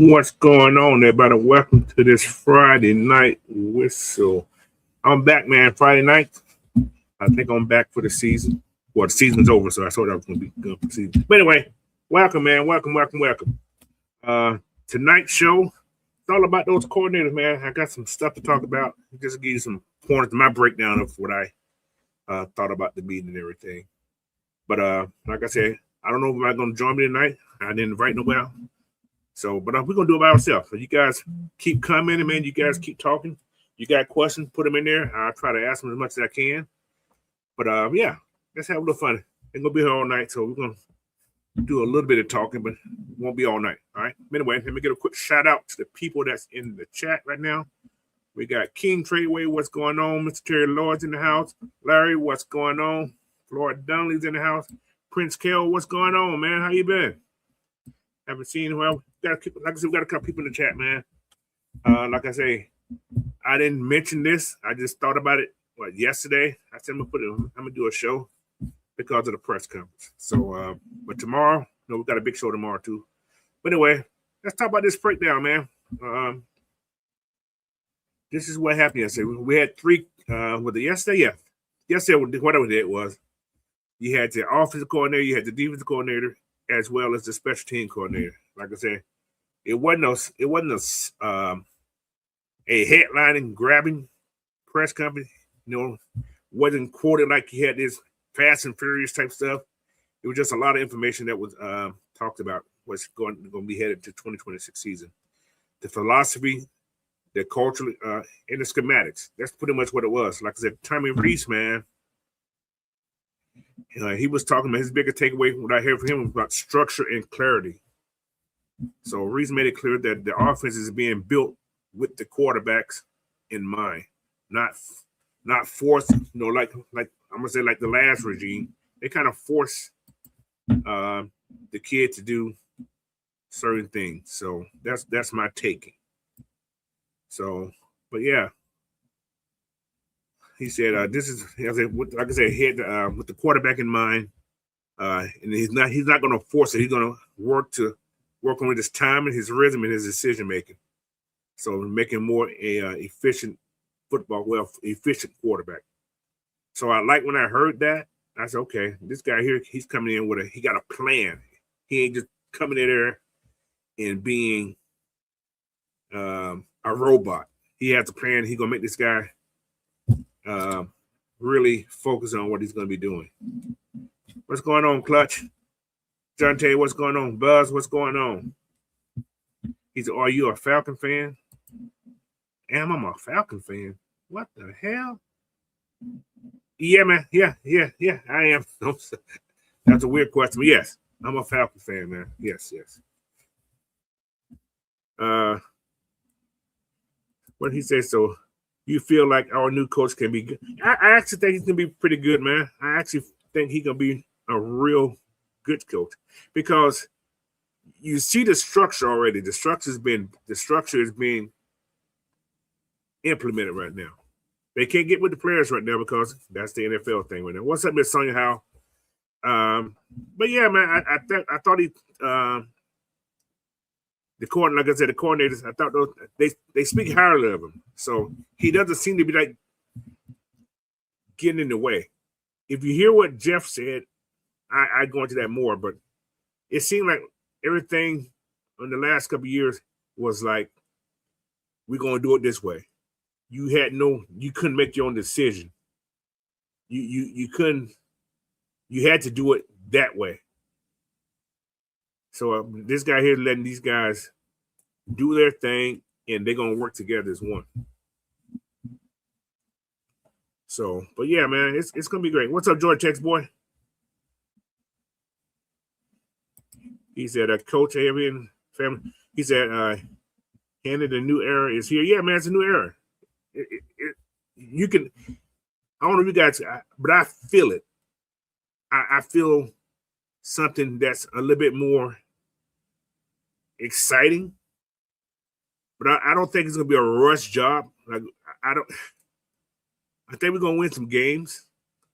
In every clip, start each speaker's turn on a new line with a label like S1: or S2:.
S1: What's going on, everybody? Welcome to this Friday night whistle. I'm back, man. Friday night. I think I'm back for the season. Well, the season's over, so I thought I was going to be good for the season. But anyway, welcome, man. Welcome. Tonight's show, it's all about those coordinators, man. I got some stuff to talk about. Just to give you some pointers, my breakdown of what I thought about the meeting and everything. But like I said, I don't know if I'm going to join me tonight. I didn't invite nobody. So, but we're going to do it by ourselves. So you guys keep commenting, man. You guys keep talking. You got questions, put them in there. I'll try to ask them as much as I can. But, yeah, let's have a little fun. They're going to be here all night, so we're going to do a little bit of talking, but it won't be all night, all right? Anyway, let me get a quick shout-out to the people that's in the chat right now. We got King Tradeway, what's going on? Mr. Terry Lloyd's in the house. Larry, what's going on? Floyd Dunley's in the house. Prince Kell, what's going on, man? How you been? Haven't seen well. Like I said, we got a couple people in the chat, man. Like I say, I didn't mention this. I just thought about it yesterday. I said I'm gonna do a show because of the press conference. So, but tomorrow, we got a big show tomorrow too. But anyway, let's talk about this breakdown, man. This is what happened yesterday. We had three. Was it yesterday? Yeah, yesterday. Whatever it was, you had the offensive coordinator, you had the defensive coordinator, as well as the special team coordinator. Like I said, it wasn't a headlining, grabbing press conference. Wasn't quoted like he had this fast and furious type stuff. It was just a lot of information that was talked about what's going to be headed to 2026 season. The philosophy, the culture, and the schematics. That's pretty much what it was. Like I said, Tommy Reese, man, he was talking about his biggest takeaway, what I heard from him was about structure and clarity. So Reese made it clear that the offense is being built with the quarterbacks in mind, not forced. Like I'm gonna say, like the last regime, they kind of force the kid to do certain things. So that's my taking. So, but yeah. He said, "This is, like I said, with the quarterback in mind, and he's not going to force it. He's going to work on his time and his rhythm and his decision making. So making more efficient efficient quarterback. So I like when I heard that. I said, okay, this guy here, he's coming in he got a plan. He ain't just coming in there and being a robot. He has a plan. He's gonna make this guy." Really focus on what he's going to be doing. What's going on, Clutch? John Tay, what's going on? Buzz, what's going on? He said, are you a Falcon fan? I'm a Falcon fan. What the hell? Yeah, man. Yeah, I am. That's a weird question. But yes, I'm a Falcon fan, man. Yes. What he said, so you feel like our new coach can be good? I actually think he's going to be pretty good, man. I actually think he's going to be a real good coach because you see the structure already. The structure is being implemented right now. They can't get with the players right now because that's the NFL thing right now. What's up, Miss Sonia Howe? But yeah, man, I thought he the coordinators, I thought they speak highly of him. So he doesn't seem to be like getting in the way. If you hear what Jeff said, I go into that more, but it seemed like everything in the last couple of years was like, we're going to do it this way. You couldn't make your own decision. You couldn't, you had to do it that way. So this guy here letting these guys do their thing, and they're going to work together as one. So, but yeah, man, it's gonna be great. What's up, George Tex boy? He said, Coach Avian family. He said, handed a new era is here. Yeah, man, it's a new era. You can, I don't know if you guys, but I feel it. I feel something that's a little bit more exciting, but I don't think it's gonna be a rush job. Like I don't. I think we're gonna win some games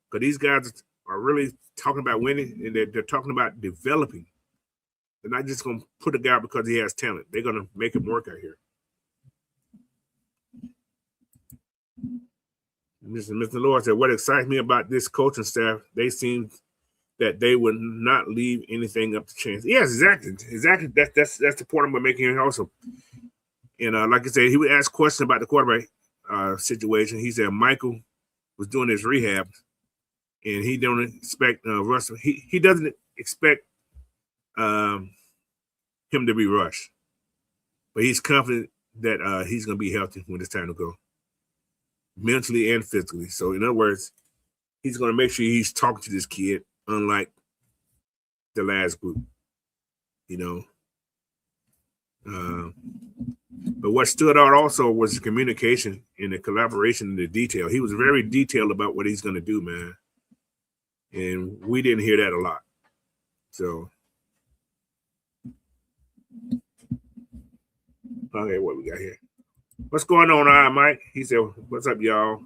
S1: because these guys are really talking about winning, and they're talking about developing. They're not just gonna put a guy because he has talent. They're gonna make him work out here. Mr. Lord said, "What excites me about this coaching staff? They seem that they would not leave anything up to chance." Yes, exactly. That's the point I'm making here also. And like I said, he would ask questions about the quarterback situation. He said Michael was doing his rehab, and he don't expect Russell. He doesn't expect him to be rushed, but he's confident that he's going to be healthy when it's time to go, mentally and physically. So in other words, he's going to make sure he's talking to this kid, unlike the last group, you know. But what stood out also was the communication and the collaboration and the detail. He was very detailed about what he's going to do, man. And we didn't hear that a lot. So, okay, what we got here? What's going on, Mike? He said, "What's up, y'all?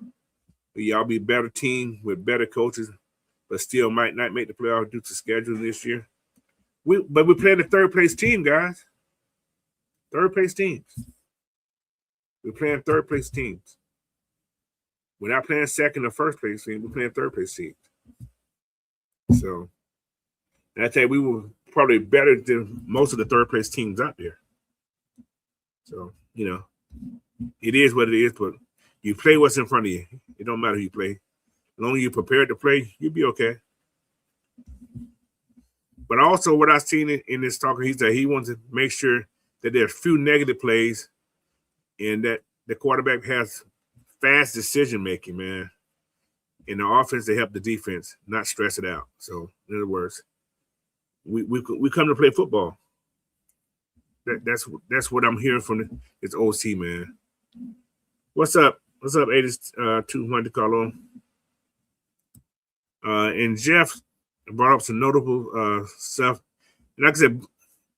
S1: Will y'all be a better team with better coaches, but still might not make the playoffs due to scheduling this year?" But we're playing the third place team, guys. Third place teams. We're playing third place teams. We're not playing second or first place teams. We're playing third place teams. So, and I tell you, we were probably better than most of the third place teams out there. So, you know, it is what it is, but you play what's in front of you. It don't matter who you play. As long as you're prepared to play, you'll be okay. But also what I've seen in this talk, he said he wants to make sure that there are few negative plays and that the quarterback has fast decision making, man. In the offense, they help the defense not stress it out. So, in other words, we come to play football. That's what I'm hearing from this OC, man. What's up? What's up, 8200 Carlo? And Jeff brought up some notable stuff. And like I said,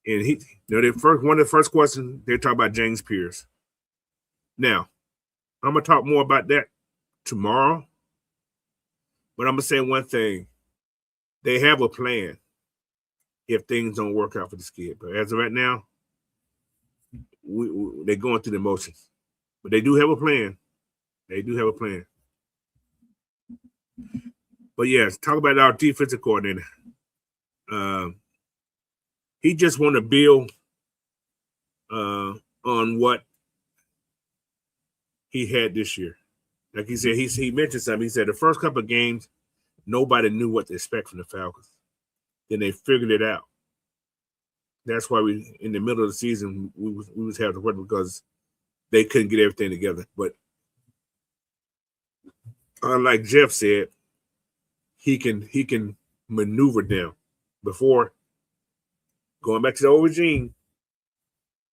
S1: and he, one of the first questions they talk about James Pierce. Now, I'm gonna talk more about that tomorrow, but I'm gonna say one thing: they have a plan if things don't work out for this kid. But as of right now, they're going through the motions. But they do have a plan. They do have a plan. But yes, talk about our defensive coordinator. He just want to build on what he had this year. Like he said, he mentioned something. He said the first couple of games, nobody knew what to expect from the Falcons. Then they figured it out. That's why we, in the middle of the season, we was having to work because they couldn't get everything together. But unlike Jeff said, he can maneuver them. Before going back to the old regime,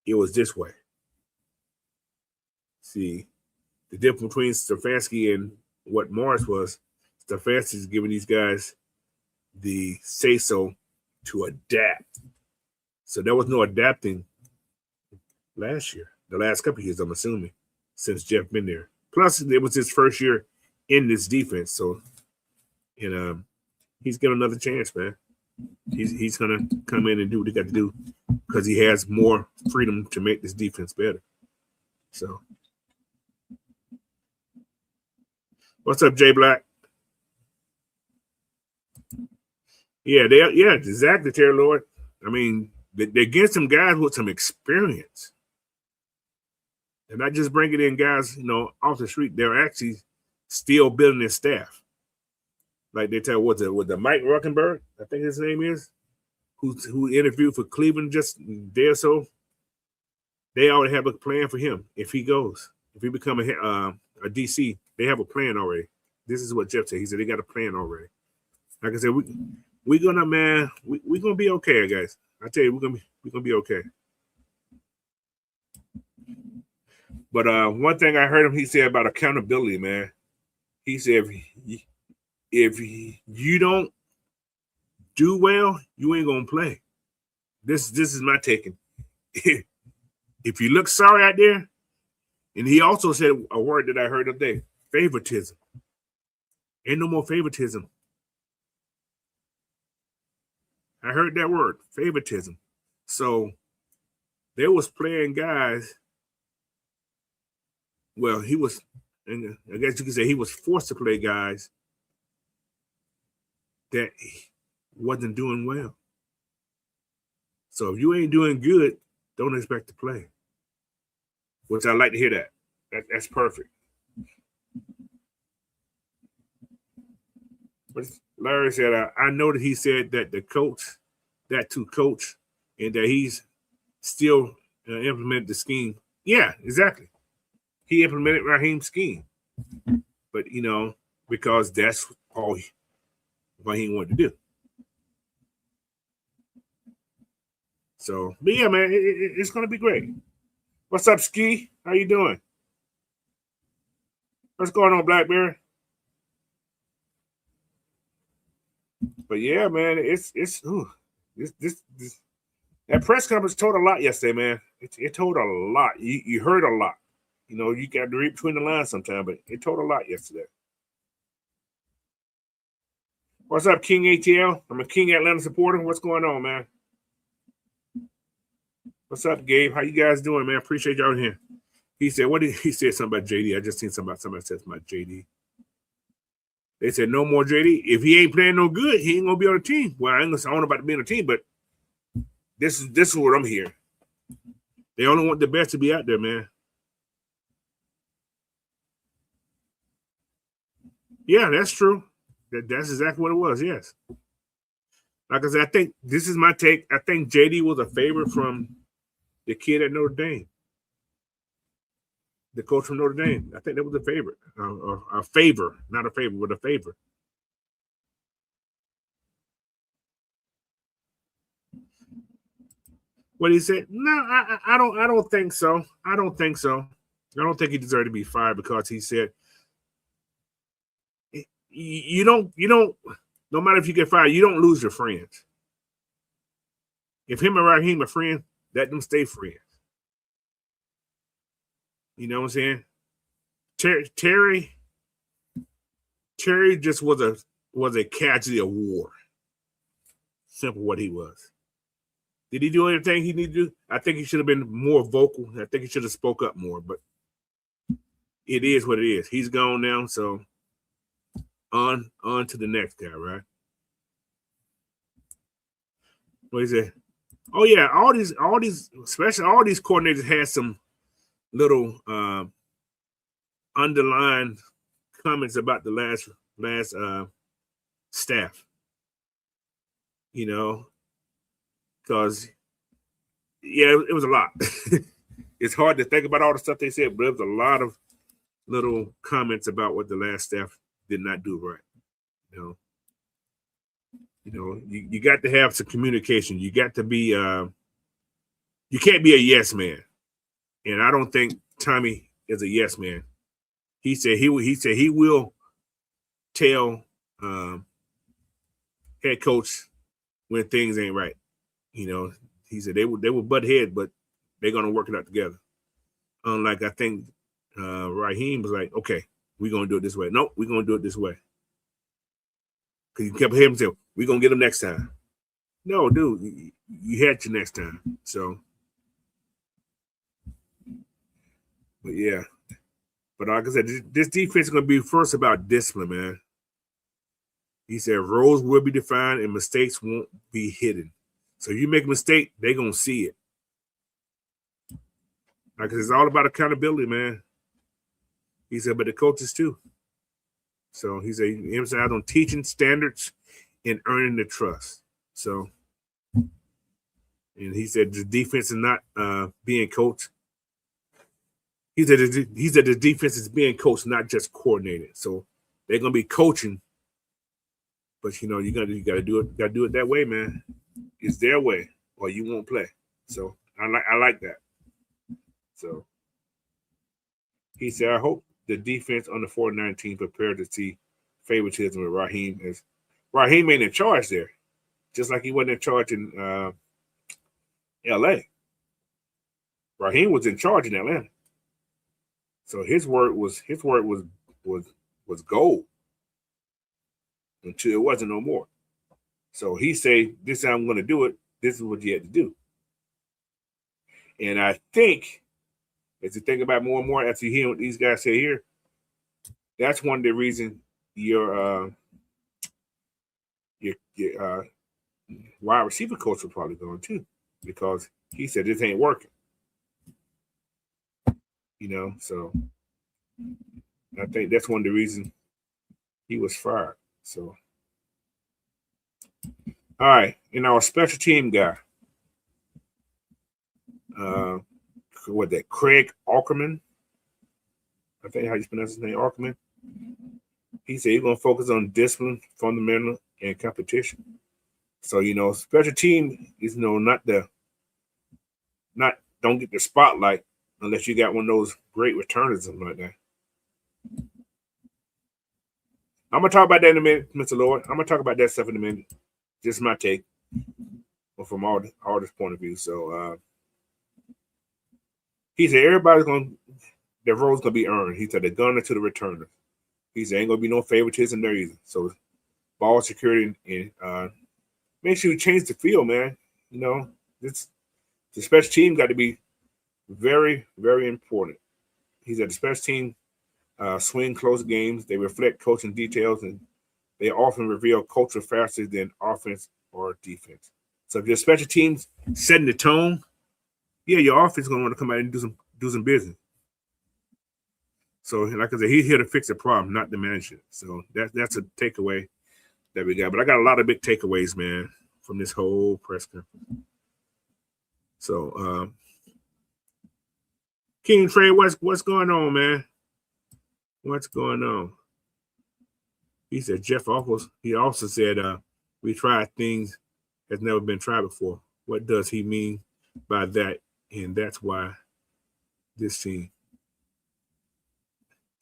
S1: it was this way. See, the difference between Stefanski and what Morris was, Stefanski is giving these guys the say-so to adapt. So there was no adapting last year, the last couple of years, I'm assuming, since Jeff been there. Plus, it was his first year in this defense. So, he's getting another chance, man. He's going to come in and do what he got to do because he has more freedom to make this defense better. So, what's up, Jay Black? Yeah, exactly, Terry Lord. I mean, they get some guys with some experience. They're not just bringing in guys, off the street. They're actually still building their staff. Like they tell was the Mike Ruckenberg, I think his name is, who interviewed for Cleveland just a day or so. They already have a plan for him if he goes. If he become a DC, they have a plan already. This is what Jeff said. He said they got a plan already. Like I said, we're gonna, man, we're gonna be okay, guys. I tell you, we're gonna be okay. But one thing I heard him, he said about accountability, man. He said if you don't do well, you ain't gonna play. This is my taking. If you look sorry out there, and he also said a word that I heard today: favoritism. Ain't no more favoritism. I heard that word, favoritism. So there was playing guys. Well, he was, and I guess you could say he was forced to play guys that wasn't doing well. So if you ain't doing good, don't expect to play. Which I like to hear that. That's perfect. But Larry said, I know that he said that the coach, that to coach, and that he's still implemented the scheme. Yeah, exactly. He implemented Raheem's scheme. But, because that's all what he wanted to do. So, but yeah, man, it's going to be great. What's up, Ski? How you doing? What's going on, Blackberry? But yeah, man, it's that press conference told a lot yesterday, man. It told a lot. You heard a lot. You got to read between the lines sometimes, but it told a lot yesterday. What's up, King ATL? I'm a King Atlanta supporter. What's going on, man? What's up, Gabe? How you guys doing, man? Appreciate y'all here. He said, what did he say something about JD? I just seen somebody said something about JD. They said no more JD. If he ain't playing no good, he ain't gonna be on the team. Well, I don't know about to be on the team, but this is what I'm hearing. They only want the best to be out there, man. Yeah, that's true. That's exactly what it was. Yes. Like I said, I think this is my take. I think JD was a favorite from the kid at Notre Dame. The coach from Notre Dame. I think that was a favorite. A favor, not a favor, but a favor. What he said? No, I don't think so. I don't think so. I don't think he deserved to be fired because he said you don't. No matter if you get fired, you don't lose your friends. If him and Raheem are friends, let them stay friends. You know what I'm saying? Terry just was a casualty of war. Simple what he was. Did he do anything he needed to do? I think he should have been more vocal. I think he should have spoke up more, but it is what it is. He's gone now, so on to the next guy, right? What is it? Oh yeah, all these, especially all these coordinators had some little underlined comments about the last staff. Because it was a lot. It's hard to think about all the stuff they said, but there was a lot of little comments about what the last staff did not do right. You got to have some communication. You got to be you can't be a yes man. And I don't think Tommy is a yes man. He said he will tell head coach when things ain't right. He said they will butt heads, but they're gonna work it out together. Unlike I think Raheem was like, okay, we're gonna do it this way. Nope, we're gonna do it this way. Because he kept hearing him say, we're gonna get him next time. No, dude, you had you next time. So, but yeah. But like I said, this defense is gonna be first about discipline, man. He said roles will be defined and mistakes won't be hidden. So you make a mistake, they're gonna see it. Like it's all about accountability, man. He said, but the coaches too. So he said he emphasized on teaching standards and earning the trust. So, and he said the defense is not being coached. He said the defense is being coached, not just coordinated. So they're gonna be coaching, but you gotta do it that way, man. It's their way, or you won't play. So I like that. So he said, I hope the defense on the 49 team prepared to see favoritism with Raheem, as Raheem ain't in charge there, just like he wasn't in charge in LA. Raheem was in charge in Atlanta. So his word was gold until it wasn't no more. So he say, this is how I'm gonna do it, this is what you had to do. And I think, as you think about more and more after you hear what these guys say here, that's one of the reasons your wide receiver coach will probably go too, because he said this ain't working. So I think that's one of the reasons he was fired. So, all right, our special team guy, Craig Ackerman, I think how you pronounce his name, Ackerman. He said he's gonna focus on discipline, fundamental, and competition. So special team is don't get the spotlight unless you got one of those great returners or something like that. I'm gonna talk about that in a minute, Mr. Lord. I'm gonna talk about that stuff in a minute. Just my take, from all this point of view. So he said their role's gonna be earned. He said the gunner to the returner. He said ain't gonna be no favoritism there either. So ball security and make sure you change the field, man. The special team got to be very, very important. He said the special team swing close games. They reflect coaching details, and they often reveal culture faster than offense or defense. So if your special teams setting the tone, your offense is going to want to come out and do some business. So, like I said, he's here to fix the problem, not to manage it. So that's a takeaway that we got. But I got a lot of big takeaways, man, from this whole press conference. So, King Trey, what's going on, man? What's going on? He said Jeff he also said we tried things that's never been tried before. What does he mean by that? And that's why this team.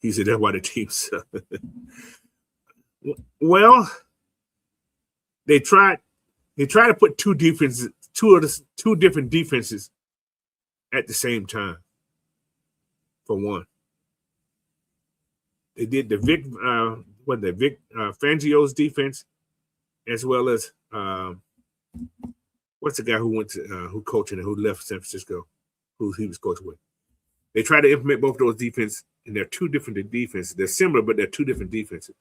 S1: He said that's why the team sucked. Well, they tried to put two different defenses at the same time. For one, they did the Vic Fangio's defense, as well as what's the guy who went to who coaching and who left San Francisco, who he was coaching with. They tried to implement both of those defenses, and they're two different defenses. They're similar, but they're two different defenses.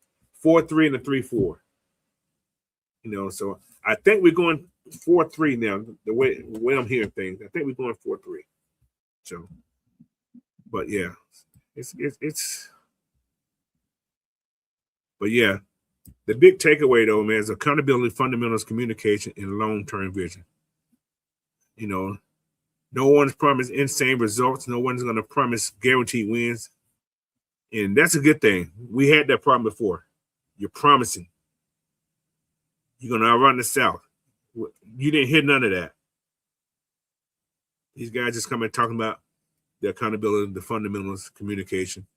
S1: 4-3 and a 3-4. So I think we're going 4-3 now. The way I'm hearing things, I think we're going 4-3. So, but yeah, it's. But yeah, the big takeaway though, man, is accountability, fundamentals, communication, and long-term vision. No one's promised insane results. No one's going to promise guaranteed wins. And that's a good thing. We had that problem before. You're promising you're going to outrun the South. You didn't hear none of that. These guys just come and talking about the accountability, the fundamentals, communication,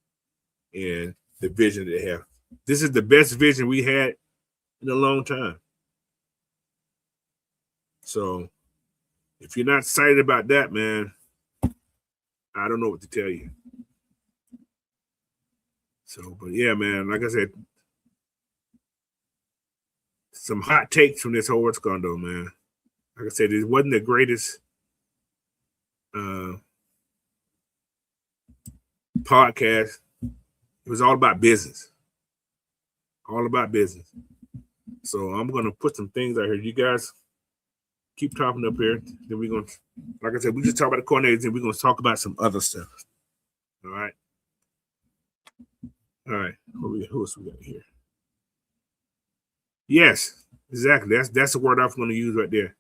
S1: and the vision that they have. This is the best vision we had in a long time. So if you're not excited about that, man, I don't know what to tell you. So, but yeah, man, like I said, some hot takes from this whole what's going on, man. Like I said, it wasn't the greatest podcast. It was all about business. All about business. So I'm going to put some things out here. You guys keep talking up here. Then we're going to, like I said, we just talk about the coordinators and we're going to talk about some other stuff. All right. All right. Who else we got here? Yes, exactly. That's the word I'm going to use right there.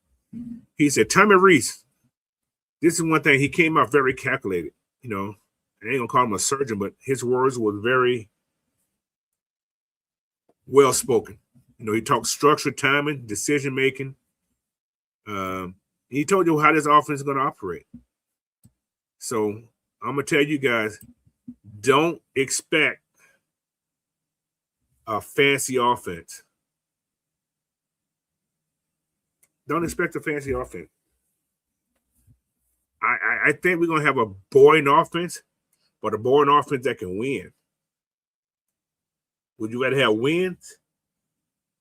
S1: He said, Tommy Reese. This is one thing. He came out very calculated. I ain't going to call him a surgeon, but his words were very well spoken. He talks structure, timing, decision making. He told you how this offense is going to operate. So I'm gonna tell you guys, don't expect a fancy offense. Don't expect a fancy offense. I think we're gonna have a boring offense, but a boring offense that can win. Would you rather have wins,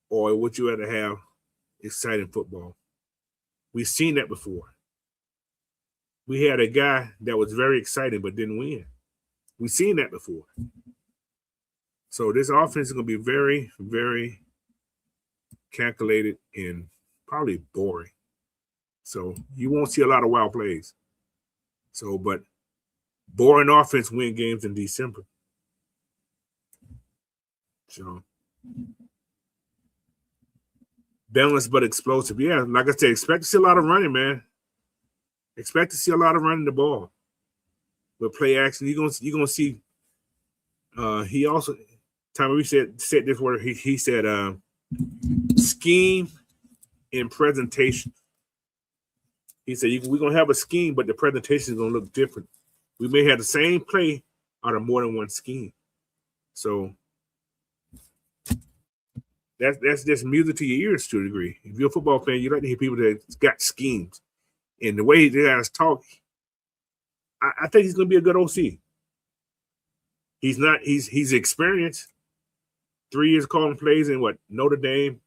S1: or would you rather have exciting football? We've seen that before. We had a guy that was very exciting but didn't win. We've seen that before. So this offense is going to be very, very calculated and probably boring. So you won't see a lot of wild plays. So, but boring offense win games in December. So balanced but explosive. Yeah, like I said, expect to see a lot of running, man. Expect to see a lot of running the ball. With play action, you're gonna see. He also, Tommy said this word. He said scheme and presentation. He said we're gonna have a scheme, but the presentation is gonna look different. We may have the same play out of more than one scheme. So that's just music to your ears to a degree. If you're a football fan, you like to hear people that got schemes. And the way the guys talk, I think he's going to be a good OC. He's experienced. 3 years calling plays in Notre Dame.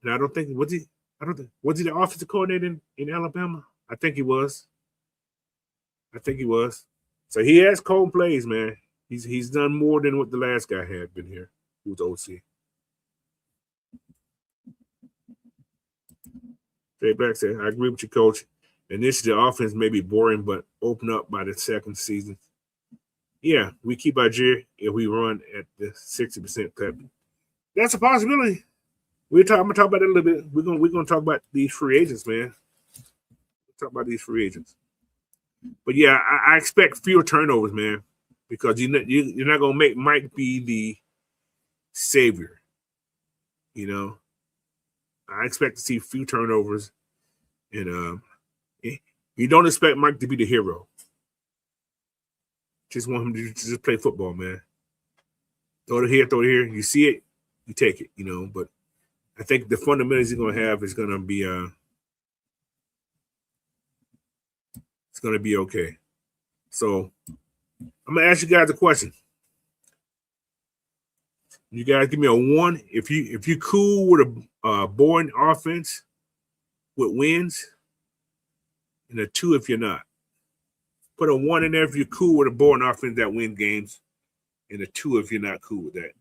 S1: And I don't think was he the offensive coordinator in Alabama? I think he was. So he has called plays, man. He's done more than what the last guy had been here, who was OC. Jay Black said, I agree with you, Coach. Initially, the offense may be boring, but open up by the second season. Yeah, we keep our gear if we run at the 60% clip. That's a possibility. I'm gonna talk about that a little bit. We're gonna talk about these free agents, man. Talk about these free agents. But yeah, I expect fewer turnovers, man, because you're not gonna make Mike be the savior. I expect to see few turnovers, and you don't expect Mike to be the hero. Just want him to just play football, man. Throw it here, You see it, you take it, But I think the fundamentals he's going to have is going to be it's going to be okay. So I'm going to ask you guys a question. You guys give me a 1 if you cool with a boring offense with wins, and a 2 if you're not. Put a 1 in there if you're cool with a boring offense that wins games, and a 2 if you're not cool with that.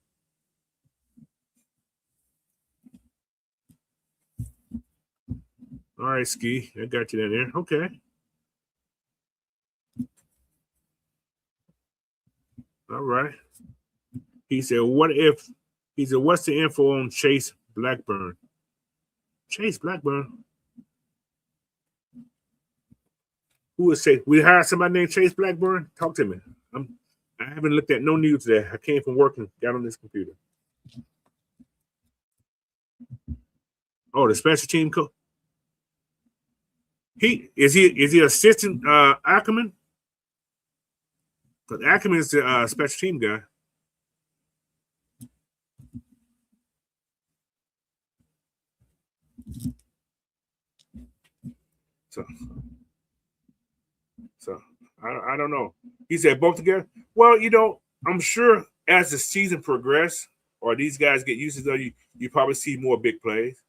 S1: All right, Ski, I got you in there. Okay. All right. He said, what's the info on Chase Blackburn? Chase Blackburn? Who is Chase? We hired somebody named Chase Blackburn? Talk to me. I haven't looked at no news today. I came from work and got on this computer. Oh, the special team coach. Is he assistant Ackerman? Because Ackerman is the special team guy. So I don't know. He said both together. Well, I'm sure as the season progresses or these guys get used to it, you probably see more big plays.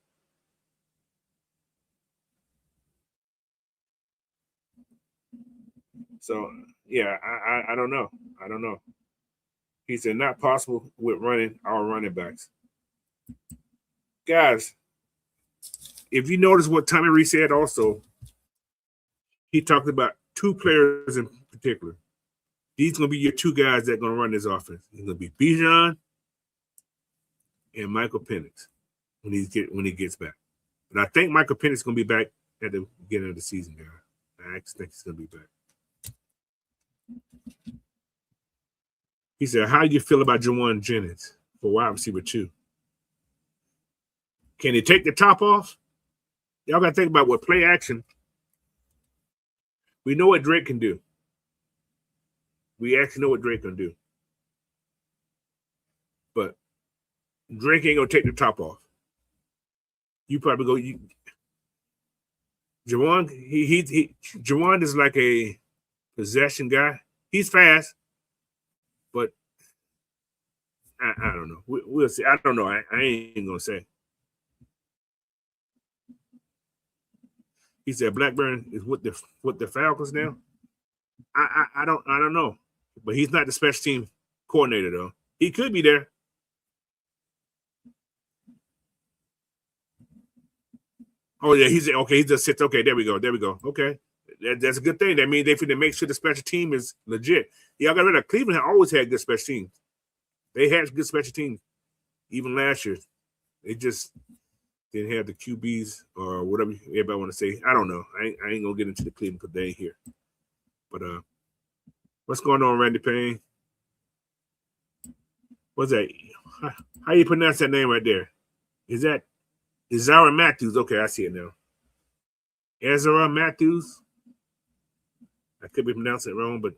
S1: So yeah, I don't know. He said not possible with running our running backs. Guys, if you notice what Tommy Reese said also, he talked about 2 players in particular. These going to be your 2 guys that are going to run this offense. It's going to be Bijan and Michael Penix when he gets back. But I think Michael Penix is going to be back at the beginning of the season, guys. I actually think he's going to be back. He said, how do you feel about Jawan Jennings, for wide receiver 2. Can he take the top off? Y'all got to think about what play action. We know what Drake can do. We actually know what Drake can do. But Drake ain't going to take the top off. You probably go. Jawan, Jawan is like a possession guy. He's fast, but I don't know. We'll see. I don't know. I ain't going to say. He said Blackburn is with the Falcons now. I don't know, but he's not the special team coordinator though. He could be there. Oh yeah, he's okay. He just sits. Okay, there we go. Okay, that's a good thing. That means they finna make sure the special team is legit. Y'all got rid of Cleveland. Always had good special teams. They had good special teams even last year. They just didn't have the QBs or whatever everybody want to say. I don't know. I ain't gonna get into the Cleveland because they ain't here. But what's going on, Randy Payne? What's that? How you pronounce that name right there? Is that Ezra Matthews? Okay, I see it now. Ezra Matthews. I could be pronouncing it wrong, but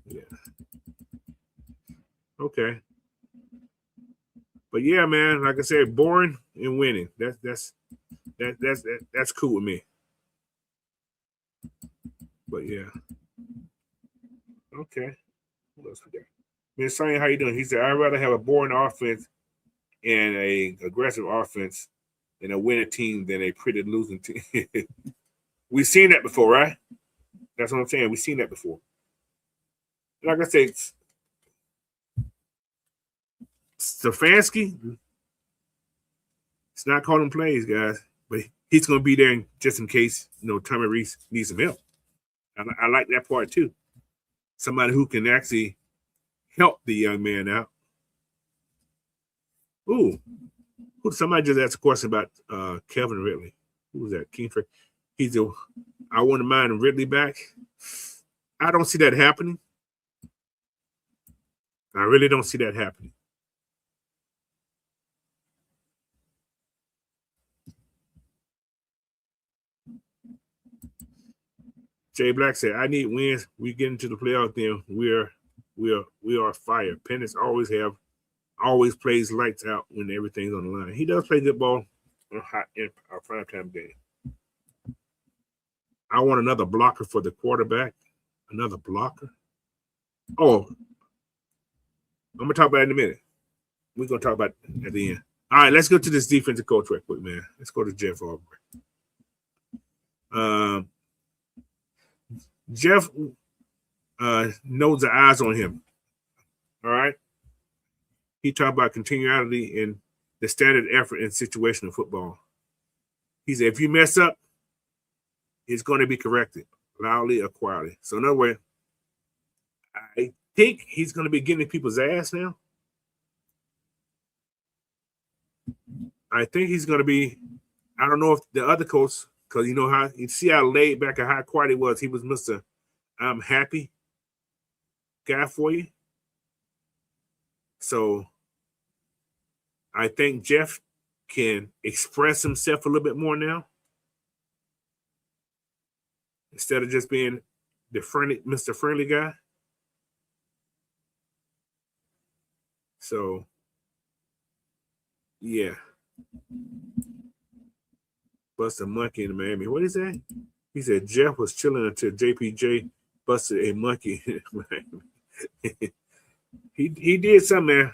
S1: yeah. Okay. But yeah, man, like I said, boring and winning. That's cool with me. But yeah. Okay. What else we got? Miss Sonny, how you doing? He said, I'd rather have a boring offense and a aggressive offense and a winning team than a pretty losing team. We've seen that before, right? That's what I'm saying. We've seen that before. Like I said, Stefanski, it's not calling plays, guys, but he's going to be there just in case, Tommy Reese needs some help. I like that part too. Somebody who can actually help the young man out. Ooh, somebody just asked a question about Kevin Ridley. Who was that? King Trey. I wouldn't mind Ridley back. I don't see that happening. I really don't see that happening. Jay Black said, I need wins. We get into the playoff, then we are fire. Penix always plays lights out when everything's on the line. He does play good ball in our primetime game. I want another blocker for the quarterback. Another blocker? Oh, I'm going to talk about it in a minute. We're going to talk about it at the end. All right, let's go to this defensive coach right quick, man. Let's go to Jeff Aubrey. Jeff knows the eyes on him. All right? He talked about continuality and the standard effort in situational football. He said, if you mess up, it's going to be corrected, loudly or quietly. So in other words, I think he's going to be getting people's ass now. I think he's going to be, I don't know if the other coach, because you see how laid back and how quiet he was. He was Mr. I'm happy guy for you. So I think Jeff can express himself a little bit more now. Instead of just being the friendly, Mr. Friendly guy. So, yeah. Bust a monkey in Miami. What is that? He said Jeff was chilling until JPJ busted a monkey in Miami. He did something, man.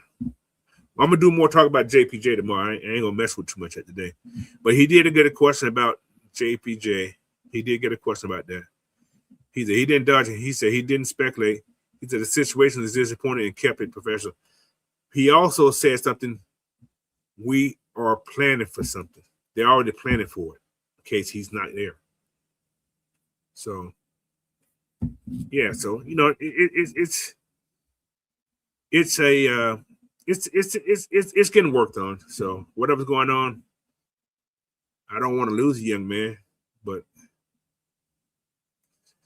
S1: I'm gonna do more talk about JPJ tomorrow. I ain't gonna mess with too much at today. But he did get a question about JPJ. He did get a question about that. He said he didn't dodge it. He said he didn't speculate. He said the situation is disappointing and kept it professional. He also said something. We are planning for something. They're already planning for it in case he's not there. So, yeah. So it's getting worked on. So whatever's going on, I don't want to lose a young man, but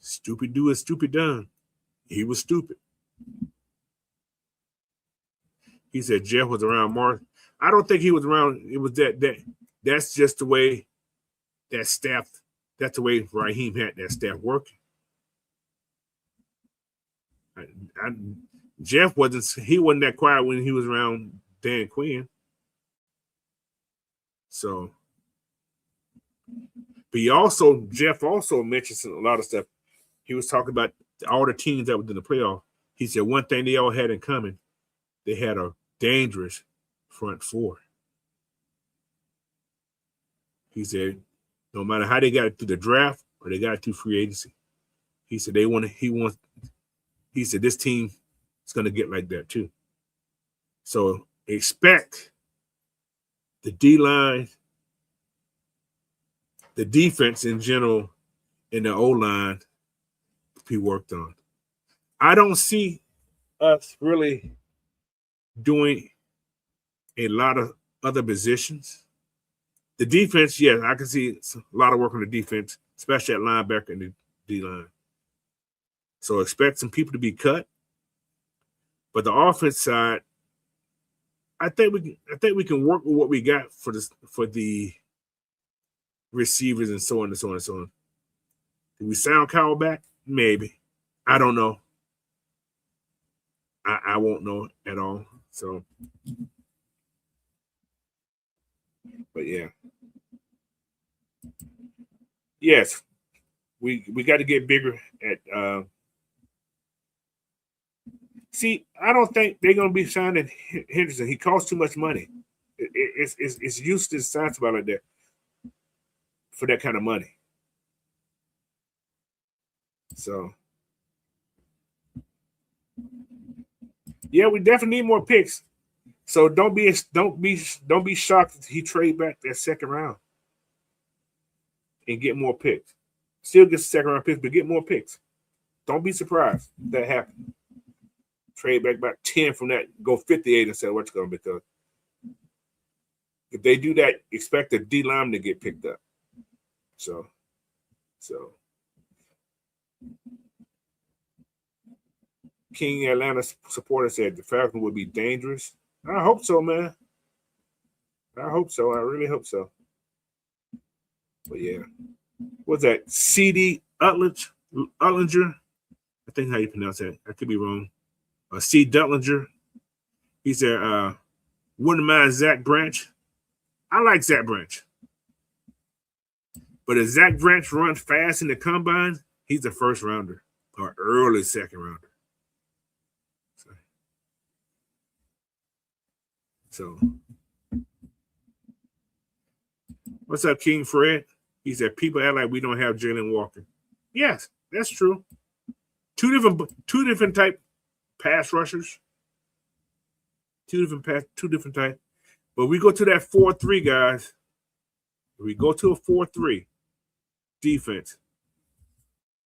S1: stupid do is stupid done. He was stupid. He said Jeff was around March. I don't think he was around. It was that's just the way that staff. That's the way Raheem had that staff working. Jeff wasn't. He wasn't that quiet when he was around Dan Quinn. So, but Jeff also mentioned a lot of stuff. He was talking about all the teams that were in the playoff. He said one thing they all had in common: they had a dangerous front four. He said, no matter how they got it through the draft or they got it through free agency, he said he said this team is going to get like that too. So expect the D-line, the defense in general, and the O-line to be worked on. I don't see us really doing a lot of other positions. The defense, yeah, I can see a lot of work on the defense, especially at linebacker and the D-line. So expect some people to be cut. But the offense side, I think we can work with what we got for the receivers and so on and so on and so on. Do we sound Kyle back? Maybe. I don't know. I won't know at all. So, but yeah. Yes, we got to get bigger at. See, I don't think they're going to be signing Henderson. He costs too much money. It's useless to sign somebody like that for that kind of money. So, yeah, we definitely need more picks. So don't be shocked if he trade back that second round and get more picks. Still get second round picks, but get more picks. Don't be surprised if that happens. Trade back about 10 from that, go 58 instead of what's going, because if they do that, expect the D line to get picked up. So King Atlanta supporter said the Falcons would be dangerous. I hope so, man. I hope so. I really hope so. But yeah, what's that? C.D. Utlinger? I think how you pronounce that. I could be wrong. C. Dutlinger. He said, wouldn't mind Zach Branch. I like Zach Branch. But if Zach Branch runs fast in the combine, he's a first rounder or early second rounder. So what's up, King Fred? He said, people act like we don't have Jalen Walker. Yes, that's true. Two different type pass rushers. Two different types. But we go to that 4-3, guys. We go to a 4-3 defense.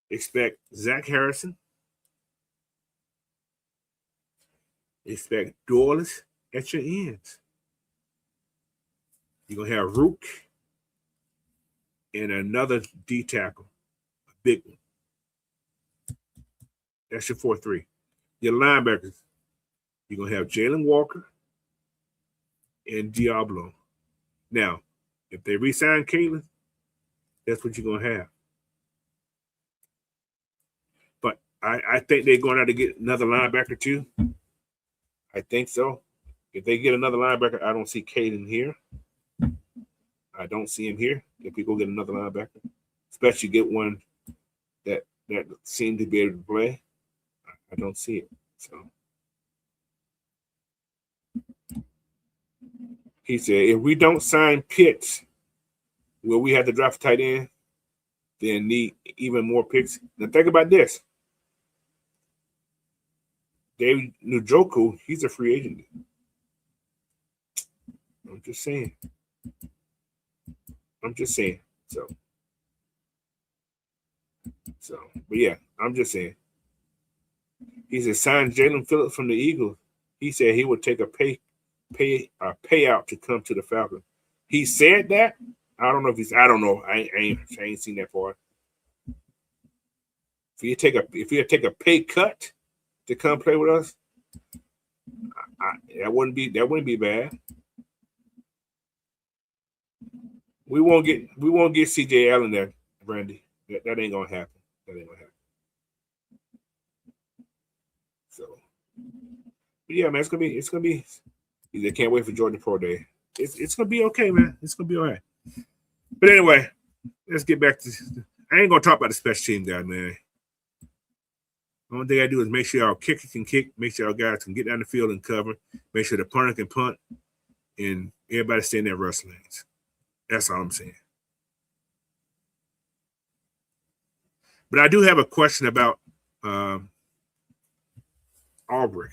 S1: Expect Zach Harrison. Expect Dorless at your ends. You're going to have Rook and another D tackle. A big one. That's your 4-3. Your linebackers, you're going to have Jalen Walker and Diablo. Now, if they re-sign Kalen, that's what you're going to have. But I think they're going to have to get another linebacker too. I think so. If they get another linebacker, I don't see Caden here. I don't see him here. If we go get another linebacker, especially get one that seemed to be able to play, I don't see it. So he said, if we don't sign Pitts, will we have to draft a tight end? Then need even more picks. Now think about this. David Njoku, he's a free agent. I'm just saying. So, but yeah, I'm just saying. He said, sign Jalen Phillips from the Eagles. He said he would take a payout to come to the Falcons. He said that. I don't know if he's. I don't know. I ain't seen that part. If you take a pay cut to come play with us, That wouldn't be bad. We won't get CJ Allen there, Brandy. That ain't gonna happen. That ain't gonna happen. So, but yeah, man, it's gonna be. They can't wait for Georgia Pro Day. It's gonna be okay, man. It's gonna be all right. But anyway, let's get back to. I ain't gonna talk about the special team guy, man. The only thing I do is make sure our kicker can kick, make sure our guys can get down the field and cover, make sure the punter can punt, and everybody stay in their rush lanes. That's all I'm saying. But I do have a question about Aubrey.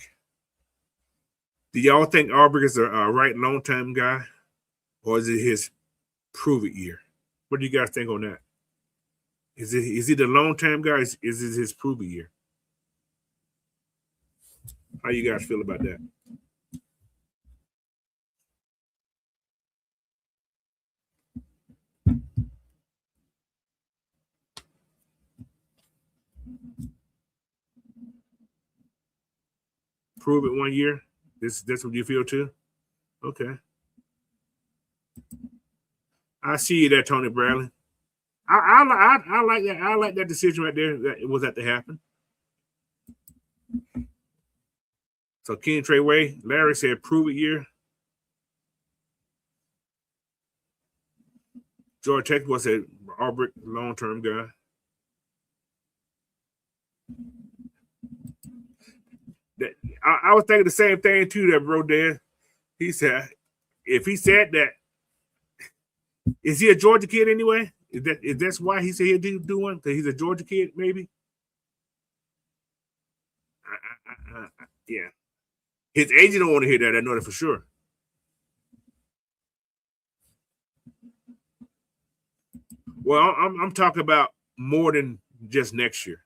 S1: Do y'all think Aubrey is a right long-term guy, or is it his prove-it year? What do you guys think on that? Is he the long-term guy? Is it his prove-it year? How you guys feel about that? Prove it 1 year. That's what you feel too. Okay. I see you there, Tony Bradley. I like that. I like that decision right there. That it was that to happen. So Ken Treyway, Larry said prove it year. George Tech was a Aubrey long-term guy. I was thinking the same thing too, that bro Dan. He said, if he said that, is he a Georgia kid anyway? Is that's why he said he'll do one? Because he's a Georgia kid, maybe? Yeah. His agent don't want to hear that. I know that for sure. Well, I'm talking about more than just next year.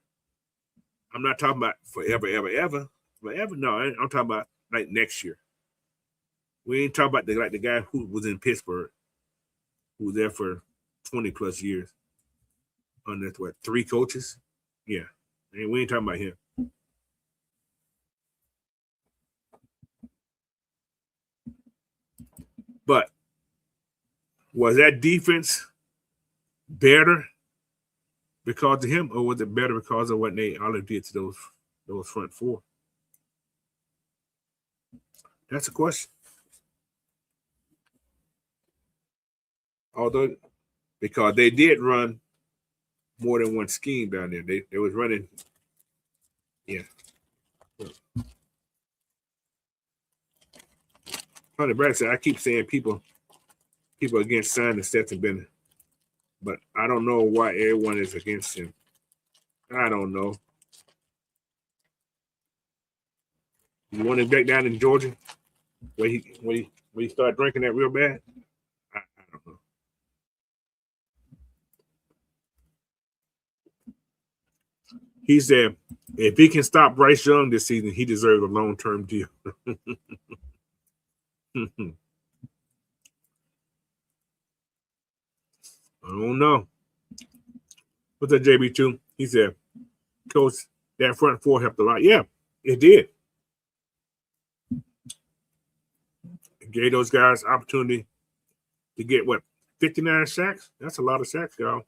S1: I'm not talking about forever. No, I'm talking about like next year. We ain't talking about the guy who was in Pittsburgh, who was there for 20 plus years under what 3 coaches. Yeah, and we ain't talking about him. But was that defense better because of him, or was it better because of what Nate Olive did to those front 4? That's a question. Although, because they did run more than one scheme down there, they was running. Yeah. Honey Brad said, I keep saying people against signing Stetson Bennett, but I don't know why everyone is against him. I don't know. You want him back down in Georgia, where he started drinking that real bad? I don't know. He said if he can stop Bryce Young this season, he deserves a long-term deal. I don't know. What's that, JB2? He said, Coach, that front 4 helped a lot. Yeah, it did. It gave those guys opportunity to get, 59 sacks? That's a lot of sacks, y'all.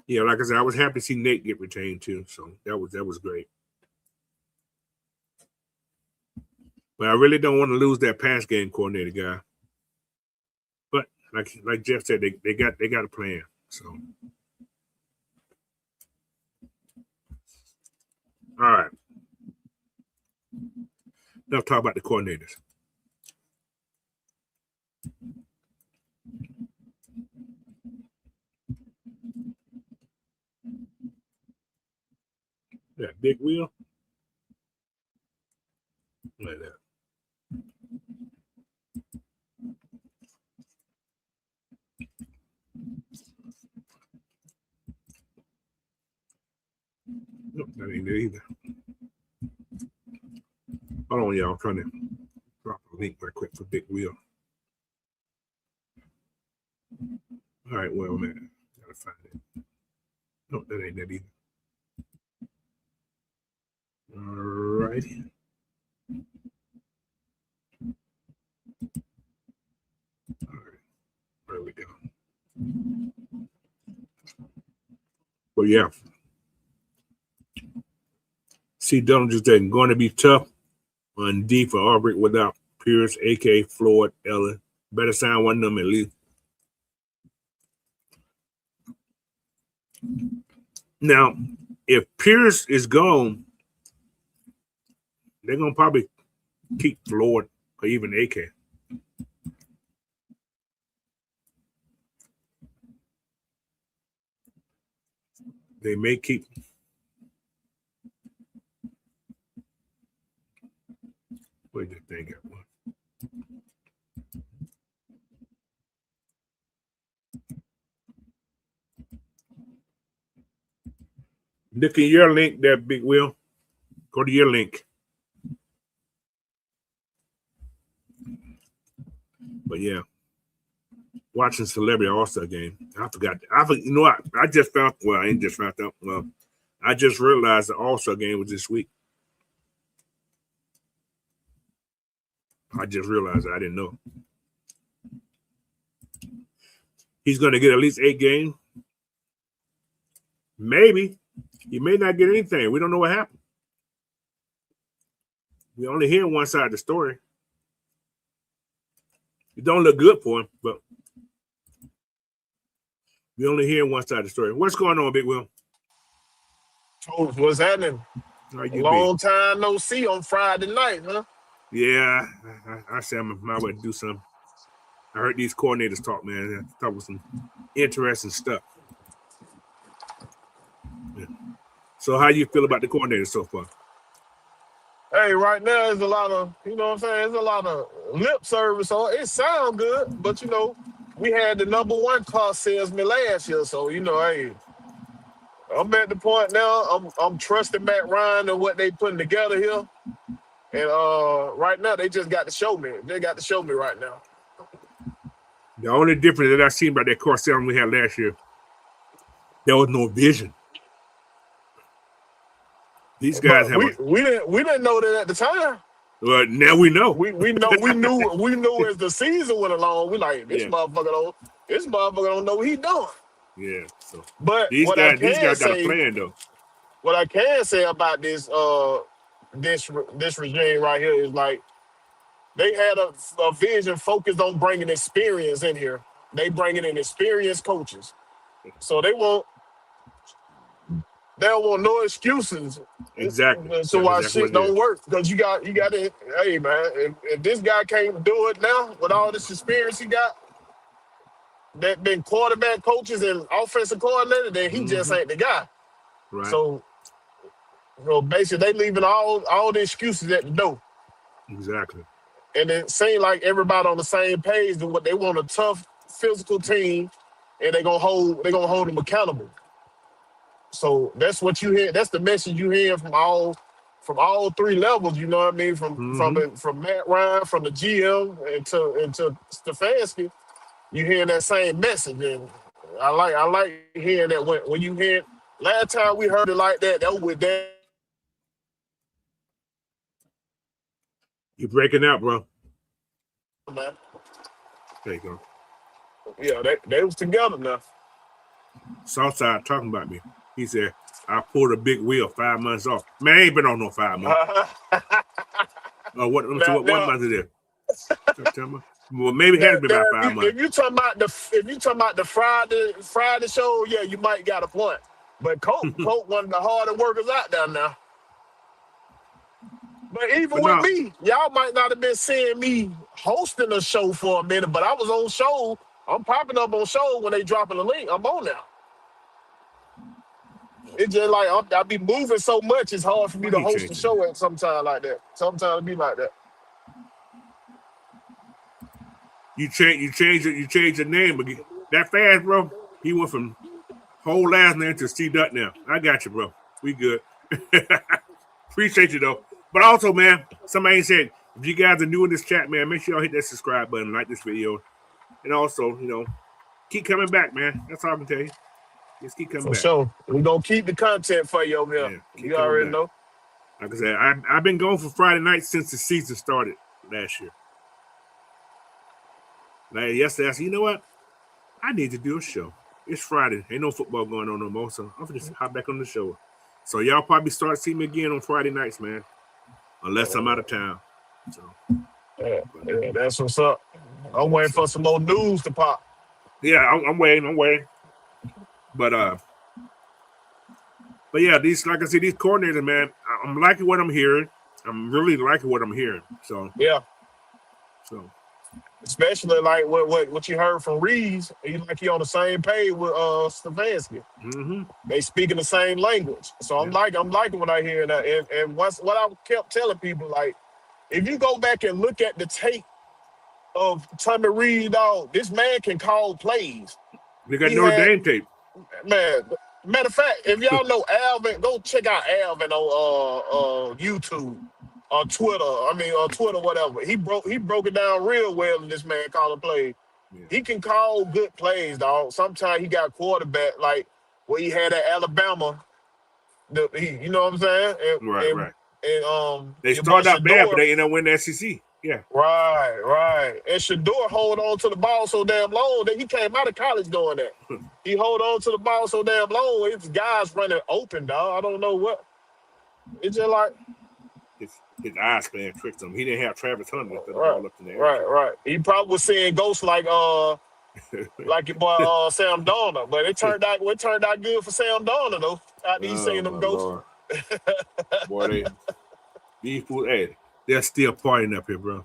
S1: Yeah, like I said, I was happy to see Nate get retained too. So that was great. But I really don't want to lose that pass game coordinator guy. But like Jeff said, they got a plan. So all right. Now talk about the coordinators. That big wheel. Like that. Nope, that ain't there either. Hold on, y'all. I'm trying to drop a link right quick for big wheel. All right, well, man, gotta find it. Nope, that ain't that either. All righty. All right. There we go. Well, yeah. See, Donald just said going to be tough on D for Aubrey without Pierce, AK, Floyd, Ellen. Better sign one of them at least. Now, if Pierce is gone, they're going to probably keep Floyd or even AK. They may keep. What do you think? Look at your link there, Big Will. Go to your link. But yeah, watching Celebrity All-Star game. I forgot. You know what? I just found. Well, I ain't just found out. Well, I just realized the All-Star game was this week. I just realized I didn't know. He's going to get at least 8 games. Maybe. He may not get anything. We don't know what happened. We only hear one side of the story. It don't look good for him, but we only hear one side of the story. What's going on, Big Will?
S2: What's happening? Long time no see on Friday night, huh?
S1: Yeah, I said I might well do something. I heard these coordinators talk, man. I thought it was some interesting stuff. Yeah. So how you feel about the coordinators so far?
S2: Hey, right now there's a lot of, you know what I'm saying? There's a lot of lip service. So it sounds good, but you know, we had the #1 car salesman last year. So, you know, hey, I'm at the point now, I'm trusting Matt Ryan and what they putting together here. And right now they just got to show me. They got to show me right now.
S1: The only difference that I seen about that car salesman we had last year, there was no vision. These guys
S2: we didn't know that at the time.
S1: Well, now we know.
S2: We knew as the season went along. We like this motherfucker don't know what he doing.
S1: Yeah. So,
S2: but
S1: these guys got a plan though.
S2: What I can say about this regime right here is like they had a vision focused on bringing experience in here. They bringing in experienced coaches, so they don't want no excuses.
S1: Exactly.
S2: So why shit don't work? Because you got to, hey man, if this guy can't do it now with all this experience he got, that been quarterback coaches and offensive coordinator, then he just ain't the guy.
S1: Right.
S2: So basically they leaving all the excuses at the door.
S1: Exactly.
S2: And it seems like everybody on the same page to what they want, a tough physical team, and they're gonna hold them accountable. So that's what you hear. That's the message you hear from all 3 levels. You know what I mean? From Matt Ryan, from the GM, and to Stefanski, you hear that same message. And I like hearing that when you hear. Last time we heard it like that was with that.
S1: You're breaking out, bro.
S2: Man.
S1: There you go.
S2: Yeah, they was together now.
S1: Southside talking about me. He said, I pulled a big wheel 5 months off. Man, I ain't been on no 5 months. What month is it? September? Well, maybe it has been about 5 months.
S2: If you talking about the Friday show, yeah, you might got a point. But Colt one of the hardest workers out there now. But even with me, y'all might not have been seeing me hosting a show for a minute, but I was on show. I'm popping up on show when they dropping the link. I'm on now. It's just like I be moving so much, it's hard for me to host a show at some time like that. Sometimes it be like that.
S1: You change your name again. That fast, bro. He went from whole last name to C. Dutt now. I got you, bro. We good. Appreciate you though. But also, man, somebody said if you guys are new in this chat, man, make sure y'all hit that subscribe button, like this video, and also, keep coming back, man. That's all I can tell you. Just keep coming back.
S2: For sure. We're gonna keep the content for you over here. You already know.
S1: Like I said, I've been going for Friday night since the season started last year. Like yesterday, I said, you know what? I need to do a show. It's Friday. Ain't no football going on no more, so I'm gonna just hop back on the show. So y'all probably start seeing me again on Friday nights, man. Unless I'm out of town. So
S2: yeah, that's what's up. I'm waiting for some more news to pop.
S1: Yeah, I'm waiting. But yeah, these, like I said, these coordinators, man, I'm liking what I'm hearing. I'm really liking what I'm hearing. So
S2: Yeah.
S1: So
S2: especially like what you heard from Reeves, he on the same page with Stefanski.
S1: Mm-hmm.
S2: They speaking the same language. So I'm liking what I hear. And what I kept telling people, like, if you go back and look at the tape of Tommy Reed, dog, this man can call plays.
S1: They got Notre Dame tape.
S2: Man, matter of fact, if y'all know Alvin, go check out Alvin on YouTube. On Twitter, whatever. He broke it down real well in this man calling plays. Yeah. He can call good plays, dog. Sometimes he got quarterback like what he had at Alabama. You know what I'm saying?
S1: Right.
S2: And
S1: they started out bad, but they ended up winning the SEC. Yeah.
S2: Right. And Shador hold on to the ball so damn long that he came out of college doing that. He hold on to the ball so damn long, his guys running open, dog. I don't know what. It's just like
S1: his eyes playing tricks on him. He didn't have Travis Hunter to the ball up in the air.
S2: Right. He probably was seeing ghosts like your boy Sam Darnold, but it turned out good for Sam Darnold though. After he seen them ghosts.
S1: Boy, these fools, they're still partying up here, bro.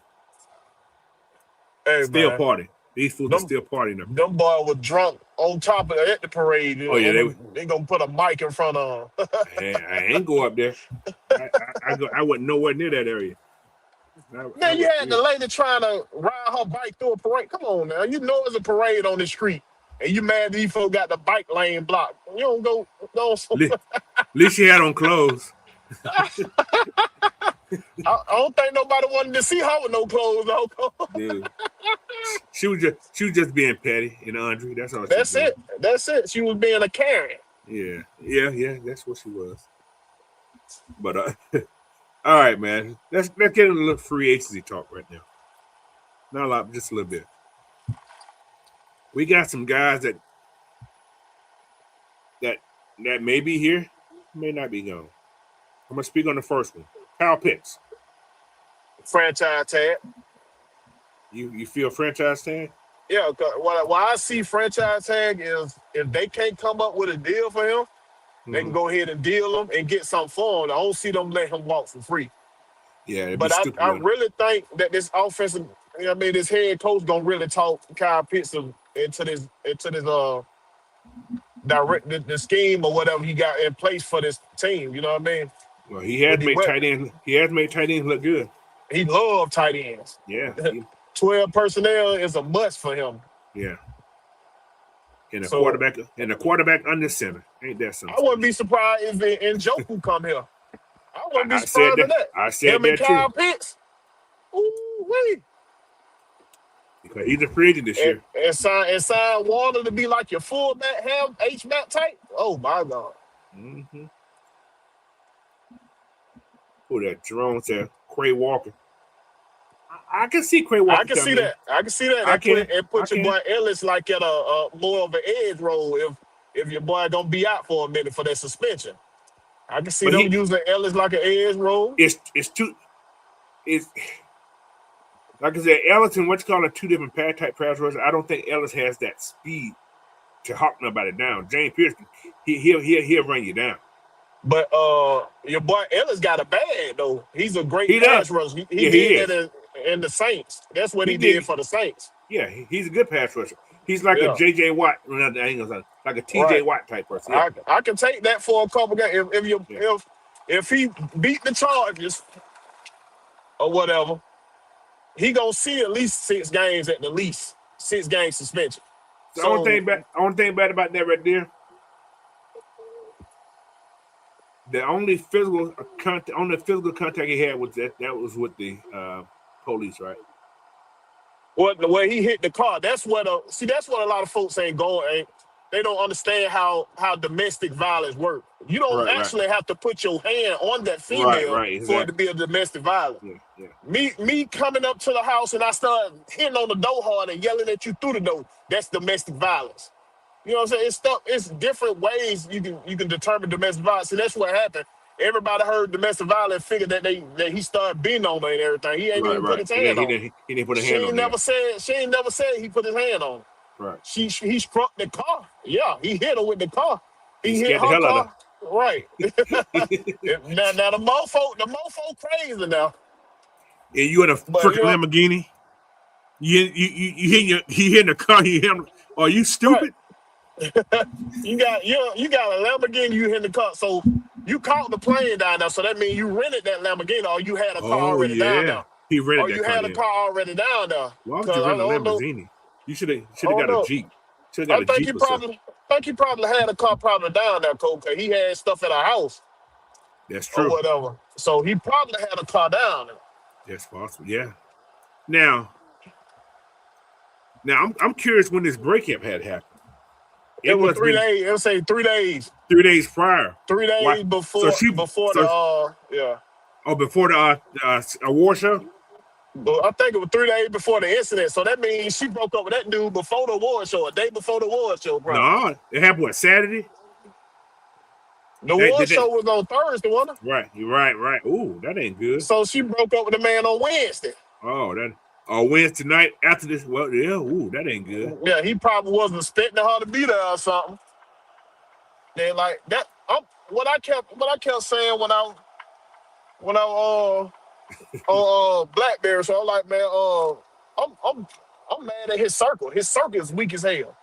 S2: Hey,
S1: still
S2: man.
S1: Partying. These fools are still partying up here.
S2: Them boys were drunk on top of at the parade. They gonna put a mic in front of them.
S1: I ain't go up there. I wasn't nowhere near that area.
S2: Man, you had the lady trying to ride her bike through a parade. Come on now. You know there's a parade on the street. And you mad these folks got the bike lane blocked. You don't go.
S1: At least she had on clothes.
S2: I don't think nobody wanted to see her with no clothes on.
S1: Dude. She was just being petty and Andre. That's all.
S2: That's it. She was being a Karen.
S1: Yeah. That's what she was. But all right, man. Let's get into a little free agency talk right now. Not a lot, just a little bit. We got some guys that may be here, may not be gone. I'm gonna speak on the first one. Kyle Pitts.
S2: Franchise tag.
S1: You feel franchise tag?
S2: Yeah, what I see franchise tag is if they can't come up with a deal for him, they can go ahead and deal him and get something for him. I don't see them let him walk for free.
S1: Yeah,
S2: but I really think that this offensive, this head coach gonna really talk Kyle Pitts into this the scheme or whatever he got in place for this team. You know what I mean?
S1: Well, he has made tight ends look good.
S2: He loved tight ends.
S1: Yeah.
S2: 12 personnel is a must for him.
S1: Yeah. And a quarterback under center. Ain't that something?
S2: I wouldn't be surprised if Njoku come here. I wouldn't be surprised at that.
S1: I said
S2: him
S1: that
S2: and Kyle Pitts. Ooh-wee.
S1: Because he's a free agent this year.
S2: And sign Warner to be like your fullback, H-back type. Oh my God.
S1: Mm-hmm. Who that? Jerome said Quay Walker. I can see Quay Walker.
S2: I can see that. And put your boy Ellis like at a more of an edge role if your boy gonna be out for a minute for that suspension. I can see them using Ellis like an edge role.
S1: It's like I said, Ellis and what's called two different type pass rushers. I don't think Ellis has that speed to hawk nobody down. James Pierce, he'll run you down.
S2: But your boy Ellis got a bag though. He's a great pass rusher. He did that in the Saints. That's what he did for the Saints.
S1: Yeah, he's a good pass rusher. He's like a J.J. Watt, like a T.J. Watt type person. Yeah.
S2: I can take that for a couple games. If he beat the Chargers or whatever, he gonna see at least 6 games at the least. 6 game suspension.
S1: The only thing bad about that right there, the only physical contact he had was that was with the police, right?
S2: What the way he hit the car? That's what a lot of folks ain't going. they don't understand how domestic violence works. You don't actually have to put your hand on that female for it to be a domestic violence. Me coming up to the house and I start hitting on the door hard and yelling at you through the door, that's domestic violence. You know what I'm saying? It's different ways you can determine domestic violence. And that's what happened. Everybody heard domestic violence, figured that he started beating on her and everything. He ain't even put his hand on her.
S1: He didn't put a hand on her.
S2: She ain't never said he put his hand on her.
S1: Right.
S2: He struck the car. Yeah, he hit her with the car. He hit
S1: her
S2: car. Right. now the mofo crazy now.
S1: And you in a freaking Lamborghini. He hit the car. Are you stupid?
S2: Right. you got a Lamborghini. You hit the car. So you caught the plane down there. So that means you rented that Lamborghini, or you had a car already down there.
S1: He rented that
S2: car. Or you had a car already down there.
S1: Why would you rent a Lamborghini? You should have got a Jeep.
S2: I think he probably had a car probably down there, Cole, because he had stuff at our house.
S1: That's true.
S2: Or whatever. So he probably had a car down there.
S1: That's possible. Yeah. Now I'm curious when this breakup had happened.
S2: It was 3 days. It was say 3 days.
S1: 3 days prior.
S2: 3 days before the
S1: award show.
S2: I think it was 3 days before the incident. So that means she broke up with that dude before the award show, a day before the award show, bro.
S1: No, it happened what, Saturday?
S2: The award show was on Thursday, wasn't it?
S1: Right. You're right. Ooh, that ain't good.
S2: So she broke up with the man on Wednesday.
S1: Wednesday night after this. Well, yeah, ooh, that ain't good.
S2: Yeah, he probably wasn't expecting her to be there or something. Then like that. What I kept saying when I on BlackBerry, so I'm like, man, I'm mad at his circle. His circle is weak as hell.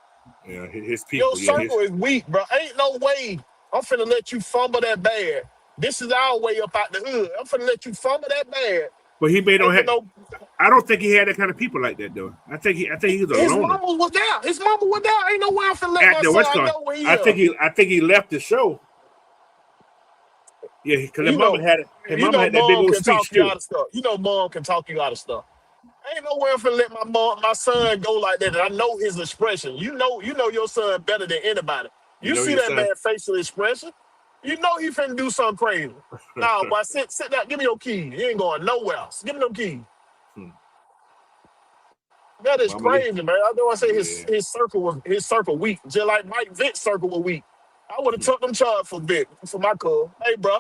S1: Yeah, his people.
S2: Your circle is weak, bro. Ain't no way I'm finna let you fumble that bad. This is our way up out the hood. I'm finna let you fumble that bad.
S1: But he may not have. I don't think he had that kind of people like that though. I think he was alone.
S2: His mama was there. Ain't no way I'm finna let my son know where he is.
S1: I think he left the show. Yeah, because his mama had that big old speech too.
S2: You know, mom can talk you out of stuff. Ain't no way I'm finna let my son go like that. And I know his expression. You know your son better than anybody. You see that man facial expression. You know he finna do something crazy. Nah, boy, sit down. Give me your keys. You ain't going nowhere else. Give me them keys. That is crazy, man. I know I say his circle weak. Just like Mike Vick's circle was weak. I would have took them charge for Vic, for my cuz. Hey, bro,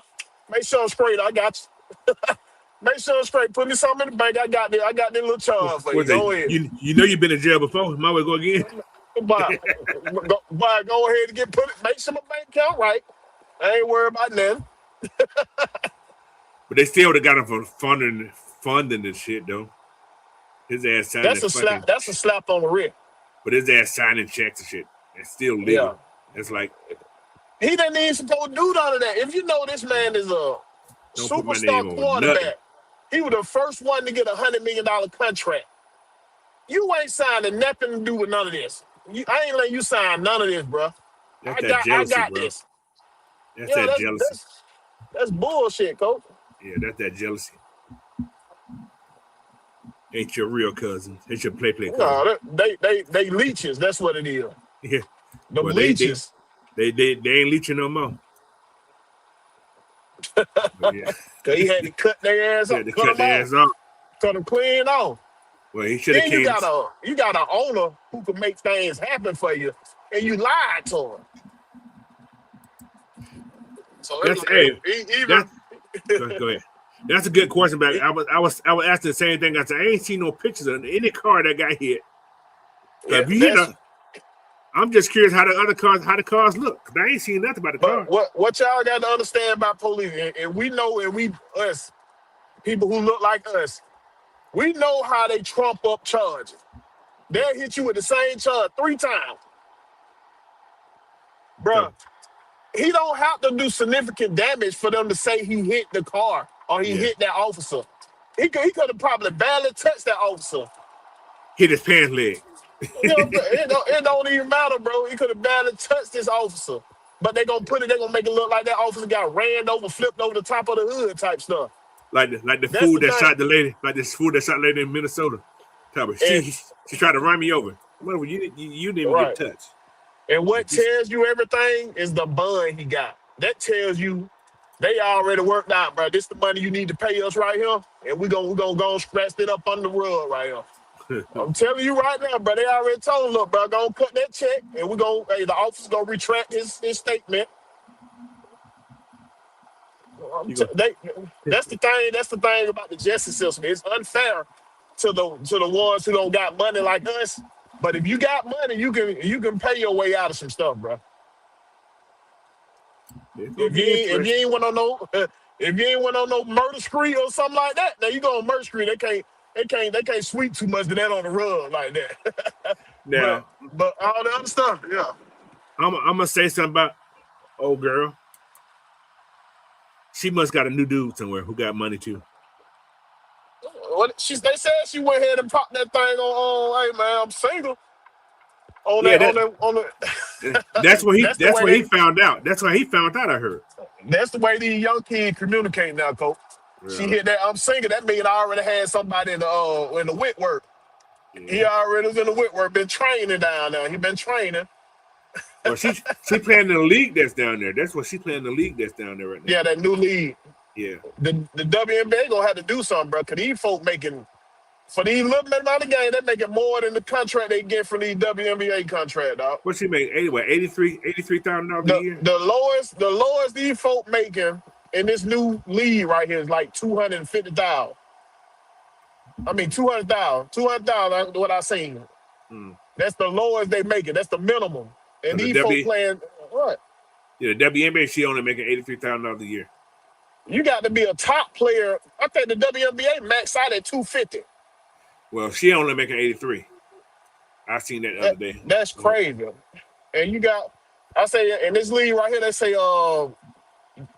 S2: make sure I'm straight. I got you. Make sure I'm straight. Put me something in the bank. I got that little charge for you. Go ahead.
S1: You know you've been in jail before. Might well go again.
S2: Go ahead and make sure my bank account right. I ain't worried about nothing.
S1: But they still would have got him for funding this shit though. His ass signing.
S2: That's a slap on the wrist.
S1: But his ass signing checks and shit. It's still legal. Yeah. It's like
S2: he didn't even supposed to do none of that. If you know this man is a superstar quarterback, he was the first one to get $100 million contract. You ain't signing nothing to do with none of this. I ain't letting you sign none of this, bro.
S1: That's jealousy,
S2: I got
S1: bro.
S2: this.
S1: That's that jealousy.
S2: That's bullshit, coach.
S1: Yeah, that's that jealousy. Ain't your real cousins. Ain't your play cousin.
S2: No, they leeches. That's what it is.
S1: Yeah.
S2: The leeches.
S1: They ain't leeching no more.
S2: Yeah. Cause he had to cut their ass off.
S1: Cut their ass off.
S2: Cut them clean off.
S1: Well, he should have came.
S2: You got an owner who can make things happen for you, and you lied to him. So
S1: go ahead. That's a good question, but I was asking the same thing. I said I ain't seen no pictures of any car that got hit. Yeah, I'm just curious how the cars look. I ain't seen nothing about the car.
S2: What y'all got to understand about police, and we know, us people who look like us, we know how they trump up charges. They'll hit you with the same charge 3 times, bro. He don't have to do significant damage for them to say he hit the car or he hit that officer. He could have probably barely touched that officer.
S1: Hit his pants leg.
S2: It don't even matter, bro. He could have barely touched this officer. But they're gonna make it look like that officer got ran over, flipped over the top of the hood type stuff.
S1: Like the fool that shot the lady, like this fool that shot the lady in Minnesota. She tried to run me over. Whatever, you didn't even get touched.
S2: And what tells you everything is the bond he got. That tells you they already worked out, bro. This the money you need to pay us right here, and we gonna go and scratch it up on the rug right here. I'm telling you right now, bro. They already told him, look, bro, gonna cut that check, and the office gonna retract his statement. That's the thing. That's the thing about the justice system. It's unfair to the ones who don't got money like us. But if you got money, you can pay your way out of some stuff, bro. If you ain't went on no murder spree or something like that, now you go on murder spree. They can't sweep too much of that on the rug like that.
S1: Now,
S2: but all the other stuff, yeah.
S1: I'm gonna say something about old girl. She must got a new dude somewhere who got money too.
S2: They said she went ahead and popped that thing on. Hey man, I'm single.
S1: That's what he found out. That's why he found out. I heard.
S2: That's the way these young kids communicate now, Coach. Yeah. She hit that I'm single. That means I already had somebody in the Whitworth. Yeah. He already was in the Whitworth. Been training down there. He been training.
S1: Well, she playing in the league that's down there. That's what she playing in the league that's down there right now.
S2: Yeah, that new league.
S1: Yeah.
S2: The WNBA gonna have to do something, bro. Cause these folk making for these little amount of game, they making more than the contract they get from these WNBA contract, dog.
S1: What she make? Anyway, $83,000 a year.
S2: The lowest these folk making in this new league right here is like $250,000. I mean $200,000. $200,000. What I seen. That's the lowest they making. That's the minimum. And these folk playing what?
S1: Yeah, the WNBA, she only making $83,000 a year.
S2: You got to be a top player. I think the WNBA max out at $250,000.
S1: Well, she only making 83. I seen that the other day.
S2: That's crazy. And you got, I say in this league right here, they say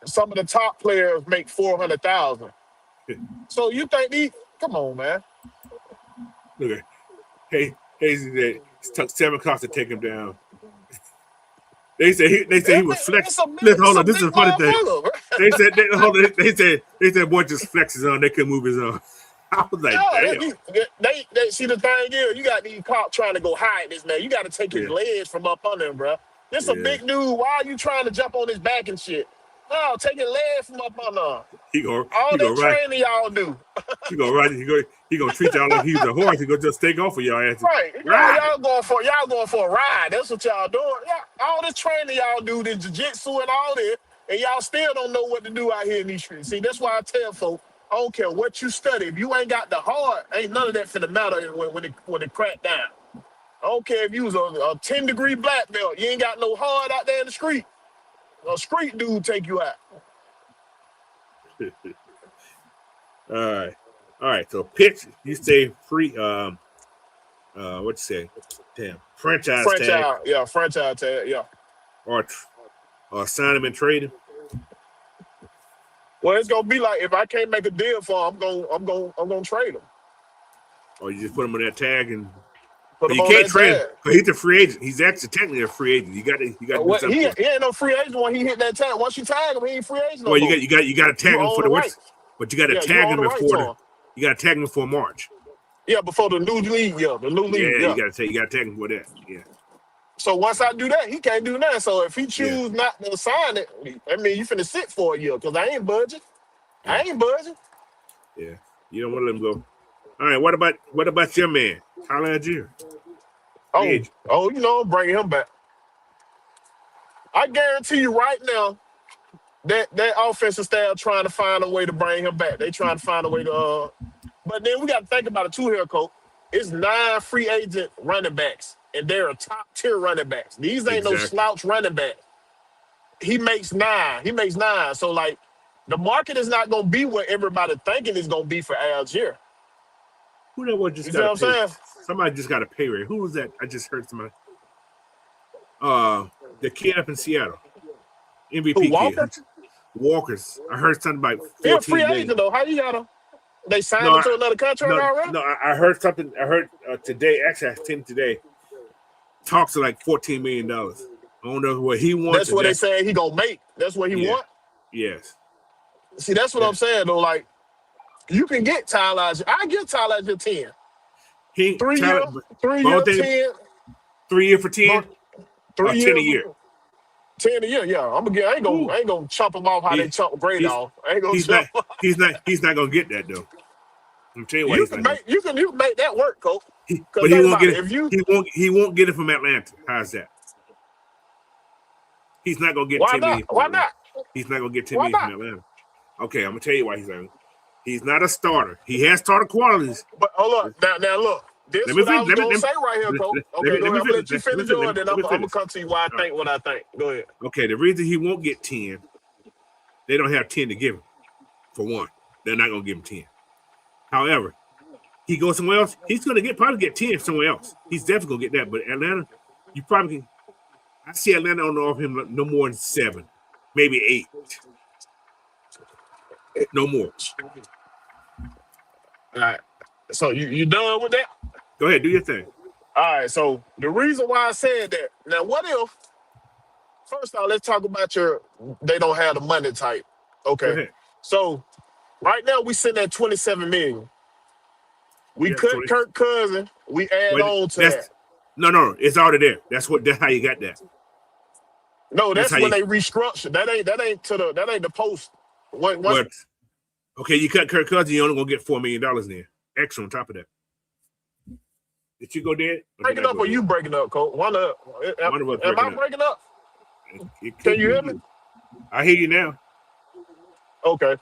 S2: some of the top players make $400,000. So you think come on, man.
S1: Look at Hazy said it took 7 o'clock to take him down. They say he was flexing. Hold on, this is a funny thing. They said boy just flexes on. They couldn't move his arm. I was like, damn.
S2: They see the thing is, you got these cops trying to go hide this man. You got to take his legs from up under him, bro. This a big dude. Why are you trying to jump on his back and shit? No, take his legs from up under him. All that training y'all do.
S1: He gonna treat y'all like he was a horse. He gonna just take off of y'all asses.
S2: Right. Y'all going for a ride. That's what y'all doing. Yeah. All this training y'all do, this jiu-jitsu and all this, and y'all still don't know what to do out here in these streets. See, that's why I tell folks, I don't care what you study. If you ain't got the heart, ain't none of that finna matter when it crack down. I don't care if you was a 10-degree black belt. You ain't got no heart out there in the street. A street dude take you out.
S1: All right. So pitch, you say free. What you say? Damn, franchise tag.
S2: Yeah, franchise tag. Yeah.
S1: Or sign him and trade him.
S2: Well, it's gonna be like if I can't make a deal for him, I'm gonna trade him.
S1: Or you just put him on that tag and.
S2: But
S1: you can't trade him because he's a free agent. He's actually technically a free agent. You got to do something.
S2: He ain't no free agent when he hit that tag. Once you tag him, he ain't free agent.
S1: Well, you got to tag him for the rights. But you got to tag him before you got to tag him before March.
S2: Yeah, before the new league. Yeah, the new league.
S1: Yeah, you got to tag him for that. Yeah.
S2: So once I do that, he can't do that. So if he choose not to sign it, I mean, you finna sit for a year because I ain't budging. Yeah. I ain't budging.
S1: Yeah, you don't want to let him go. All right, what about your man, Tyler Algier?
S2: You know, I'm bringing him back. I guarantee you right now that offensive staff trying to find a way to bring him back. They trying to find a way to but then we got to think about it too here, Coach. It's 9 free agent running backs, and they're top tier running backs. These ain't no slouch running back. He makes 9. So like the market is not gonna be what everybody thinking is gonna be for Algier.
S1: Who that was just got a pay? Somebody just got a pay rate. Who was that? I just heard somebody. The kid up in Seattle. MVP
S2: Walker?
S1: Kid. Walkers. I heard something about 14
S2: He's a free agent though. How you got him? They signed him to another contract already?
S1: No, I heard something. I heard today. Actually, I seen today. Talks to like $14 million. I don't know what he wants.
S2: That's what they saying he gonna make. That's what he want.
S1: Yes.
S2: See, that's what I'm saying though. Like, you can get Tyler. I give Tyler 10. 3 year 10.
S1: 3 year for 10.
S2: 3
S1: 10 a
S2: years,
S1: year.
S2: 10 a year. Yeah, I ain't gonna chop him off how they
S1: He,
S2: chop Grade
S1: he's
S2: off. I ain't gonna
S1: he's
S2: chop.
S1: not he's not gonna get that though. I'm tell you why
S2: You
S1: he's
S2: can
S1: not gonna.
S2: make that work, coach. Because
S1: But he
S2: think
S1: won't
S2: about
S1: get
S2: it.
S1: it.
S2: If you
S1: He won't get it from Atlanta. How's that? He's not gonna get
S2: Why
S1: 10
S2: not?
S1: million from
S2: Why
S1: Atlanta.
S2: not?
S1: He's not gonna get 10
S2: Why
S1: million from
S2: not?
S1: Atlanta. Okay, I'm gonna tell you why he's not. He's not a starter. He has starter qualities.
S2: But hold up. Now look. This
S1: Let me
S2: what I
S1: finish.
S2: was gonna say right here,
S1: Let,
S2: coach.
S1: let, let
S2: Okay,
S1: me
S2: go
S1: let
S2: ahead.
S1: me
S2: I'm gonna
S1: finish.
S2: let you finish yours, then
S1: Let
S2: I'm
S1: me
S2: gonna
S1: finish.
S2: come to you why I
S1: All right.
S2: think what I think. Go ahead.
S1: Okay, the reason he won't get 10, they don't have 10 to give him. For one, they're not gonna give him 10. However, he goes somewhere else, he's gonna probably get 10 somewhere else. He's definitely gonna get that. But Atlanta, you probably can. I see Atlanta on offer him no more than 7, maybe 8, no more.
S2: All right. So you done with that?
S1: Go ahead, do your thing.
S2: All right. So the reason why I said that. Now, what if? First off, let's talk about they don't have the money type.
S1: Go
S2: Okay.
S1: ahead.
S2: So right now we sitting at 27 million. We
S1: Yeah,
S2: cut
S1: 20.
S2: Kirk Cousin. We add
S1: Wait,
S2: on to that.
S1: that's no, it's already there. That's how you got that.
S2: No,
S1: That's
S2: that's
S1: how
S2: when
S1: you
S2: they restructure. That ain't the post. Once
S1: what okay, you cut Kirk Cousins, you're only gonna get $4 million there. Extra on top of that. Did you go dead? Or did
S2: breaking
S1: I
S2: up
S1: go
S2: or
S1: dead?
S2: you breaking up, Coach? One up.
S1: One of us
S2: Am I
S1: breaking up.
S2: breaking up?
S1: It
S2: Can
S1: could
S2: you
S1: be
S2: hear me?
S1: you. I hear you now.
S2: Okay.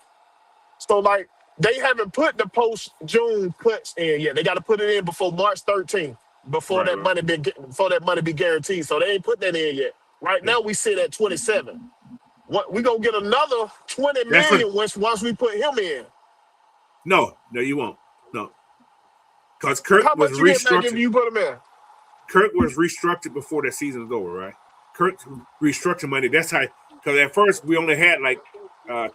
S2: So like they haven't put the post June cuts in yet. They got to put it in before March 13th,
S1: Right, right.
S2: before that money be guaranteed. So they ain't put that in yet. Right
S1: Yeah.
S2: now we sit at 27. We gonna get another 20
S1: That's what
S2: million once we put him in.
S1: no, you won't. No. Because Kirk
S2: How
S1: was
S2: much you get back if
S1: restructured.
S2: you put him in?
S1: Kirk was restructured before the season was over, right? Kirk restructured money. That's how because at first we only had like 4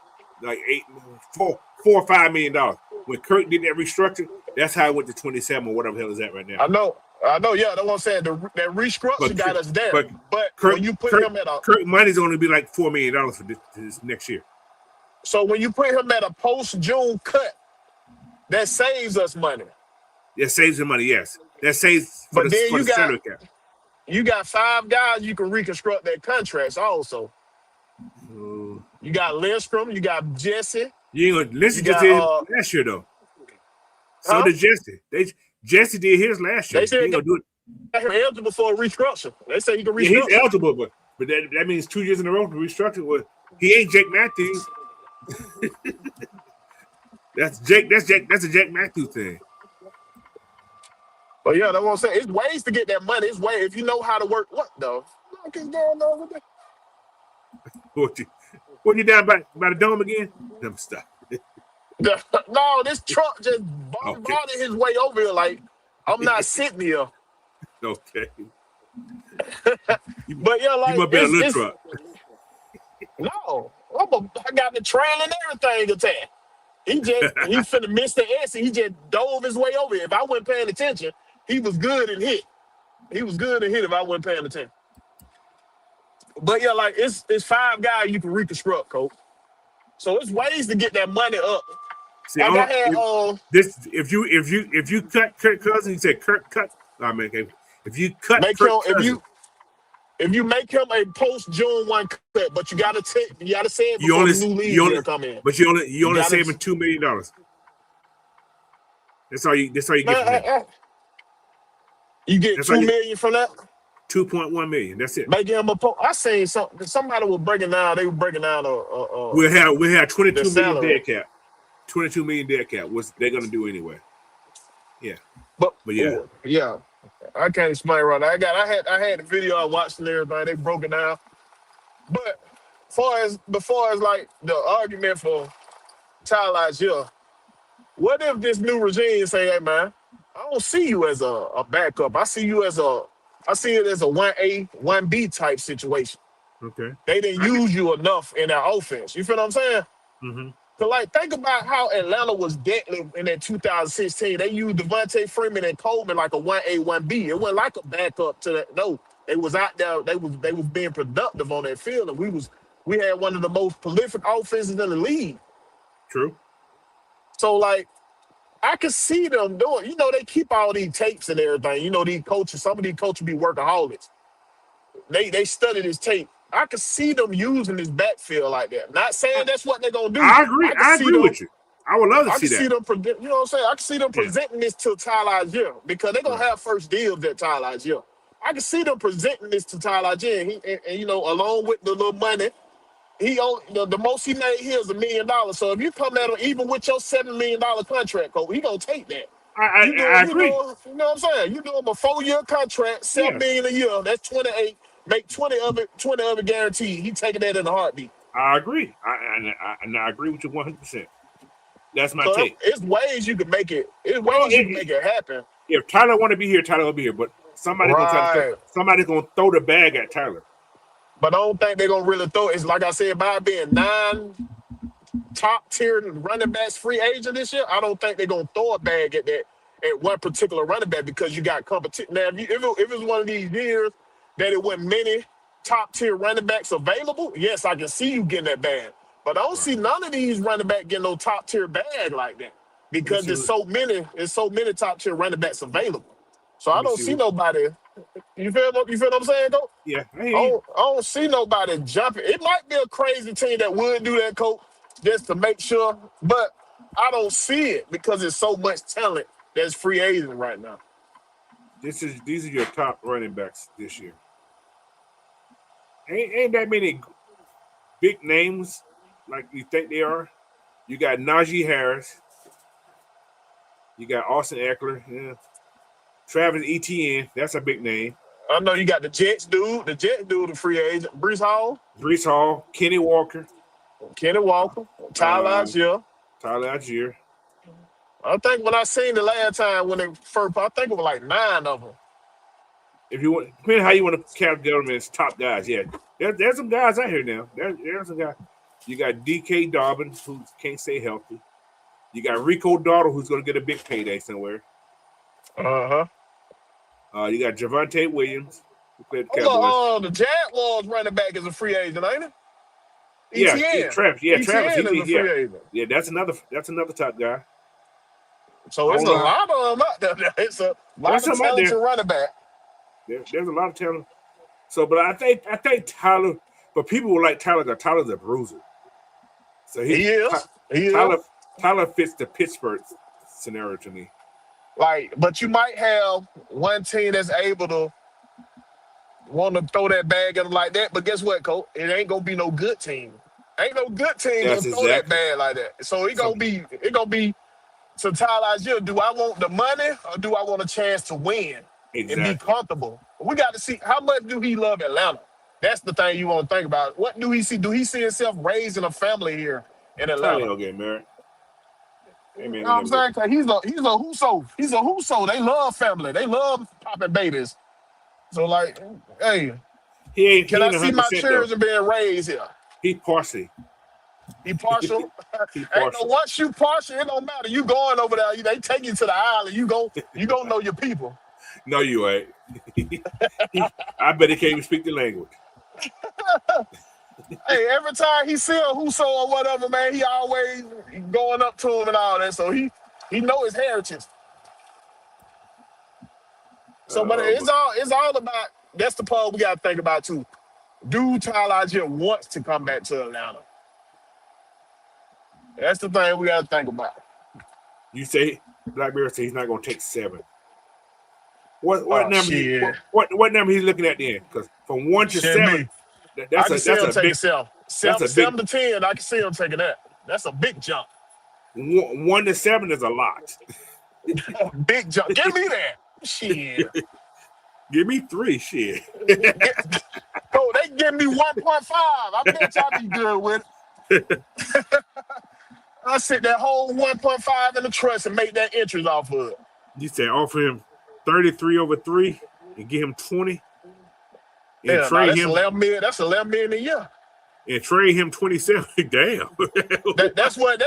S1: or $5 million. When Kirk did that restructure, that's how it went to 27 or whatever the hell is that right now.
S2: I know. Yeah, that's what I'm saying. That restructure
S1: But
S2: got us there.
S1: but
S2: But
S1: Kirk
S2: when you put
S1: Kirk
S2: him at a
S1: Kirk money's only be like $4 million for this next year.
S2: so when you put him at a post June cut, that saves us money.
S1: That saves the money, yes. That saves
S2: But then
S1: for the salary cap.
S2: you got 5 guys you can reconstruct their contracts also. You got Lindstrom, you got Jesse,
S1: You ain't gonna
S2: you
S1: listen just
S2: got
S1: did last year though. So
S2: huh?
S1: did Jesse. Jesse did his last
S2: They
S1: year. He
S2: said
S1: ain't gonna do it.
S2: got him eligible for a restructure. They say he can
S1: Yeah, he's
S2: restructure.
S1: eligible, but that means 2 years in a row to restructure. Well, he ain't Jake Matthews. That's Jake. That's a Jake Matthews thing.
S2: But yeah, that's what I'm saying. It's ways to get that money. It's way if you know how to work. What the fuck is going on with that?
S1: What you down by the dome again? Never stop.
S2: No, this truck just
S1: Okay.
S2: bombarded his way over here. Like I'm not sitting here.
S1: Okay. You,
S2: But yeah,
S1: you
S2: like
S1: must be a little
S2: it's
S1: truck.
S2: no. I got the trail and everything attached. He finna miss the exit. He just dove his way over here. If I wasn't paying attention, he was good and hit. He was good and hit if I wasn't paying attention. But yeah, like it's 5 guys you can reconstruct, coach. So it's ways to get that money up.
S1: See,
S2: Like I had
S1: if you cut Kirk Cousins, you said Kirk cut. I mean, okay. If you cut
S2: make him
S1: Kirk Cousins,
S2: if you make him a post June 1 cut, but you gotta say it
S1: you
S2: before
S1: only
S2: the new
S1: you
S2: league
S1: only
S2: year come in.
S1: but you
S2: You
S1: only
S2: gotta
S1: saving $2 million. That's all you get
S2: man,
S1: from that.
S2: you get
S1: That's all
S2: 2 million from that.
S1: 2.1 million. That's it.
S2: Make him a post. I seen somebody was breaking down. They were breaking down
S1: We'll have
S2: the
S1: 22 million
S2: salary.
S1: dead cap. 22 million dead cap. What's they're gonna do anyway? Yeah,
S2: But
S1: but yeah.
S2: yeah, I can't explain right now. I had the video I watched and everything. They broke it down. But before as like the argument for Tyler here, what if this new regime say, hey man, I don't see you as a backup. I see it as a 1A, 1B type situation.
S1: Okay.
S2: They didn't use you enough in their offense. You feel what I'm saying?
S1: Mm-hmm.
S2: So, like, think about how Atlanta was deadly in that 2016. They used Devontae Freeman and Coleman like a 1A, 1B. It wasn't like a backup to that. No, they was out there. They was being productive on that field, and we had one of the most prolific offenses in the league.
S1: True.
S2: So, like, I could see them doing. They keep all these tapes and everything. These coaches. Some of these coaches be workaholics. they studied his tape. I could see them using his backfield like that. Not saying that's what they're gonna do.
S1: I agree.
S2: I
S1: I agree with you. I would love to
S2: I
S1: see
S2: can see
S1: that.
S2: them, you know what I'm saying? I can see them presenting this to Tyler Algier because they're going to have first deals at Tyler Algier. I can see them presenting this to Tyler Algier, and you know, along with the little money, the most he made here is $1 million. So if you come at him, even with your $7 million contract, he going to take that.
S1: I agree.
S2: You know what I'm saying? You do him a 4-year contract, $7 million a year. That's 28. Make 20 of it guaranteed. He taking that in a heartbeat.
S1: I agree. I agree with you 100%. That's my
S2: So
S1: take.
S2: it's ways you can make it. It's ways you can make it happen.
S1: If Tyler want to be here, Tyler will be here. But somebody's gonna throw the bag at Tyler.
S2: But I don't think they're gonna really throw it. It's like I said, by being 9 top tier running backs free agent this year, I don't think they're gonna throw a bag at one particular running back because you got competition. Now, if it was one of these years that it wasn't many top tier running backs available, yes, I can see you getting that bag. But I don't see none of these running backs getting no top tier bag like that because there's so many top tier running backs available. So I don't see nobody. You feel what I'm saying, though?
S1: Yeah.
S2: I don't see nobody jumping. It might be a crazy team that would do that, coach, just to make sure. But I don't see it because there's so much talent that's free agent right now.
S1: These are your top running backs this year. Ain't that many big names like you think they are. You got Najee Harris. You got Austin Eckler. Yeah. Travis Etienne. That's a big name.
S2: I know you got the Jets dude. The free agent. Brees Hall.
S1: Kenny Walker.
S2: Tyler
S1: Algier.
S2: I think when I seen the last time when they first, I think it was like 9 of them.
S1: If you want, depending how you want to count them as top guys, yeah. There's some guys out here now. There's some guys. You got DK Dobbins, who can't stay healthy. You got Rico Dowdle, who's going to get a big payday somewhere.
S2: You
S1: got Javonte Williams, who played the
S2: Cowboys. The Jaguars running back is a free agent, ain't it?
S1: Travis.
S2: Is a free agent.
S1: Yeah, that's another top guy.
S2: So it's a lot of them out there. It's a lot of talented running back.
S1: There's a lot of talent. So, but I think Tyler. But people will like Tyler because Tyler's a bruiser. So he is. Tyler fits the Pittsburgh scenario to me.
S2: But you might have one team that's able to want to throw that bag at him like that. But guess what, Coach? It ain't gonna be no good team. Ain't no good team gonna throw that bag like that. So it gonna be to Tyler Algier. Do I want the money or do I want a chance to win and be comfortable? We got to see how much do he love Atlanta. That's the thing you want to think about. What do he see? Do he see himself raising a family here in Atlanta?
S1: He'll get married.
S2: You know what I'm saying? Cause he's a Huso. He's a Huso. They love family. They love popping babies. So hey, can I see my children being raised here?
S1: He partial.
S2: Once you partial, it don't matter. You going over there, they take you to the island. You gonna know your people.
S1: No, you ain't. I bet he can't even speak the language.
S2: Hey, every time he see a Huso or whatever, man, he always going up to him and all that. So he know his heritage. So, but it's all about. That's the part we got to think about too. Do Tyler Algier wants to come back to Atlanta? That's the thing we got to think about.
S1: You say Blackberry says he's not going to take 7. What number? What number he's looking at then? Because from 1 to 7, that's a big.
S2: 7 to 10, I can see him taking that. That's a big jump.
S1: 1 to 7 is a lot.
S2: Big jump. Give me that. Shit.
S1: Give me 3. Shit.
S2: Oh, they give me 1.5. I bet y'all be good with it. I sit that whole 1.5 in the trust and make that interest off of it.
S1: You said offer him 33 over 3 and give him 20. And trade him.
S2: That's $11 million a year.
S1: And trade him 27. Damn.
S2: That's what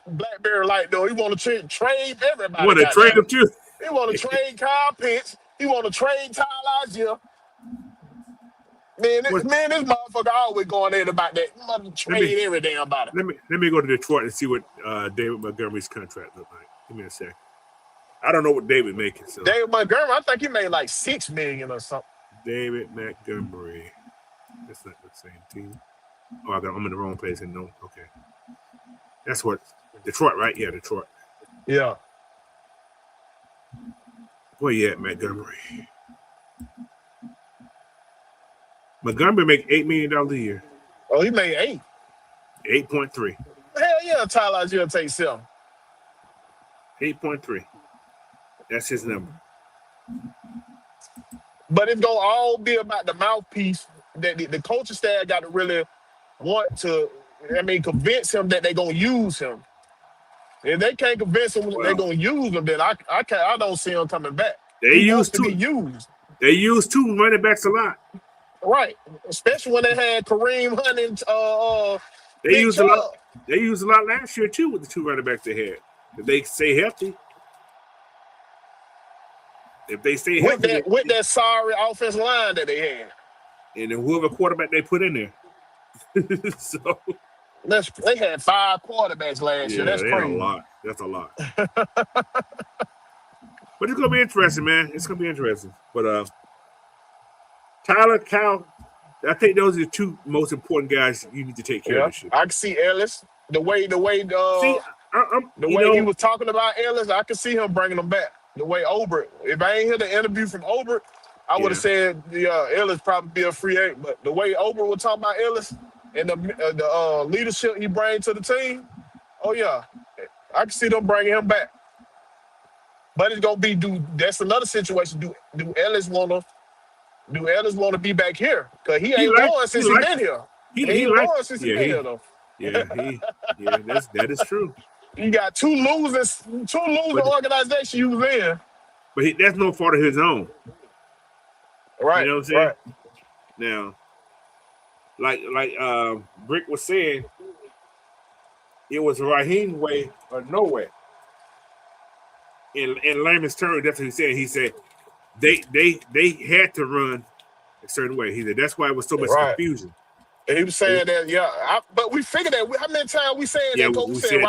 S2: Blackberry like though. He want to trade everybody.
S1: Want to trade him too?
S2: He want to trade Kyle Pitts. He want to trade Tyler Algier. Man, this motherfucker always going in about that. He want to trade every damn about it.
S1: Let me go to Detroit and see what David Montgomery's contract look like. Give me a sec. I don't know what David making. So.
S2: David Montgomery, I think he made like $6 million or something.
S1: David Montgomery. That's not the same team. Oh, I'm in the wrong place. And no, okay. That's what Detroit, right? Yeah, Detroit.
S2: Yeah.
S1: Where you at, Montgomery? Montgomery make $8 million a year.
S2: Oh, he made 8.
S1: 8.3.
S2: Hell yeah, Tyler Algier take 7.
S1: 8.3. That's his number.
S2: But it's gonna all be about the mouthpiece that the coaching staff got to really want to. Convince him that they're gonna use him. If they can't convince him that they're gonna use him, then I don't see him coming back. He wants to be used.
S1: They use 2 running backs a lot.
S2: Right, especially when they had Kareem Hunt and
S1: they used a lot. They used a lot last year too with the 2 running backs they had. If they stay healthy,
S2: with that sorry offensive line that they had,
S1: and then whoever quarterback they put in there, so
S2: they had 5 quarterbacks last year. That's crazy.
S1: That's a lot. But it's gonna be interesting, man. It's gonna be interesting. But Tyler, Cal, I think those are the 2 most important guys you need to take care of this shit.
S2: I can see Ellis. The way he was talking about Ellis, I could see him bringing him back. The way Obert, if I ain't hear the interview from Obert, I would have said Ellis probably be a free agent. But the way Obert was talking about Ellis and the leadership he brings to the team, oh yeah, I can see them bringing him back. But it's gonna be that's another situation. Do Ellis wanna be back here? Because he ain't won since he been here. He won since he been here though.
S1: That is true.
S2: You got two losing organizations you was in.
S1: But that's no fault of his own.
S2: Right.
S1: You know what I'm saying? Right. Now, like Brick was saying, it was Raheem's way or no way. In layman's terms, that's what he said. He said they had to run a certain way. He said that's why it was so much confusion.
S2: And he was saying that, but we figured that. How many times we said that? Coach said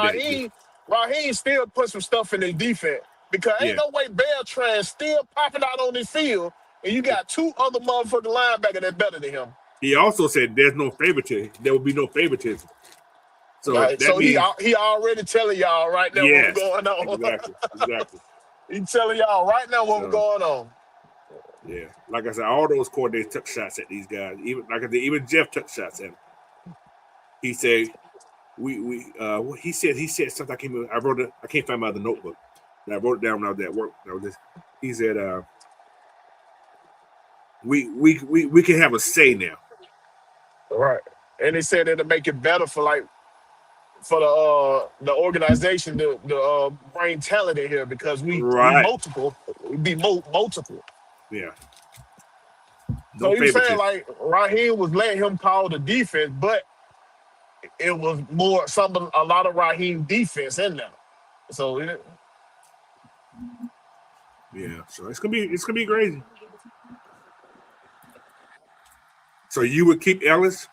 S2: Raheem still put some stuff in his defense because ain't no way Beltran still popping out on this field, and you got 2 other motherfucking linebackers that better than him.
S1: He also said there's no favoritism. There will be no favoritism. So that means,
S2: he already telling y'all right now what's going on.
S1: Exactly.
S2: He's telling y'all right now what's going on.
S1: Yeah, like I said, all those coordinators took shots at these guys. Even Jeff took shots at them. He said, he said something. I wrote it. I can't find my other notebook. And I wrote it down when I was at work. He said, we can have a say now.
S2: Right, and they said it'll make it better for the organization to bring talent in here because we multiple. We be multiple.
S1: Yeah.
S2: So you saying like Raheem was letting him call the defense, but it was a lot of Raheem defense in there. So
S1: so it's gonna be crazy. So you would keep Ellis?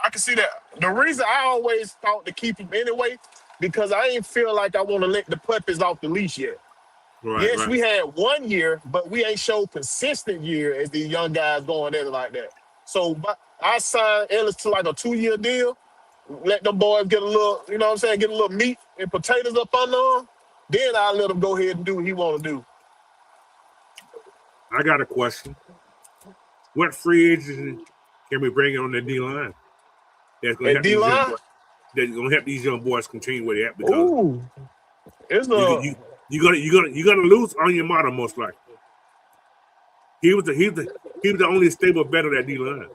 S2: I can see that. The reason I always thought to keep him anyway, because I ain't feel like I want to let the puppies off the leash yet. Right. We had 1 year, but we ain't showed consistent year as these young guys going in like that. So I signed Ellis to like a 2-year deal. Let them boys get a little, you know what I'm saying, get a little meat and potatoes up under them. Then I let him go ahead and do what he want to do.
S1: I got a question. What free agents can we bring on the D-line? That's going to help these young boys continue where they're at because you're gonna lose on your model most likely. He was the only stable bet of that D-line.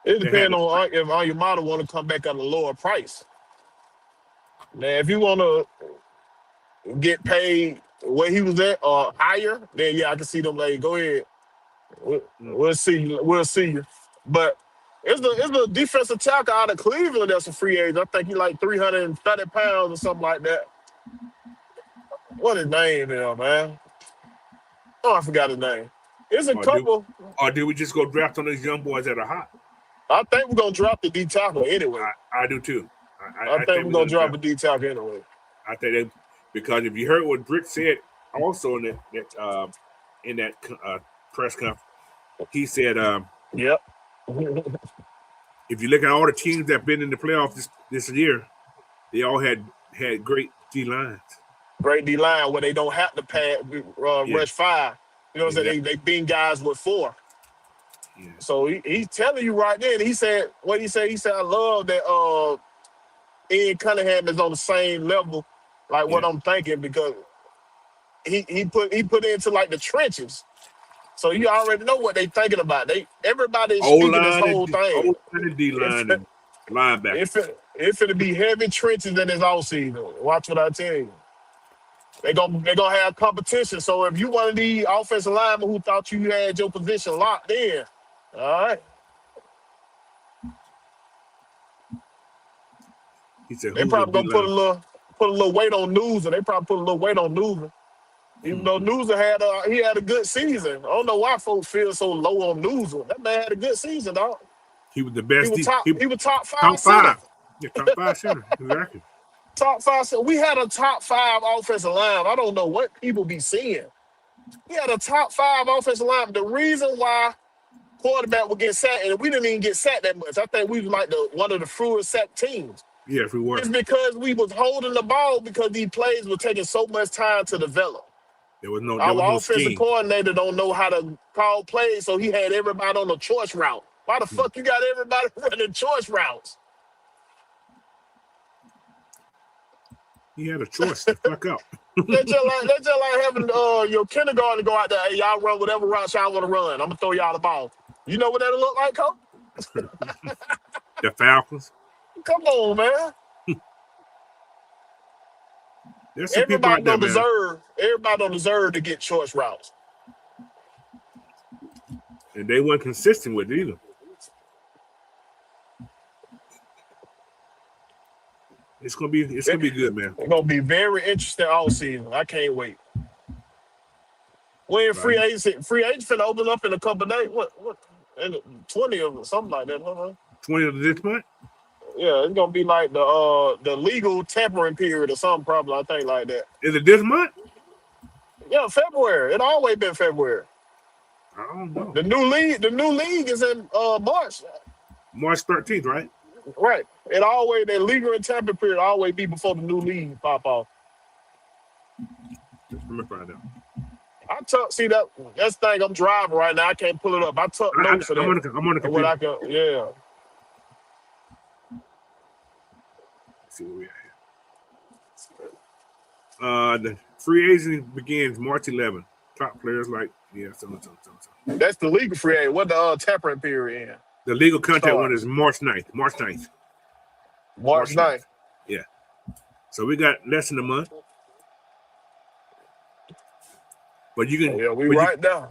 S2: It depends on if Onyemata want to come back at a lower price. Now, if you want to get paid where he was at or higher, then I can see them like, go ahead. We'll see you. But it's the defensive tackle out of Cleveland that's a free agent. I think he like 330 pounds or something like that. What his name is, man? Oh, I forgot his name. It's a couple.
S1: Or did we just go draft on these young boys that are hot?
S2: I think we're going to drop the D tackle anyway.
S1: I do too.
S2: I think we're going to drop the D tackle anyway.
S1: I think because if you heard what Brick said also in that press conference, he said,
S2: Yep.
S1: if you look at all the teams that have been in the playoffs this year, they all had great D lines.
S2: Great D line where they don't have to rush 5. You know what I'm saying? They beat guys with 4.
S1: Yeah.
S2: So he's telling you right then. He said, what he said? He said, I love that Ian Cunningham is on the same level, like what I'm thinking, because he put into like the trenches. So you already know what they thinking about. Everybody's speaking this whole thing.
S1: O-line, D-line, and linebacker.
S2: It's gonna be heavy trenches in this offseason. Watch what I tell you. They're gonna have competition. So if you one of the offensive linemen who thought you had your position locked in, all right.
S1: He said,
S2: they probably gonna put a little weight on Newsom. They probably put a little weight on Newsom. Even though Newsom had a good season. I don't know why folks feel so low on Newsom. That man had a good season, dog.
S1: He was the best.
S2: He was top 5
S1: Top
S2: center.
S1: 5. Yeah, top 5 center. Exactly.
S2: Top 5 center. We had a top 5 offensive line. I don't know what people be seeing. We had a top 5 offensive line. The reason why quarterback would get sacked, and we didn't even get sacked that much. I think we was like one of the fewest sacked teams.
S1: Yeah, if we were.
S2: It's because we was holding the ball because these plays were taking so much time to develop. Our offensive coordinator don't know how to call plays, so he had everybody on a choice route. Why the fuck you got everybody running choice routes?
S1: He had a choice to fuck up.
S2: That's just like having your kindergarten go out there. Hey, y'all run whatever routes y'all want to run. I'm gonna throw y'all the ball. You know what that'll look like, Coach?
S1: The Falcons.
S2: Come on, man. Everybody don't deserve to get choice routes.
S1: And they weren't consistent with it either. It's gonna be good, man.
S2: It's gonna be very interesting all season. I can't wait. When free agents finna open up in a couple of days. What? In 20 or something like that, huh?
S1: 20 of this month?
S2: Yeah, it's gonna be like the legal tampering period or something, probably. I think like that.
S1: Is it this month?
S2: Yeah, February. It always been February.
S1: I don't know.
S2: The new league is in March.
S1: March 13th, right?
S2: Right. That legal and tampering period always be before the new league pop off.
S1: Let me find out.
S2: See that's the thing. I'm driving right now. I can't pull it up. I took notes of that.
S1: I'm on the computer.
S2: What I can, yeah.
S1: Let's see where we at here. The free agency begins March 11th. Top players something.
S2: That's the legal free agent. What the tampering period in?
S1: The legal contact one is March 9th. March 9th. Yeah. So we got less than a month. But you can.
S2: Yeah, we're right now.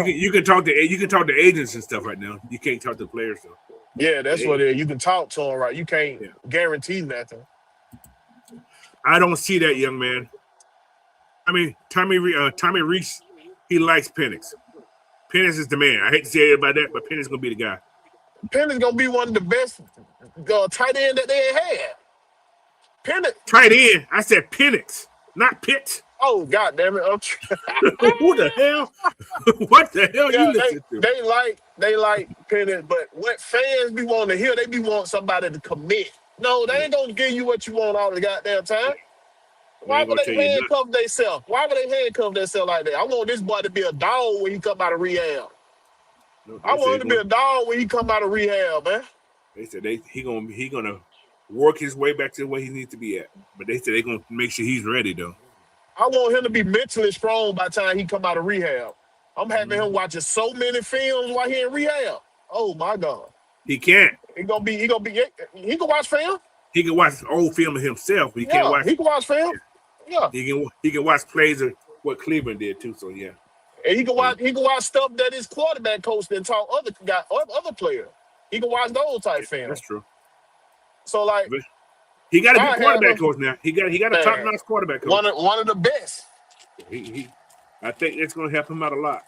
S1: You can talk to agents and stuff right now. You can't talk to players though.
S2: Yeah, that's what it is. You can talk to them, right? You can't guarantee nothing.
S1: I don't see that, young man. I mean, Tommy Reese, he likes Penix. Penix is the man. I hate to say it about that, but Penix is gonna be the guy.
S2: Penix gonna be one of the best tight end that they had. Penix.
S1: Tight end. I said Penix, not Pitts.
S2: Oh, God damn it.
S1: Who the hell? What the hell you listen to?
S2: They like Penix, but what fans be wanting to hear, they be wanting somebody to commit. No, they ain't gonna give you what you want all the goddamn time. Why would they handcuff themselves? Like that? I want this boy to be a dog when he come out of rehab. I want him to be a dog when he come out of rehab, man.
S1: They said he gonna work his way back to where he needs to be at. But they said they gonna make sure he's ready though.
S2: I want him to be mentally strong by the time he come out of rehab. I'm having him watching so many films while he in rehab. Oh my God.
S1: He can't.
S2: He can watch film.
S1: He can watch old film of himself, but he can't watch.
S2: He can watch film. Yeah.
S1: He can watch plays of what Cleveland did too. So yeah.
S2: And he can watch stuff that his quarterback coach then taught other players. He can watch those type film.
S1: That's true.
S2: So like.
S1: He got a good quarterback coach now. He got a top-notch quarterback coach.
S2: One of the best.
S1: I think it's going to help him out a lot.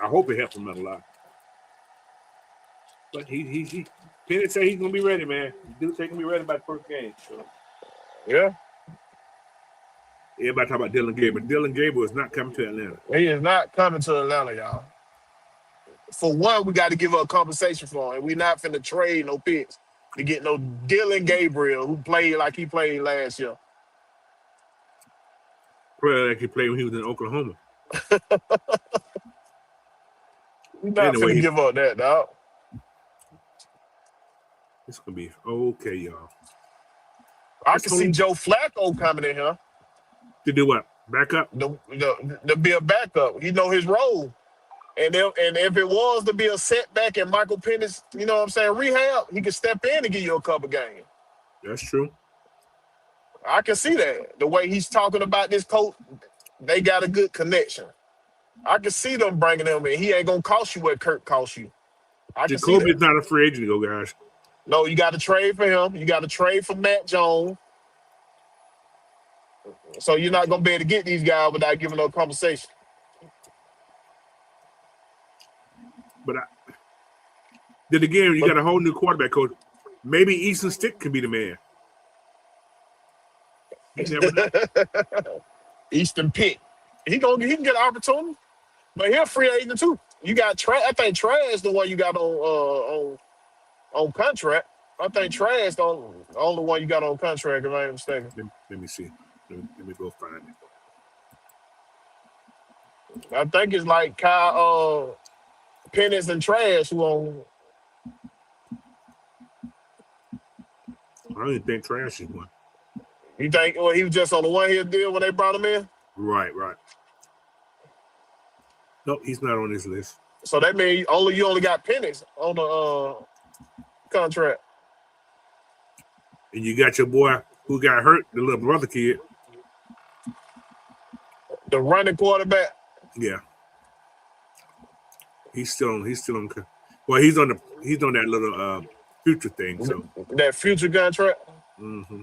S1: I hope it helps him out a lot. But Penix say he's going to be ready, man. Dude say he's going to be ready by the first game. So.
S2: Yeah.
S1: Everybody talk about Dylan Gabriel. Dylan Gabriel is not coming to Atlanta.
S2: He is not coming to Atlanta, y'all. For one, we got to give up compensation for him. We're not finna trade no picks to get no Dylan Gabriel who played like he played last year.
S1: Probably like he played when he was in Oklahoma.
S2: We're not finna give up that, dog.
S1: It's gonna be okay, y'all.
S2: I can see Joe Flacco coming in here.
S1: To do what? Back up?
S2: To be a backup. He know his role. And if it was to be a setback in Michael Penix, you know what I'm saying, rehab, he could step in and give you a couple games.
S1: That's true.
S2: I can see that. The way he's talking about this coach, they got a good connection. I can see them bringing him in. He ain't going to cost you what Kirk cost you.
S1: Jacoby's not a free agent to go, guys.
S2: No, you got to trade for him. You got to trade for Matt Jones. So you're not going to be able to get these guys without giving up compensation.
S1: But then again, you got a whole new quarterback coach. Maybe Easton Stick could be the man. You never know.
S2: Easton Pitt. He can get an opportunity. But he's a free agent too. You got I think Trash the one you got on contract. I think Trash the only one you got on contract, if I ain't mistaken.
S1: Let me see. Let me go find it.
S2: I think it's like Kyle Penix and Trash who on.
S1: I don't even think Trash is one.
S2: You think he was just on the 1 year deal when they brought him in?
S1: Right. Nope, he's not on this list.
S2: So that means you only got Penix on the contract.
S1: And you got your boy who got hurt, the little brother kid.
S2: The running quarterback.
S1: Yeah. He's still on. Well, he's on that little future thing. So
S2: that future contract.
S1: Mm-hmm.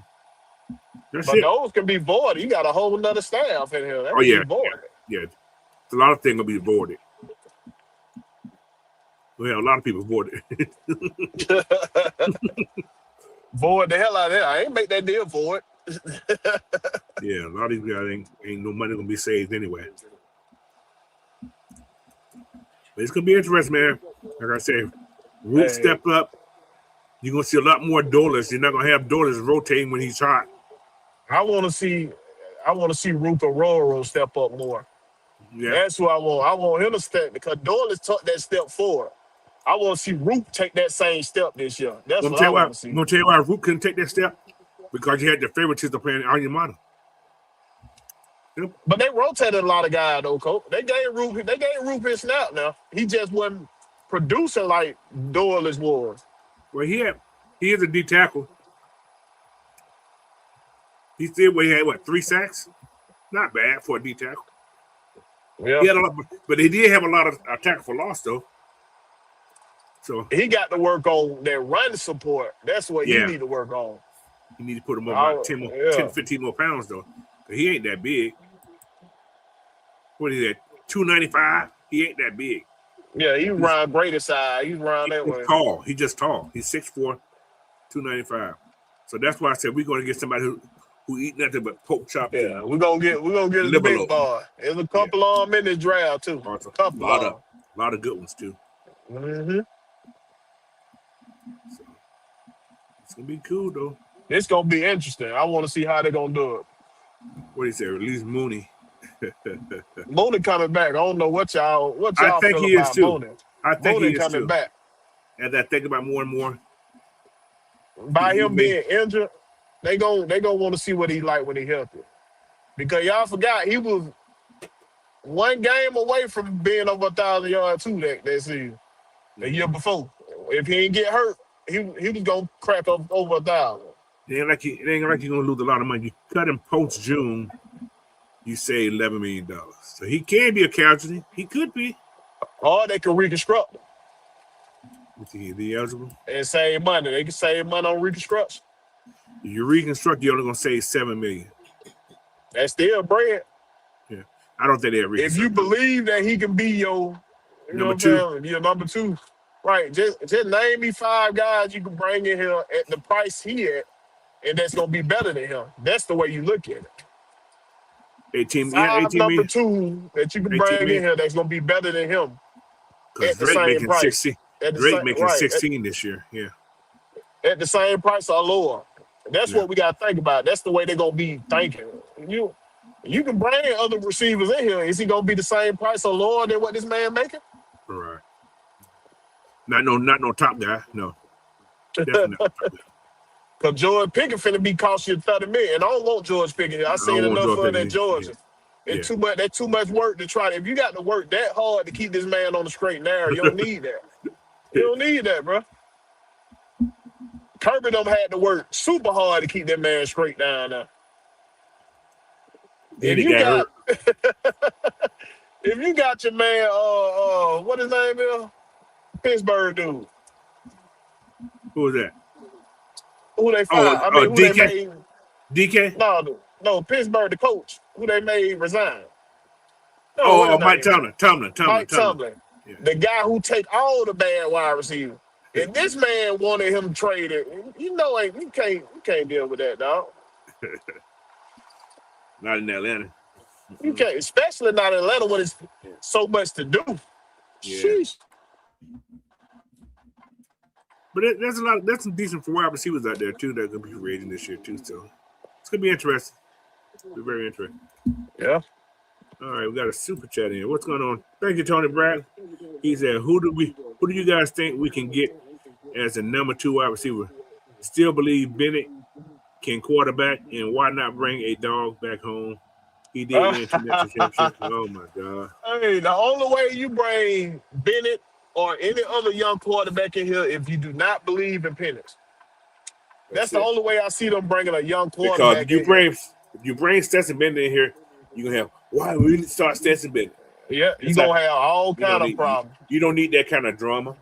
S2: But those can be voided. You got a whole nother staff in here. That
S1: yeah.
S2: Be voided.
S1: Yeah. A lot of things will be voided. Well, a lot of people voided.
S2: Void the hell out of that. I ain't make that deal for it.
S1: Yeah, a lot of these guys ain't no money gonna be saved anyway. But it's gonna be interesting, man. Like I said, Root step up. You're gonna see a lot more Dollars. You're not gonna have Dollars rotating when he's hot.
S2: I want to see Root Roro step up more.
S1: Yeah.
S2: That's what I want. I want him to step because Dollars took that step forward. I want to see Root take that same step this year. That's what I want to see.
S1: I'm gonna tell you why Root couldn't take that step because you had the favoritism playing Aryamata. Yep.
S2: But they rotated a lot of guys though, Coach. They gave Root his snap now. He just wasn't producing like Dollars was.
S1: Well, he is a D tackle. He had 3 sacks? Not bad for a D tackle.
S2: Yeah.
S1: He had a lot, but he did have a lot of tackle for loss though. So
S2: he got to work on that run support. That's what he need to work on.
S1: You need to put him on about 10, 15 more pounds though. He ain't that big. What is that? 295? He ain't that big.
S2: Yeah, he run greater side. He's run that way.
S1: Tall. He's just tall. He's 6'4", 295. So that's why I said we're gonna get somebody who eat nothing but pork chop.
S2: Yeah, we're gonna get a big boy. There's a couple of them in this draft too.
S1: A lot of good ones too.
S2: Mm-hmm.
S1: So, it's gonna be cool though.
S2: It's gonna be interesting. I want to see how they're gonna do it.
S1: What do you say? Release Mooney.
S2: Mooney coming back. I don't know what y'all
S1: I think
S2: feel
S1: he
S2: about
S1: is too.
S2: Mooney.
S1: I think
S2: Mooney
S1: he is
S2: coming
S1: too.
S2: back.
S1: As I think about more and more,
S2: by him being injured, they gonna want to see what he like when he healthy. Because y'all forgot he was 1 game away from being over 1,000 yards too that season. The year before, if he ain't get hurt, he was gonna crack up over 1,000.
S1: It ain't like you're gonna lose a lot of money. You cut him post June, you save $11 million. So he can be a casualty. He could be.
S2: Or they can reconstruct him.
S1: Is he eligible?
S2: And save money. They can save money on reconstruction.
S1: If you reconstruct, you're only gonna save $7 million.
S2: That's still bread.
S1: Yeah, I don't think they're reconstruct.
S2: If you believe that he can be your
S1: number 2,
S2: your number 2, right? Just name me 5 guys you can bring in here at the price he at, and that's gonna be better than him. That's the way you look at it. Five
S1: $18
S2: number
S1: million.
S2: two that you can
S1: 18
S2: bring in
S1: million.
S2: here that's gonna be better than him
S1: Because
S2: at the
S1: Drake
S2: same
S1: making
S2: price.
S1: 16.
S2: At the
S1: Drake
S2: same
S1: making 16 this year. Yeah.
S2: at the same price or lower. That's
S1: Yeah.
S2: what we gotta think about. That's the way they're gonna be thinking. You can bring other receivers in here. Is he gonna be the same price or lower than what this man making?
S1: All right. Not no top guy. No. Definitely not top guy.
S2: Because George Pickens finna be costing you 30 million. And I don't want George Pickens. I
S1: I
S2: seen
S1: don't want
S2: enough
S1: Joe
S2: of it at
S1: Pickens.
S2: Georgia.
S1: Yeah.
S2: It's too much. That's too much work to try. If you got to work that hard to keep this man on the straight and narrow, you don't need that. You don't need that, bro. Kirby them had to work super hard to keep that man straight down now.
S1: Then he got hurt.
S2: If you got your man, what his name is? Pittsburgh dude.
S1: Who was that?
S2: Who they fired? Who
S1: DK?
S2: they made?
S1: DK?
S2: No, Pittsburgh, the coach. Who they made resign. No,
S1: Mike Tomlin.
S2: Mike Tomlin.
S1: Yeah.
S2: The guy who take all the bad wide receivers. If this man wanted him traded, you can't deal with that, dog.
S1: Not in Atlanta.
S2: You can't, especially not in Atlanta when it's so much to do.
S1: Yeah.
S2: Sheesh.
S1: But there's some decent wide receivers out there too that are gonna be rating this year too. So it's gonna be interesting. It'll be very interesting.
S2: Yeah.
S1: All right, we got a super chat in. What's going on? Thank you, Tony Brad. He said, who do you guys think we can get as a number 2 wide receiver? Still believe Bennett can quarterback, and why not bring a dog back home? He did win 2 national championships. Oh my God.
S2: Hey, the only way you bring Bennett or any other young quarterback in here if you do not believe in Penix. That's the only way I see them bringing a young quarterback.
S1: Because if you bring Stetson Bennett in here, you're gonna have why we need to start Stetson Bennett.
S2: Yeah, you're gonna have all kind of problems.
S1: You don't need that kind of drama.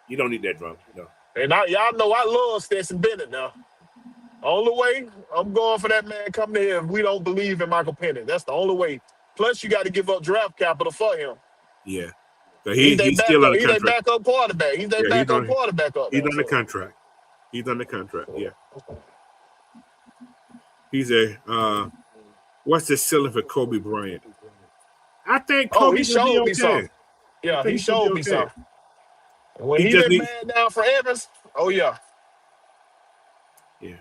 S1: You don't need that drama, no.
S2: And y'all know I love Stetson Bennett now. Only way I'm going for that man coming here if we don't believe in Michael Penix. That's the only way. Plus, you got to give up draft capital for him.
S1: Yeah. So he's still on the contract.
S2: He's their backup quarterback. He's their backup quarterback up there.
S1: He's on the contract. He's on the contract, yeah. He's a what's the ceiling for Kobe Bryant? I think Kobe
S2: showed me something. Yeah, he showed me something. When he let man down for Evans, oh yeah.
S1: Yeah.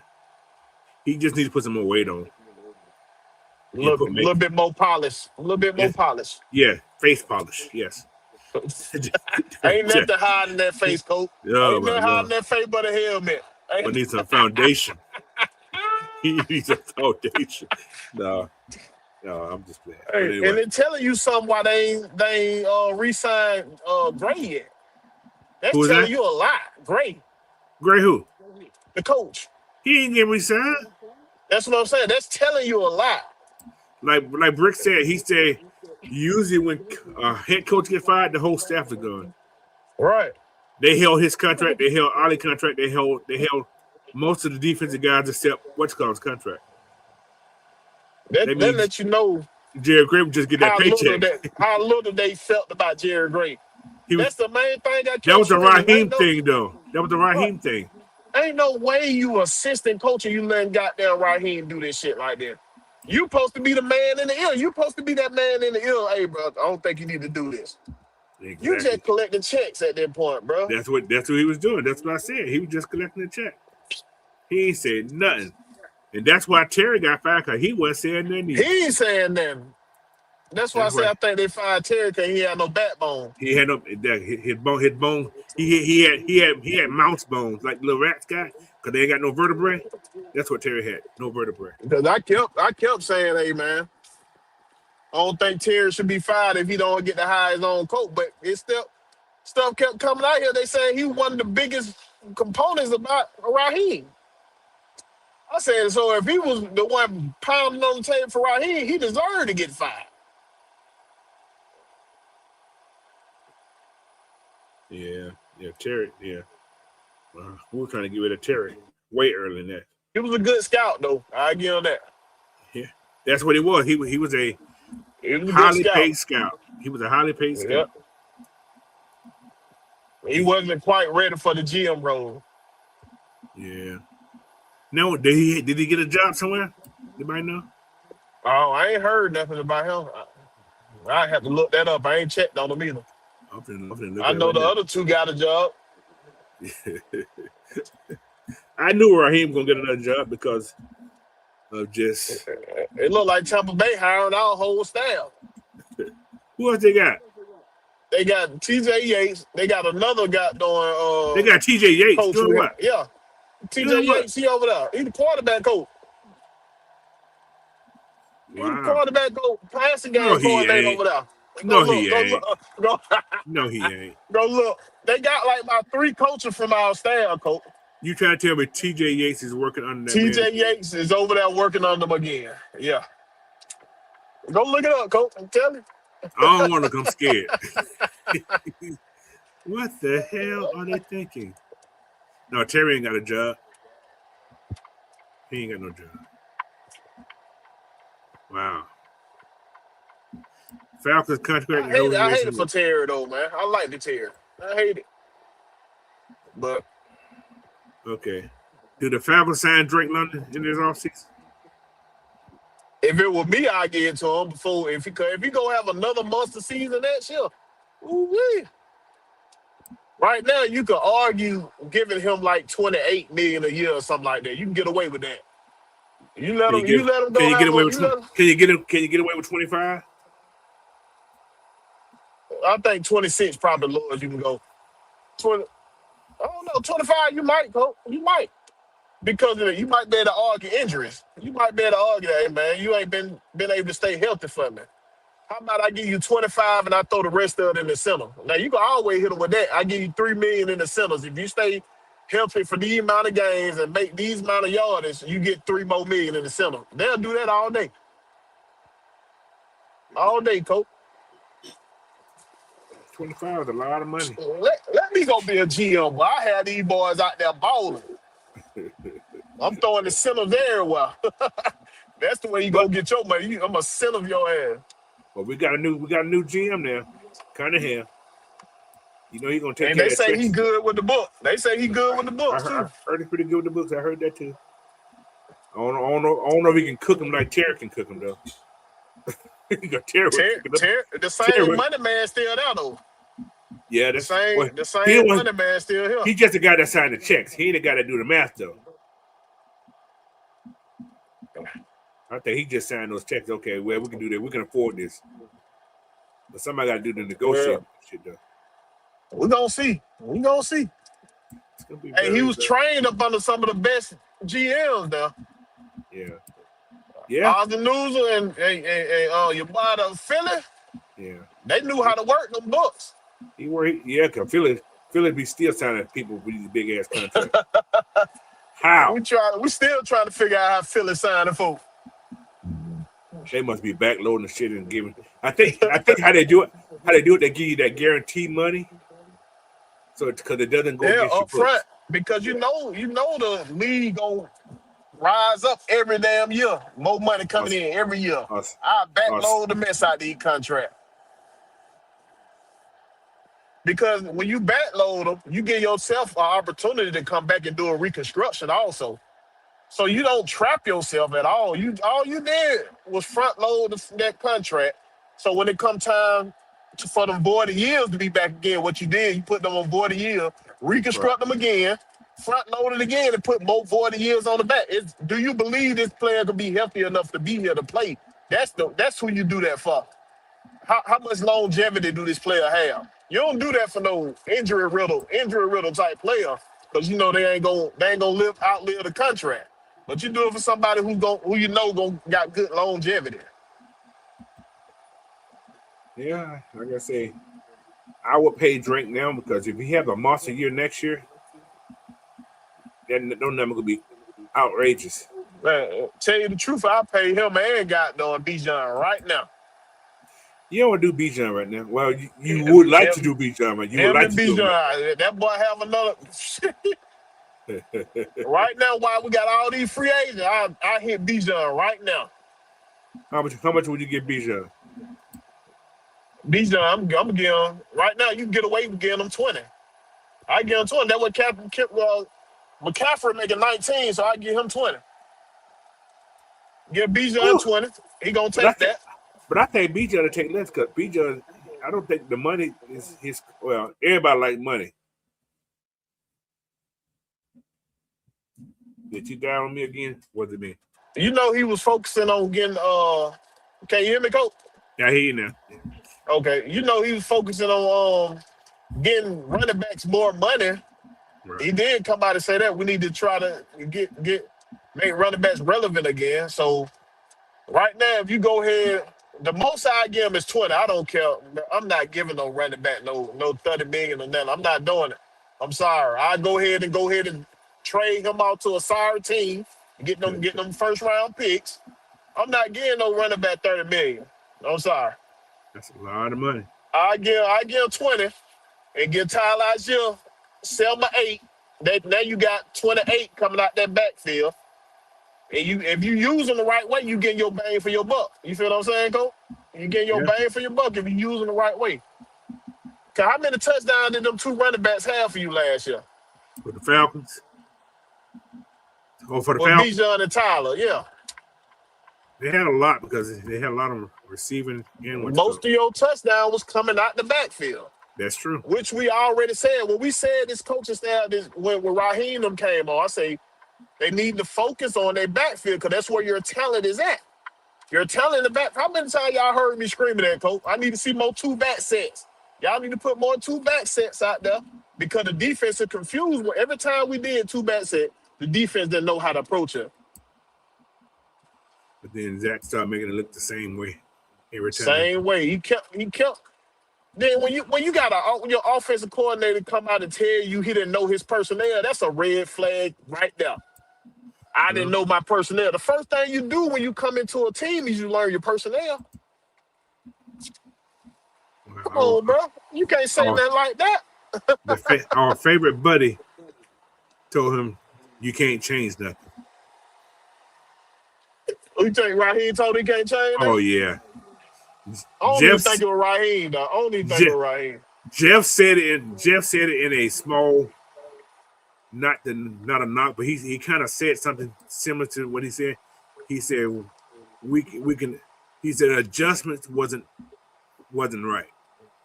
S1: He just needs to put some more weight on.
S2: A little bit more polish. A little bit more polish.
S1: Yeah, face polish, yes.
S2: Ain't nothing hiding that face, coat.
S1: Oh,
S2: ain't nothing hiding that face but a helmet.
S1: But needs some foundation. He needs a foundation. No, I'm just playing.
S2: Hey,
S1: anyway.
S2: And they're telling you something why they ain't re-signed Gray yet. That's
S1: Who is
S2: telling
S1: that?
S2: you a lot. Gray
S1: who?
S2: The coach.
S1: He ain't getting re-signed.
S2: That's what I'm saying. That's telling you a lot.
S1: Like Brick said, he said usually when a head coach gets fired, the whole staff is gone.
S2: Right.
S1: They held his contract. They held Ollie's contract. They held most of the defensive guys except what's called contract.
S2: That lets you know
S1: Jerry Gray would just get that paycheck.
S2: How little they felt about Jerry Gray. That's the main thing
S1: that was the Raheem thing, though. That was the Raheem thing.
S2: Ain't no way you assistant coach and you letting goddamn Raheem do this shit like that. You supposed to be the man in the ear. You supposed to be that man in the ear. Hey, bro, I don't think you need to do this. Exactly. You just collecting checks at that point, bro.
S1: That's what he was doing. That's what I said. He was just collecting a check. He ain't said nothing. And that's why Terry got fired, because he wasn't saying nothing either.
S2: He ain't saying nothing. That's why I say I think they fired Terry because he had no backbone.
S1: He had no his bone. He had mouse bones like little rats got, because they ain't got no vertebrae. That's what Terry had, no vertebrae.
S2: Because I kept saying, hey man, I don't think Terry should be fired if he don't get to hire his own coach. But it's still stuff kept coming out here. They saying he was one of the biggest components about Raheem. I said, so if he was the one pounding on the table for Raheem, he deserved to get fired.
S1: Yeah, Terry, yeah. We were trying to get rid of Terry way earlier than that.
S2: He was a good scout, though. I give him that.
S1: Yeah, that's what he was. He was a highly paid scout. He was a highly paid scout.
S2: Yep. He wasn't quite ready for the GM role.
S1: Yeah. No, did he get a job somewhere? Anybody know?
S2: Oh, I ain't heard nothing about him. I have to look that up. I ain't checked on him either.
S1: I'm finna look
S2: I
S1: at it
S2: know
S1: right
S2: the
S1: now.
S2: other two got a job.
S1: I knew Raheem gonna get another job because of just
S2: It look like Tampa Bay hiring our whole staff.
S1: who else they got?
S2: They got TJ Yates. They got another guy
S1: They
S2: doing
S1: got TJ Yates
S2: coach who
S1: doing what?
S2: yeah. TJ
S1: Doing what?
S2: Yates, he over there. He the quarterback coach. He the
S1: Wow.
S2: quarterback coach, passing
S1: No,
S2: game
S1: he
S2: coordinator
S1: ain't.
S2: over there. Go
S1: No,
S2: look,
S1: he
S2: go
S1: ain't.
S2: look, go,
S1: No, he ain't.
S2: go look. They got like about 3 coaches from our staff, coach.
S1: You trying to tell me TJ Yates is working under that man
S2: TJ
S1: again?
S2: Yates is over there working on them again. Yeah. Go look it up, coach. I'm telling you.
S1: I don't want to come scared. What the hell are they thinking? No, Terry ain't got a job. He ain't got no job. Wow. Falcons contract
S2: I hate it
S1: negotiation.
S2: for Terry though, man. I like the Terry. I hate it. But
S1: Okay. Do the Falcons sign Drake London in this offseason?
S2: if it were me, I'd get it to him before if he gonna have another monster season next year. Ooh-wee. Right now, you could argue giving him like 28 million a year or something like that. You can get away with that.
S1: Can you
S2: You
S1: get
S2: let him
S1: can
S2: go
S1: you get
S2: have
S1: away
S2: a
S1: with
S2: you let him,
S1: can you get away with 25?
S2: I think 26 probably low as you can go. 20 I don't know, 25 you might go. You might. Because of it, you might be able to argue injuries. You might be able to argue that, hey, man, you ain't been able to stay healthy for me. How about I give you 25 and I throw the rest of it in the center? Now you can always hit them with that. I give you 3 million in the centers. If you stay healthy for these amount of games and make these amount of yardage, you get 3 more million in the center. They'll do that all day. All day, coach.
S1: 25 is a lot of money.
S2: Let me go be a GM. But I had these boys out there balling. I'm throwing the center very well. That's the way you
S1: But
S2: go get your money. I'm a center of your ass.
S1: we got a new GM now. Kind of here. You know he's gonna take
S2: And
S1: care
S2: they
S1: of that
S2: say he
S1: Texas.
S2: good with the book. They say he good with the
S1: I
S2: books
S1: heard, I
S2: too.
S1: heard he's pretty good with the books. I heard that too. I don't know if he can cook them like Terry can cook them though. Terry would cook them.
S2: The
S1: Terry
S2: same
S1: would,
S2: money man still there though.
S1: yeah,
S2: The
S1: that's well.
S2: same the
S1: He
S2: same
S1: was
S2: money man still here.
S1: he just the guy that signed the checks. He ain't the guy that do the math though. I think he just signed those checks. Okay, well we can do that. We can afford this. But somebody got to do the
S2: Well,
S1: negotiating shit though.
S2: we gonna see. We gonna see.
S1: It's gonna be
S2: Hey, he
S1: very,
S2: was
S1: very
S2: trained up under some of the best GMs there.
S1: yeah, yeah,
S2: Ozzie Newsome and your boy the Philly,
S1: yeah.
S2: they knew how to work them books.
S1: He worried, yeah, cause Philly be still signing people with these big ass contracts. How?
S2: We still trying to figure out how Philly signing folks.
S1: They must be backloading the shit and giving. I think how they do it, they give you that guaranteed money, so because it doesn't go
S2: Yeah,
S1: against your
S2: up front.
S1: books.
S2: Because you know the league gonna rise up every damn year. More money coming
S1: Us,
S2: in every year.
S1: us,
S2: I
S1: us.
S2: backload the mess out these contracts. Because when you backload them, you give yourself an opportunity to come back and do a reconstruction also. So you don't trap yourself at all. All you did was front load that contract. So when it come time for them voided years to be back again, what you did, you put them on voided year,
S1: Right.
S2: reconstruct them again, front load it again, and put more voided years on the back. Do you believe this player could be healthy enough to be here to play? That's who you do that for. How much longevity do this player have? You don't do that for no injury riddle type player, because you know they ain't gonna outlive the contract. But you do it for somebody who you know got good longevity.
S1: Yeah, like I say, I would pay Drake now because if he have a monster year next year, then no number gonna be outrageous.
S2: Man, tell you the truth, I pay him and got done Bijan right now.
S1: You don't want to do Bijan right now. Well, you
S2: Him,
S1: would like to do Bijan, right? You would
S2: him
S1: like
S2: and
S1: to do him.
S2: Bijan, that boy have another. Right now, while we got all these free agents, I hit Bijan right now.
S1: How much would you give Bijan?
S2: Bijan, I'm gonna give him right now. You can get away with giving him 20. I give him 20. That's what McCaffrey making 19, so I give him 20. Give Bijan
S1: Whew.
S2: 20. He gonna
S1: But I
S2: take
S1: think,
S2: that.
S1: but I think BJ will take less because BJ. I don't think the money is his. Well, everybody like money. Did you down on me again? What did it mean?
S2: You know he was focusing on getting. Can you hear me, Coach?
S1: Yeah, I hear you now.
S2: Okay. You know he was focusing on getting running backs more money.
S1: Right.
S2: He did come out and say that we need to try to make running backs relevant again. So right now, if you go ahead, the most I give him is 20. I don't care. I'm not giving no running back no 30 million or nothing. I'm not doing it. I'm sorry. I go ahead and trade him out to a sorry team, get them first round picks. I'm not getting no running back 30 million. I'm sorry.
S1: That's a lot of money.
S2: I give 20 and give Tyler Algier, sell my 8. Now you got 28 coming out that backfield. And if you use them the right way, you get your bang for your buck. You feel what I'm saying, Cole? You get your
S1: Yeah.
S2: bang for your buck if you use them the right way. Cause how many touchdowns did them 2 running backs have for you last year?
S1: For the Falcons. Oh, for the
S2: With
S1: Falcons,
S2: Bijan and Tyler, yeah.
S1: they had a lot because they had a lot of receiving and what you call
S2: Most of your touchdown was coming out the backfield,
S1: That's true.
S2: which we already said. When we said this coaching staff, when Raheem them came on, I say they need to focus on their backfield because that's where your talent is at. Your talent in the back. How many times y'all heard me screaming at, Coach? I need to see more 2-back sets. Y'all need to put more 2-back sets out there because the defense is confused. Every time we did 2-back set, the defense didn't know how to approach it.
S1: But then Zach started making it look the same way every time.
S2: Same way. He kept. Then when you got your offensive coordinator come out and tell you he didn't know his personnel, that's a red flag right there. I didn't know my personnel. The first thing you do when you come into a team is you learn your personnel. Come on, bro. You can't say nothing like that.
S1: Our favorite buddy told him, "You can't change nothing."
S2: You think Raheem told he can't change that?
S1: Oh yeah.
S2: I don't even think it was Raheem, though. I don't even think it was Raheem.
S1: Jeff said it in a small, not a knock, but he kind of said something similar to what he said. He said we can. He said adjustments wasn't right.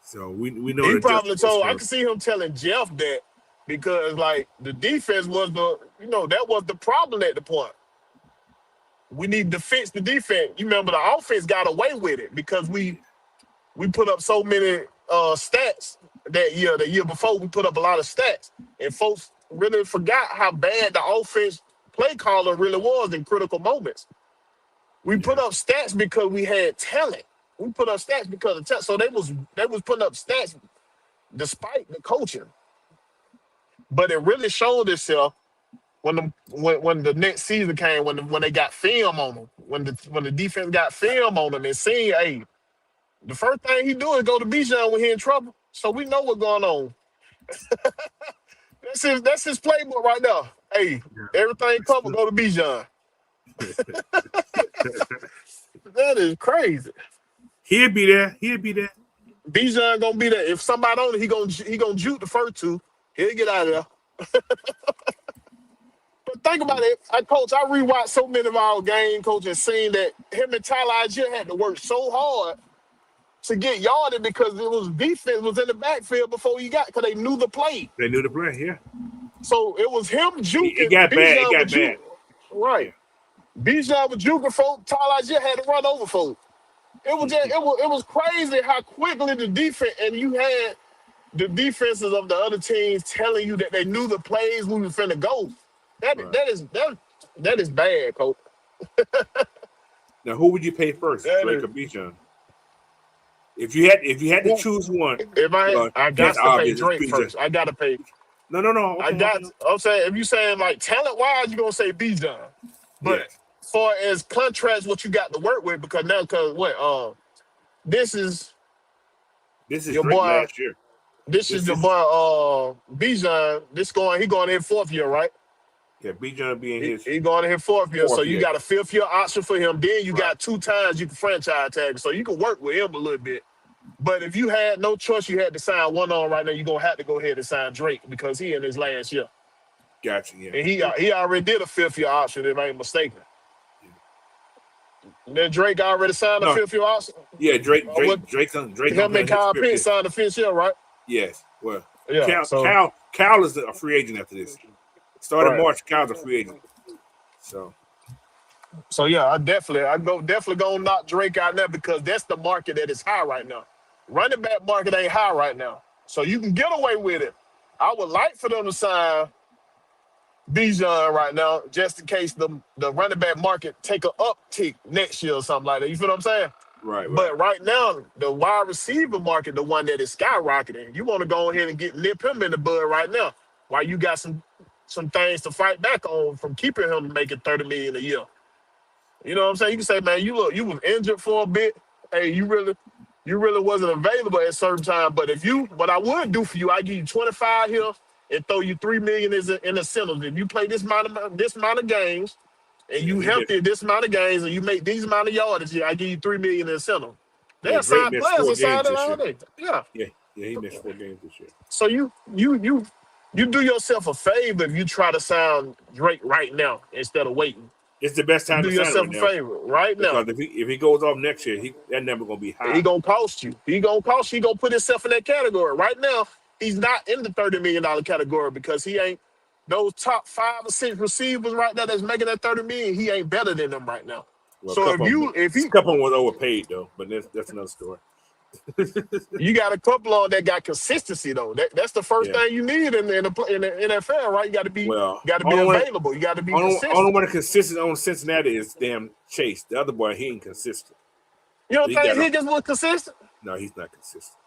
S1: So we know
S2: He
S1: the
S2: probably
S1: adjustments.
S2: told. I can see him telling Jeff that because like the defense was that was the problem at the point. We need to fix the defense. You remember the offense got away with it because we put up so many stats that year. The year before we put up a lot of stats, and folks really forgot how bad the offense play caller really was in critical moments. We put up stats because we had talent. We put up stats because of talent. So they was putting up stats despite the coaching. But it really showed itself when the next season came, when they got film on them, when the defense got film on them and seeing, hey, the first thing he do is go to Bijan when he in trouble. So we know what's going on. That's his playbook right now. Hey, everything covered, go to Bijan. That is crazy.
S1: He'll be there.
S2: Bijan gonna be there. If somebody on it, he gonna juke the first 2. He'll get out of there. But think about it. I rewatched so many of our game, Coach, and seen that him and Tyler Algier had to work so hard to get yarded because it was defense was in the backfield before he got because they knew the play.
S1: They knew the play, yeah.
S2: So it was him juking.
S1: It got bad. It got bad.
S2: Right. Yeah. Bijan was juking folk. Tyler Algier had to run over folk. It was crazy how quickly the defense and you had the defenses of the other teams telling you that they knew the plays we were finna go. That is bad, Coach.
S1: Now, who would you pay first, Drake or Bijan? If you had to choose one,
S2: I got to pay Drake first. I got to pay.
S1: No. Okay,
S2: I'm saying if you saying like talent wise, you're gonna say Bijan, but as far as contracts, what you got to work with this is
S1: your boy last year.
S2: This is your boy Bijan. He going in 4th year, right?
S1: Yeah, Bijan being his.
S2: He going in his 4th year, so you got a 5th year option for him. Then you got 2 times you can franchise tag, so you can work with him a little bit. But if you had no choice, you had to sign one on right now. You're gonna have to go ahead and sign Drake because he in his last year.
S1: Gotcha. Yeah.
S2: And he already did a 5th year option, if I ain't mistaken. Then Drake already signed the
S1: No,
S2: 5th year also.
S1: yeah, Drake
S2: Him
S1: gonna
S2: and
S1: his
S2: Kyle
S1: 5th year.
S2: Pitts signed the 5th year, right?
S1: Yes. Well,
S2: Yeah.
S1: Cal is a free agent after this. Starting
S2: Right.
S1: March, Cal's a free agent.
S2: So yeah, I definitely gonna knock Drake out there because that's the market that is high right now. Running back market ain't high right now, so you can get away with it. I would like for them to sign Bijan right now, just in case the running back market take a uptick next year or something like that. You feel what I'm saying?
S1: Right.
S2: But right now, the wide receiver market, the one that is skyrocketing, you want to go ahead and nip him in the bud right now, while you got some things to fight back on from keeping him making $30 million a year. You know what I'm saying? You can say, man, you was injured for a bit. Hey, you really wasn't available at a certain time. But what I would do for you, I give you 25 here and throw you $3 million in incentives. If you play this amount of games and
S1: Yeah,
S2: you healthy this amount of games and you make these amount of yardage, I give you $3 million in incentive. They
S1: Drake
S2: assign
S1: missed
S2: players
S1: 4
S2: inside
S1: games
S2: that
S1: this
S2: all
S1: year.
S2: day. Yeah.
S1: Yeah, he missed 4 games this year.
S2: So you do yourself a favor if you try to sign Drake right now instead of waiting.
S1: It's the best time
S2: Do
S1: to sign
S2: yourself
S1: right
S2: a
S1: now.
S2: favor right now.
S1: Because if he goes off next year, that number gonna be high.
S2: He gonna cost you. He gonna put himself in that category. Right now, he's not in the $30 million category because he ain't those top 5 or 6 receivers right now that's making that $30 million. He ain't better than them right now.
S1: Well,
S2: So
S1: a couple of them was overpaid though, but that's another story.
S2: You got a couple on that got consistency though. That's the first thing you need in the NFL, right? You got to be available. You got to be consistent.
S1: Only one consistent on Cincinnati is damn Chase. The other boy, he ain't consistent.
S2: You don't think Higgins was consistent?
S1: No, he's not consistent.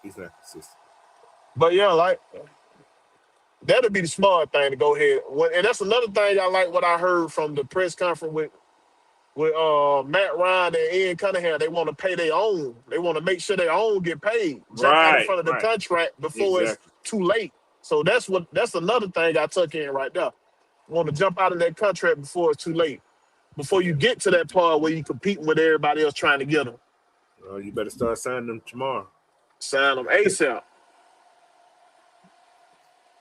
S1: He's not consistent.
S2: But yeah, like that'll be the smart thing to go ahead. And that's another thing I like what I heard from the press conference with Matt Ryan and Ian Cunningham. They want to pay their own. They want to make sure their own get paid. Jump out in front of the contract before it's too late. So that's another thing I took in right there. Want to jump out of that contract before it's too late. Before you get to that part where you competing with everybody else trying to get them.
S1: Well, you better start signing them tomorrow.
S2: Sign them ASAP.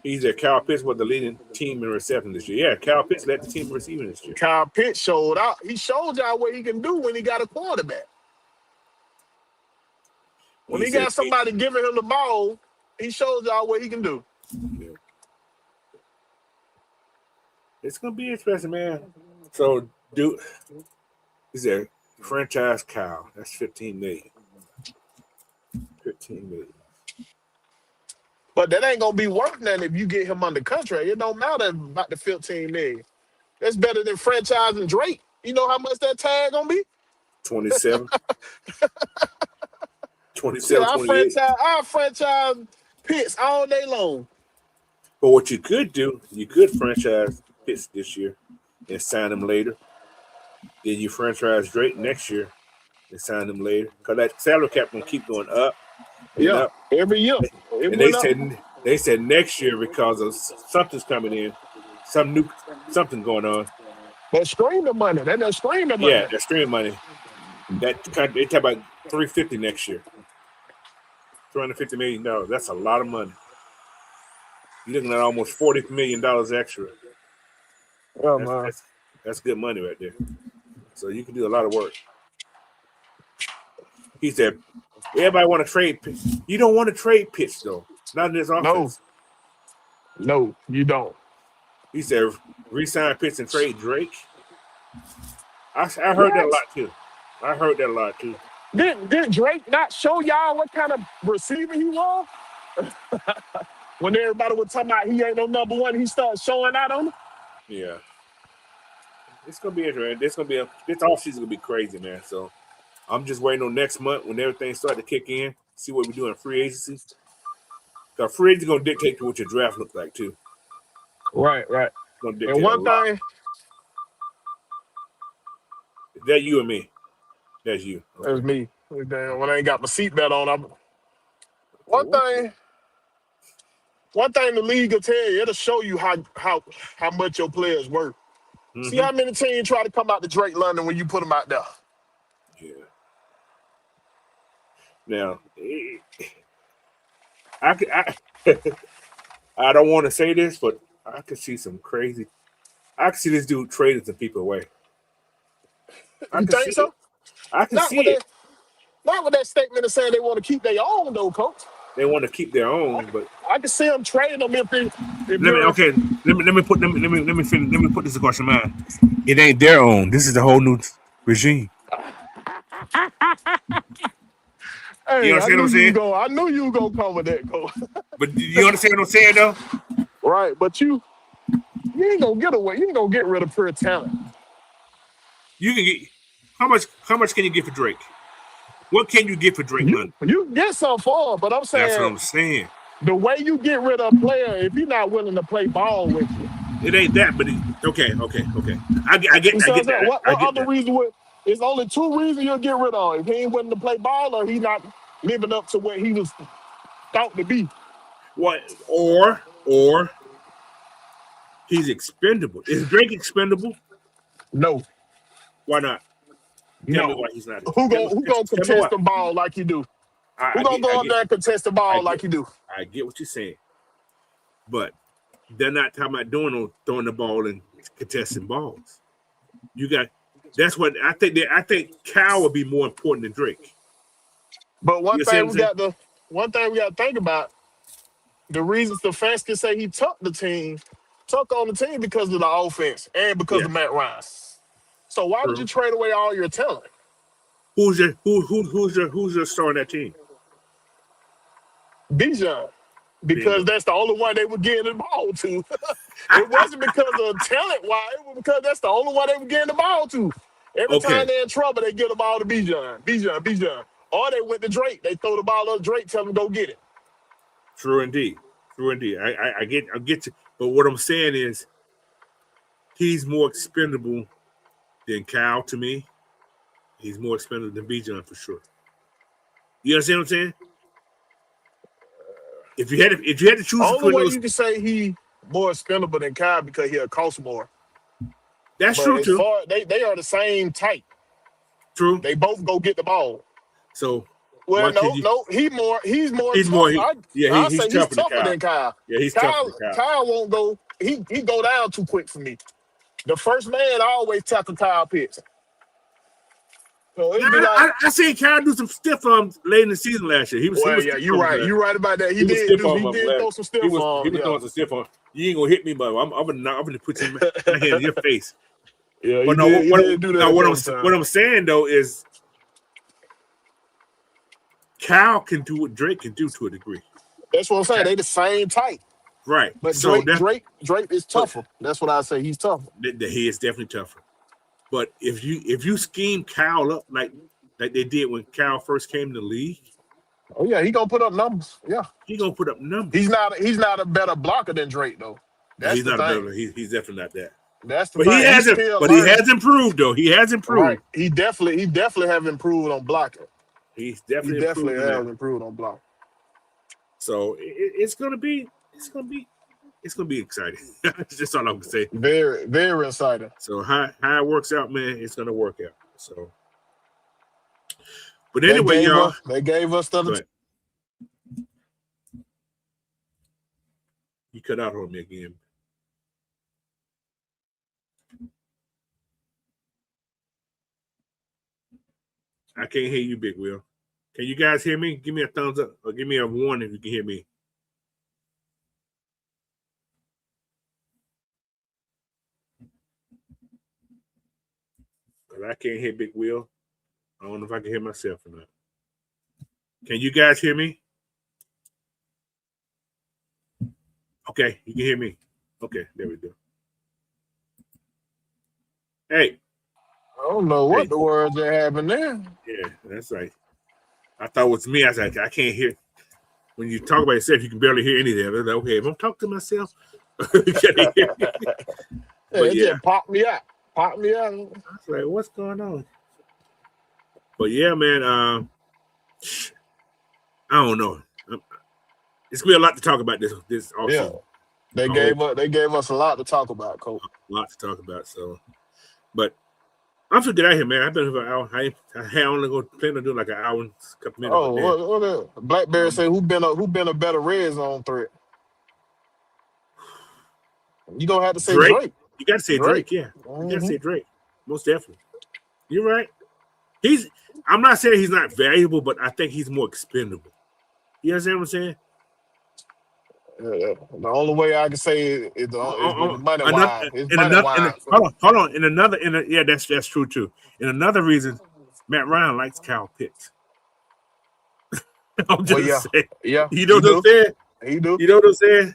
S1: He's at Kyle Pitts was the leading team in reception this year. Yeah, Kyle Pitts led the team in receiving this year.
S2: Kyle Pitts showed out. He showed y'all what he can do when he got a quarterback. When he got somebody giving him the ball, he showed y'all what he can do.
S1: Yeah. It's gonna be interesting, man. So, he said franchise Kyle. That's $15 million. $15 million.
S2: But that ain't gonna be worth nothing if you get him under contract. It don't matter about the $15 million. That's better than franchising Drake. You know how much that tag gonna be?
S1: 27. 27,
S2: yeah,
S1: 28.
S2: I franchise Pitts all day long.
S1: But what you could do, you could franchise Pitts this year and sign him later. Then you franchise Drake next year and sign him later. Because that salary cap gonna keep going up.
S2: Yeah, every year.
S1: And they said next year because of something's coming in, something going on.
S2: That streaming money. That streaming money.
S1: Yeah, that streaming money. They talk about $350 next year. $350 million. That's a lot of money. You're looking at almost $40 million extra.
S2: Oh,
S1: that's good money right there. So you can do a lot of work. He said, everybody want to trade Pitts. You don't want to trade Pitts, though. Not in this offense.
S2: No, you don't.
S1: He said, re-sign Pitts and trade Drake. I heard that a lot, too.
S2: Did Drake not show y'all what kind of receiver he was? When everybody was talking about he ain't no number one, he started showing out on him.
S1: Yeah. It's going to be interesting. This offseason going to be crazy, man. So I'm just waiting on next month when everything starts to kick in, see what we do in free agency. Because free agency going to dictate what your draft looks like, too.
S2: Right. And one thing.
S1: Is that you or me? That's you.
S2: Okay. That's me. When I ain't got my seatbelt on, One thing the league will tell you, it'll show you how much your players worth. Mm-hmm. See how many teams try to come out to Drake London when you put them out there.
S1: Yeah. Now, I don't want to say this, but I could see some crazy. I could see this dude trading some people away. I
S2: You
S1: can
S2: think
S1: see it.
S2: so?
S1: I can
S2: Not
S1: see
S2: with
S1: it.
S2: that. Not with that statement of saying they want to keep their own though, coach.
S1: They want to keep their own, but
S2: I can see them trading them if
S1: let me
S2: you're
S1: okay. Let me put this across your mind. It ain't their own. This is a whole new regime. You
S2: hey,
S1: understand what I'm saying?
S2: I knew you go cover that, coach.
S1: But you understand what I'm saying though?
S2: Right, but you ain't gonna get away. You ain't gonna get rid of pure talent.
S1: You can get how much can you get for Drake? What can you get for Drake money?
S2: You get some for him, but I'm
S1: That's what
S2: saying
S1: I'm saying.
S2: the way you get rid of a player if he's not willing to play ball with you.
S1: It ain't that, but okay. I
S2: You see what I'm
S1: get
S2: saying?
S1: that.
S2: What
S1: I
S2: what
S1: get
S2: other
S1: that.
S2: reason would it's only two reasons you'll get rid of him. If he ain't willing to play ball or he not living up to what he was thought to be.
S1: What or he's expendable. Is Drake expendable?
S2: No,
S1: Why not? Tell me
S2: no.
S1: why he's not.
S2: Who gonna
S1: Tell me
S2: contest
S1: why.
S2: the ball like you do? Who gonna
S1: I
S2: go up
S1: get
S2: there and contest the
S1: I
S2: ball
S1: get
S2: like you do?
S1: I get what you're saying, but they're not talking about throwing the ball and contesting balls. You got that's what I think. I think Cal would be more important than Drake.
S2: But
S1: You see what I'm saying?
S2: one thing we got to think about the reasons the fans can say he took on the team because of the offense and because
S1: Yeah,
S2: of Matt Rice. So why would you
S1: true.
S2: trade away all your talent?
S1: Who's your star on that team?
S2: Bijan, because
S1: Bingo.
S2: that's the only one they were getting the ball to. It wasn't because of talent wise, it was because that's the only one they were getting the ball to. Every time
S1: Okay,
S2: they're in trouble, they get the ball to Bijan. Or they went to Drake. They throw the ball up to Drake, tell them go get it.
S1: true indeed. True indeed. I get you. But what I'm saying is he's more expendable than Cal to me. He's more expendable than Bijan for sure. You understand what I'm saying? If you had to choose
S2: Only
S1: between
S2: way
S1: those,
S2: you can say he more spendable than Kyle because he'll cost more.
S1: that's
S2: But
S1: true
S2: as
S1: too.
S2: far they are the same type.
S1: True.
S2: They both go get the ball.
S1: So
S2: Well,
S1: why could
S2: no,
S1: you?
S2: no, he's more
S1: He's more.
S2: tough. I
S1: He's
S2: say he's
S1: tougher than
S2: tougher
S1: Kyle.
S2: than Kyle.
S1: Yeah, he's tougher than
S2: Kyle
S1: Kyle.
S2: Kyle won't go. He go down too quick for me. The first man always tackle Kyle Pitts. So
S1: Yeah,
S2: it'd be like,
S1: I seen Kyle do some stiff arms late in the season last year. He
S2: well,
S1: was
S2: yeah,
S1: stiff
S2: you're
S1: arms
S2: right.
S1: last.
S2: You're right about that.
S1: He was stiff
S2: He
S1: arm
S2: did
S1: last.
S2: throw some stiff
S1: He
S2: arms.
S1: was
S2: Yeah,
S1: throwing some stiff arm. You ain't gonna hit me, but I'm gonna put my hand in your face.
S2: yeah,
S1: But no,
S2: he did do that a couple
S1: what
S2: times.
S1: I'm saying though is Kyle can do what Drake can do to a degree.
S2: That's what I'm saying. They the same type.
S1: Right.
S2: But
S1: So that
S2: Drake is
S1: but
S2: tougher. That's what I say. He's tougher.
S1: he is definitely tougher. But if you scheme Kyle up like they did when Kyle first came to the league,
S2: Oh yeah, he gonna put up numbers. Yeah,
S1: he gonna put up numbers.
S2: he's not a better blocker than Drake though.
S1: No,
S2: That's
S1: he's
S2: the
S1: not a
S2: thing.
S1: better. He's definitely not that.
S2: That's the
S1: But he
S2: thing. He's
S1: hasn't.
S2: still
S1: But he
S2: learning.
S1: has improved though. He has
S2: Right.
S1: improved.
S2: He definitely have improved on blocking.
S1: He's
S2: He
S1: definitely improved
S2: definitely
S1: in that.
S2: has improved on blocking.
S1: So it's gonna be exciting. That's just all I'm gonna say.
S2: Very, very exciting.
S1: So how it works out, man, it's gonna work out. So, but anyway, y'all.
S2: They gave us the
S1: But you cut out on me again. I can't hear you, Big Will. Can you guys hear me? Give me a thumbs up or give me a warning if you can hear me. Because I can't hear Big Will. I don't know if I can hear myself or not. Can you guys hear me? Okay, you can hear me. Okay, there we go. Hey.
S2: I don't know what
S1: Hey.
S2: the words that happened there.
S1: Yeah, that's right. I thought it was me. I was like, I can't hear. When you talk about yourself, you can barely hear anything. I was like, okay, if I'm talking to myself, you can't hear me. But
S2: It
S1: yeah,
S2: just popped me out. Popped me out.
S1: I was like, what's going on? But yeah, man, I don't know. It's gonna be a lot to talk about this
S2: Yeah.
S1: offseason.
S2: They gave us a lot to talk about, Coach.
S1: A lot to talk about. So, but I'm so get out here, man. I've been here for an hour. I only go plan to do like an hour and a couple minutes.
S2: Oh, what Blackberry say who been a better red zone threat? You gonna have to say
S1: Drake.
S2: Drake.
S1: You got to say Drake, yeah. You got to
S2: Mm-hmm.
S1: say Drake, most definitely. You're right. I'm not saying he's not valuable, but I think he's more expendable. You understand what I'm saying?
S2: The only way I can say it is the money
S1: Another,
S2: wise. It's
S1: in
S2: money
S1: another,
S2: wise.
S1: hold on. Yeah, that's true too. In another reason, Matt Ryan likes Kyle Pitts. I'm
S2: Well,
S1: just saying.
S2: yeah,
S1: You know what I'm saying?
S2: He do.
S1: You know what I'm saying?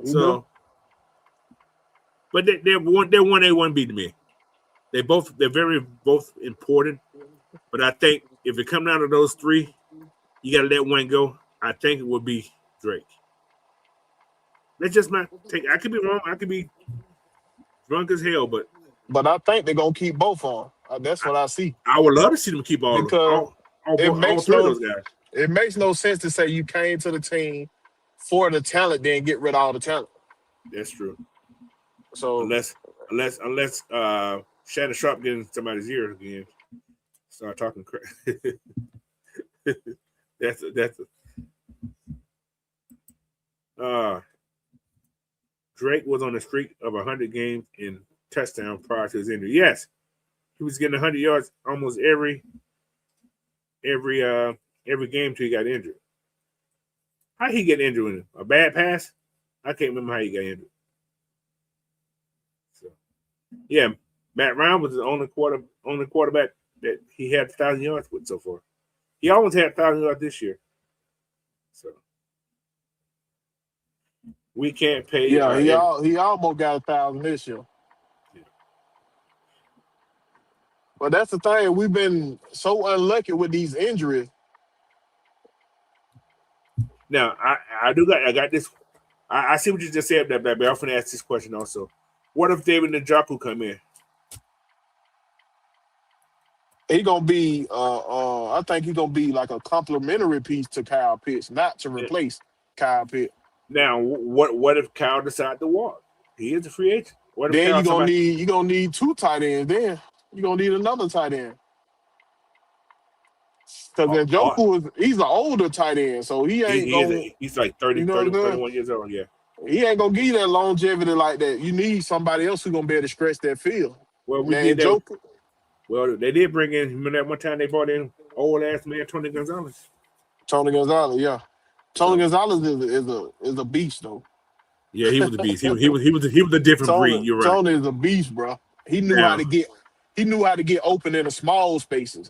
S2: He do.
S1: But they're 1A, 1B to me. They're both important. But I think if it comes down to those three, you got to let one go. I think it would be Drake. That's just my take. I could be wrong. I could be drunk as hell, but
S2: I think they're gonna keep both on. That's what I see.
S1: I would love to see them keep
S2: Because
S1: all three of those guys.
S2: It makes no sense to say you came to the team for the talent, then get rid of all the talent.
S1: That's true.
S2: So
S1: unless Shannon Sharp get in somebody's ear again, start talking crap. that's Drake was on a streak of 100 games in touchdown prior to his injury. Yes, he was getting 100 yards almost every game till he got injured. How he get injured with a bad pass? I can't remember how he got injured. So, yeah, Matt Ryan was the only quarterback that he had 1,000 yards with so far. He almost had 1,000 yards this year. So we can't pay.
S2: Yeah, he almost got 1,000 this year.
S1: Yeah.
S2: But that's the thing. We've been so unlucky with these injuries.
S1: Now I got this. I see what you just said, baby. I'm gonna ask this question also. What if David Njoku come in?
S2: He gonna be I think he's gonna be like a complimentary piece to Kyle Pitts, not to replace Kyle Pitts.
S1: Now, what if Kyle decides to walk? He is a free agent. What if
S2: Then
S1: Kyle
S2: you gonna need two tight ends. Then you're gonna need another tight end. Because Njoku he's an older tight end, so he ain't
S1: he's like 31 years old, yeah.
S2: He ain't gonna give you that longevity like that. You need somebody else who's gonna be able to stretch that field.
S1: Well, they did bring in. Remember that one time they brought in old ass man Tony Gonzalez.
S2: Yeah. Tony Gonzalez is a beast though.
S1: Yeah, he was a beast. He was a different breed. You're right.
S2: Tony is a beast, bro. He knew how to get open in the small spaces.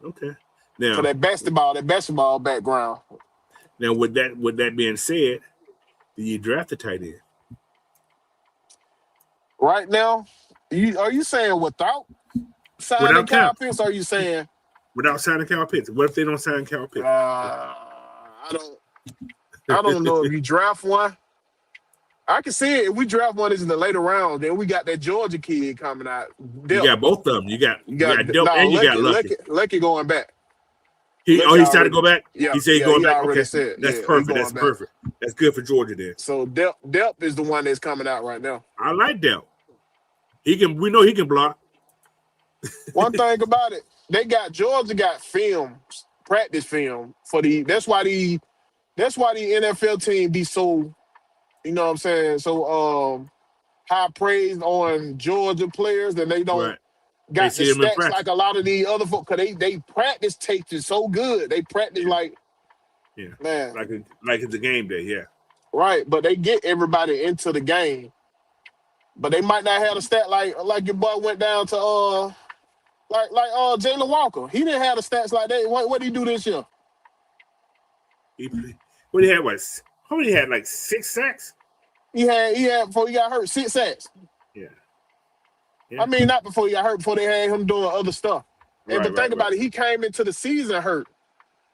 S1: Okay. Now
S2: for that basketball background.
S1: Now, with that being said, do you draft a tight end?
S2: Right now, are you saying without signing Kyle Pitts? Or are you saying
S1: without signing Kyle Pitts? What if they don't sign Kyle Pitts?
S2: I don't know if you draft one. I can see it. If we draft one in the later rounds, then we got that Georgia kid coming out.
S1: You got both of them. You got Delp and you got Lucky.
S2: Lucky going back.
S1: He started to go back?
S2: Yeah.
S1: He said he's going back?
S2: Okay.
S1: That's perfect. That's perfect. That's good for Georgia then.
S2: So Delp is the one that's coming out right now.
S1: I like Delp. We know he can block.
S2: One thing about it, Georgia got practice film that's why the NFL team be so, you know what I'm saying, so high praise on Georgia players, and they don't got the stats like a lot of the other folks, because they practice tapes is so good. They practice like
S1: it's a game day, yeah.
S2: Right, but they get everybody into the game. But they might not have a stat like your boy went down to like Jalen Walker. He didn't have the stats like that. What did he do this year?
S1: How many he had? Like 6 sacks?
S2: He had before he got hurt, 6 sacks.
S1: Yeah.
S2: I mean, not before he got hurt, before they had him doing other stuff. But think about it, he came into the season hurt.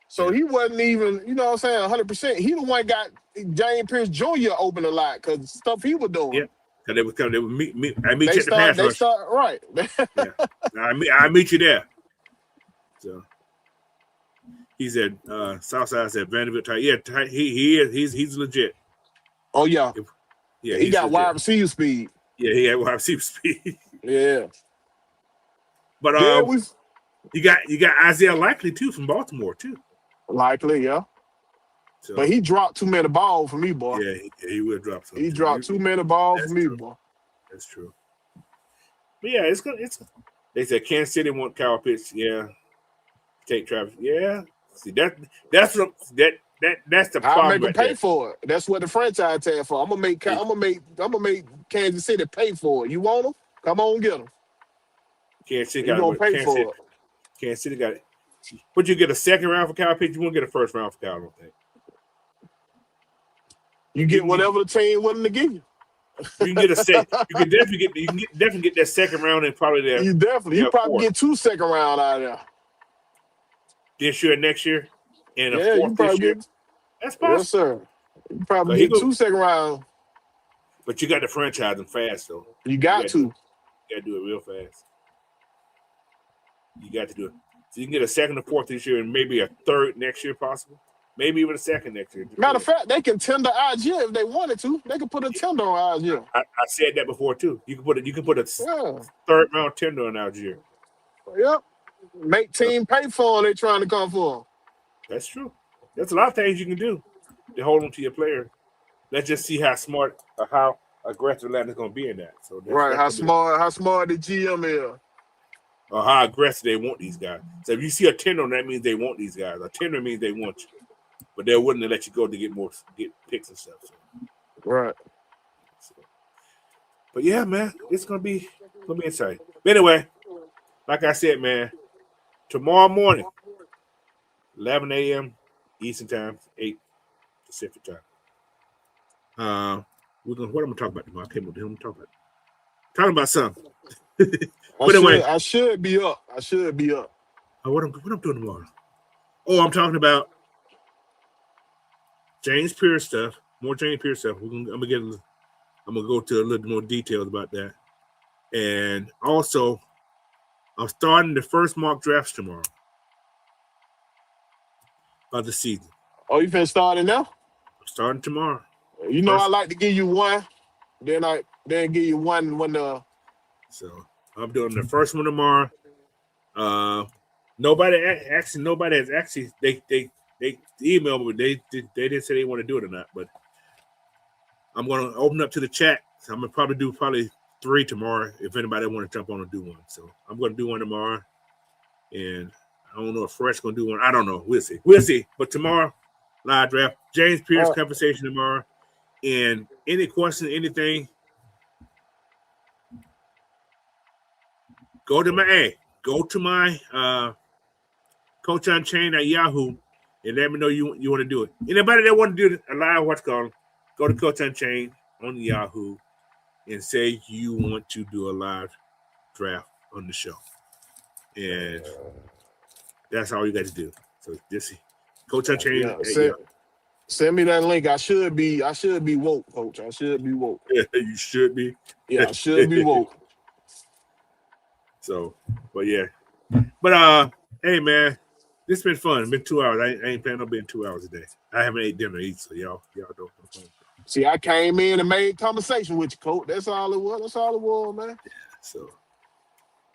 S2: So he wasn't even, you know what I'm saying, 100%. He the one got James Pierce Jr. open a lot because stuff he was doing.
S1: Yeah. They would meet you at the pass rush.
S2: Right.
S1: Yeah. I meet you there. So he said Southside said Vanderbilt tight. Yeah, he is. He's legit.
S2: Oh yeah. He got
S1: legit.
S2: Wide receiver speed.
S1: Yeah, he had wide receiver speed.
S2: Yeah.
S1: But you got Isaiah Likely too from Baltimore too.
S2: Likely, yeah. So, but he dropped too many balls for me, boy.
S1: Yeah, he will drop some.
S2: He dropped too many balls for me, boy.
S1: That's true. But yeah, it's good. They said Kansas City want Kyle Pitts. Yeah, take Travis. Yeah, see that's the
S2: I
S1: problem
S2: make them
S1: right
S2: pay
S1: there.
S2: for it. That's what the franchise tag for. I'm gonna make Kansas City pay for it. You want them? Come on, get them.
S1: Kansas City
S2: You
S1: got
S2: gonna
S1: it.
S2: pay for it?
S1: Kansas City got it. Would you get a second round for Kyle Pitts? You won't get a first round for Kyle. I don't think.
S2: You get whatever the team willing to give you.
S1: You can get a set. You can definitely get that second round and probably that.
S2: You probably get 2 second round out of there.
S1: This year, next year, and a
S2: Yeah,
S1: fourth
S2: you probably
S1: this year.
S2: get.
S1: That's possible.
S2: Yes, sir. You probably get 2 second round.
S1: But you got to franchise them fast, though.
S2: You got to.
S1: You got to do it real fast. You got to do it. So you can get a second or fourth this year and maybe a third next year, possible. Maybe even a second next year.
S2: Matter of fact, they can tender Algier if they wanted to. They can put a tender on Algier.
S1: I said that before too. You can put a third round tender on Algier.
S2: Yep. Make team pay for them. They trying to come for them.
S1: That's true. There's a lot of things you can do to hold on to your player. Let's just see how smart or how aggressive Atlanta's going to be in that. So
S2: right. How smart the GM is.
S1: Or how aggressive they want these guys. So if you see a tender, that means they want these guys. A tender means they want you. But they're willing to let you go to get picks and stuff. So.
S2: Right.
S1: So. But yeah, man, it's gonna be exciting. But anyway, like I said, man, tomorrow morning, 11 a.m. Eastern Time, 8 Pacific Time. What I'm gonna talk about tomorrow? I came up with him talking about something. But anyway,
S2: I should be up.
S1: What I'm doing tomorrow? Oh, I'm talking about James Pierce stuff. More James Pierce stuff. I'm gonna go to a little more details about that. And also, I'm starting the first mock drafts tomorrow of the season.
S2: Oh, you finna start it now?
S1: I'm starting tomorrow.
S2: You know, I like to give you one, then give you one when the.
S1: So I'm doing the first one tomorrow. Nobody has actually they emailed me, but they didn't say they want to do it or not. But I'm going to open up to the chat. So I'm going to probably do 3 tomorrow if anybody want to jump on and do one. So I'm going to do one tomorrow. And I don't know if Fresh going to do one. I don't know. We'll see. But tomorrow, live draft. James Pierce conversation tomorrow. And any questions, anything, go to my Coach Unchained at Yahoo and let me know you want to do it. Anybody that want to do a live go to Coach Unchained on Yahoo and say you want to do a live draft on the show. And that's all you got to do. So just Coach Unchained.
S2: Send me that link. I should be woke, Coach. I should be woke.
S1: Yeah, you should be.
S2: Yeah, I should be woke.
S1: So, but yeah. But hey man, this has been fun. It's been 2 hours. I ain't planning on being 2 hours a day. I haven't ate dinner either, so y'all don't.
S2: See, I came in and made conversation with you, Coach. That's all it was, man.
S1: So,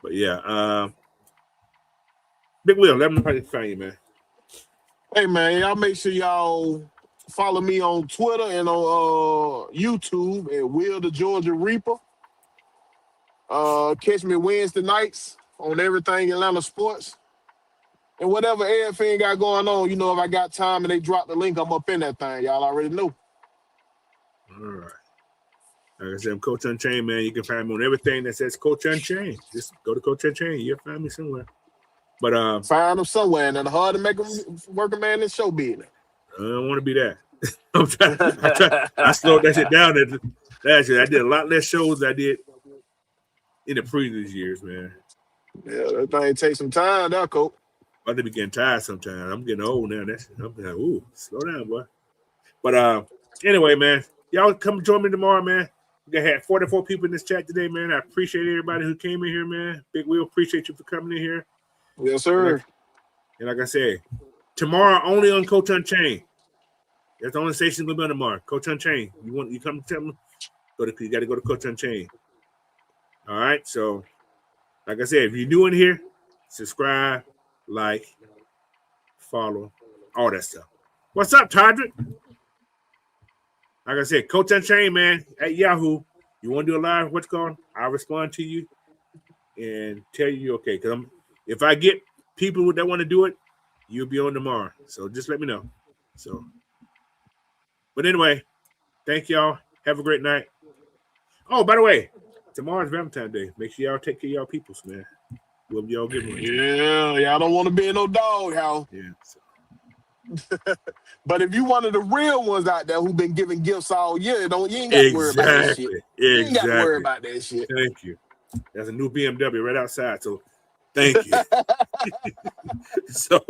S1: but yeah, Big Will, let me know how to find you, man.
S2: Hey man, y'all make sure y'all follow me on Twitter and on YouTube at Will the Georgia Reaper. Catch me Wednesday nights on everything Atlanta sports. And whatever everything got going on, you know, if I got time and they drop the link, I'm up in that thing. Y'all already know.
S1: All right. Like I said, I'm Coach Unchained, man. You can find me on everything that says Coach Unchained. Just go to Coach Unchained. You'll find me somewhere. But
S2: find them somewhere, and it's hard to make them working man in show business.
S1: I don't want to be that. I'm trying. I slowed that shit down. Last year, I did a lot less shows than I did in the previous years, man.
S2: Yeah, that thing takes some time, now, Coach.
S1: I think we getting tired sometimes. I'm getting old now. I'm like, ooh, slow down, boy. But anyway, man, y'all come join me tomorrow, man. We had 44 people in this chat today, man. I appreciate everybody who came in here, man. Big Will, appreciate you for coming in here.
S2: Yes, sir.
S1: And like I said, tomorrow only on Coach Unchained. That's the only station gonna be on tomorrow. Coach Unchained. You come to tell me? You got to go to Coach Unchained. All right. So, like I said, if you're new in here, subscribe, like, follow, all that stuff. What's up, Todrick? Like I said, Coach Unchained, man, at Yahoo. You want to do a live? What's going on? I'll respond to you. and tell you you're okay. Because if I get people that want to do it, you'll be on tomorrow. So just let me know. So, but anyway, thank y'all. Have a great night. Oh, by the way, tomorrow's Valentine's Day. Make sure y'all take care of y'all peoples, man. Whoever y'all give one to.
S2: Yeah, y'all don't want to be in no doghouse.
S1: Yeah. So.
S2: But if you one of the real ones out there who been giving gifts all year, you ain't got to worry about that shit. You ain't got to worry about that shit.
S1: Thank you. There's a new BMW right outside, so thank you. So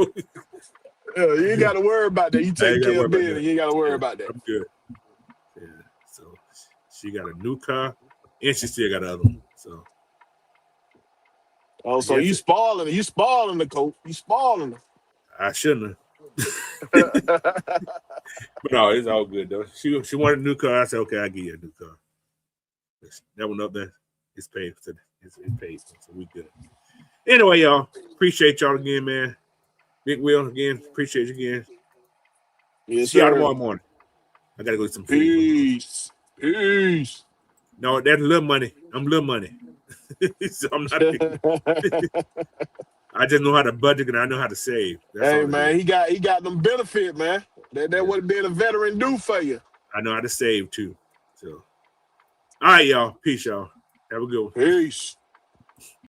S2: you ain't got to worry about that. You take care of business. You ain't got to worry about that.
S1: I'm good. Yeah. So she got a new car, and she still got another one. So.
S2: Oh, so you spoiling her. You spoiling the coach. You spoiling her.
S1: I shouldn't have. But no, it's all good though. She wanted a new car. I said, okay, I'll give you a new car. That one up there, it's paid. It's paid. So we good. Anyway, y'all, appreciate y'all again, man. Big Will again, appreciate you again.
S2: Yes,
S1: See y'all
S2: sir.
S1: tomorrow morning. I gotta go get some food.
S2: Peace. Peace.
S1: No, that's little money. I'm little money. So I'm not. I just know how to budget and I know how to save. That's
S2: hey man, he got them benefit, man. That would being a veteran do for you.
S1: I know how to save too. So, all right, y'all. Peace, y'all. Have a good one.
S2: Peace.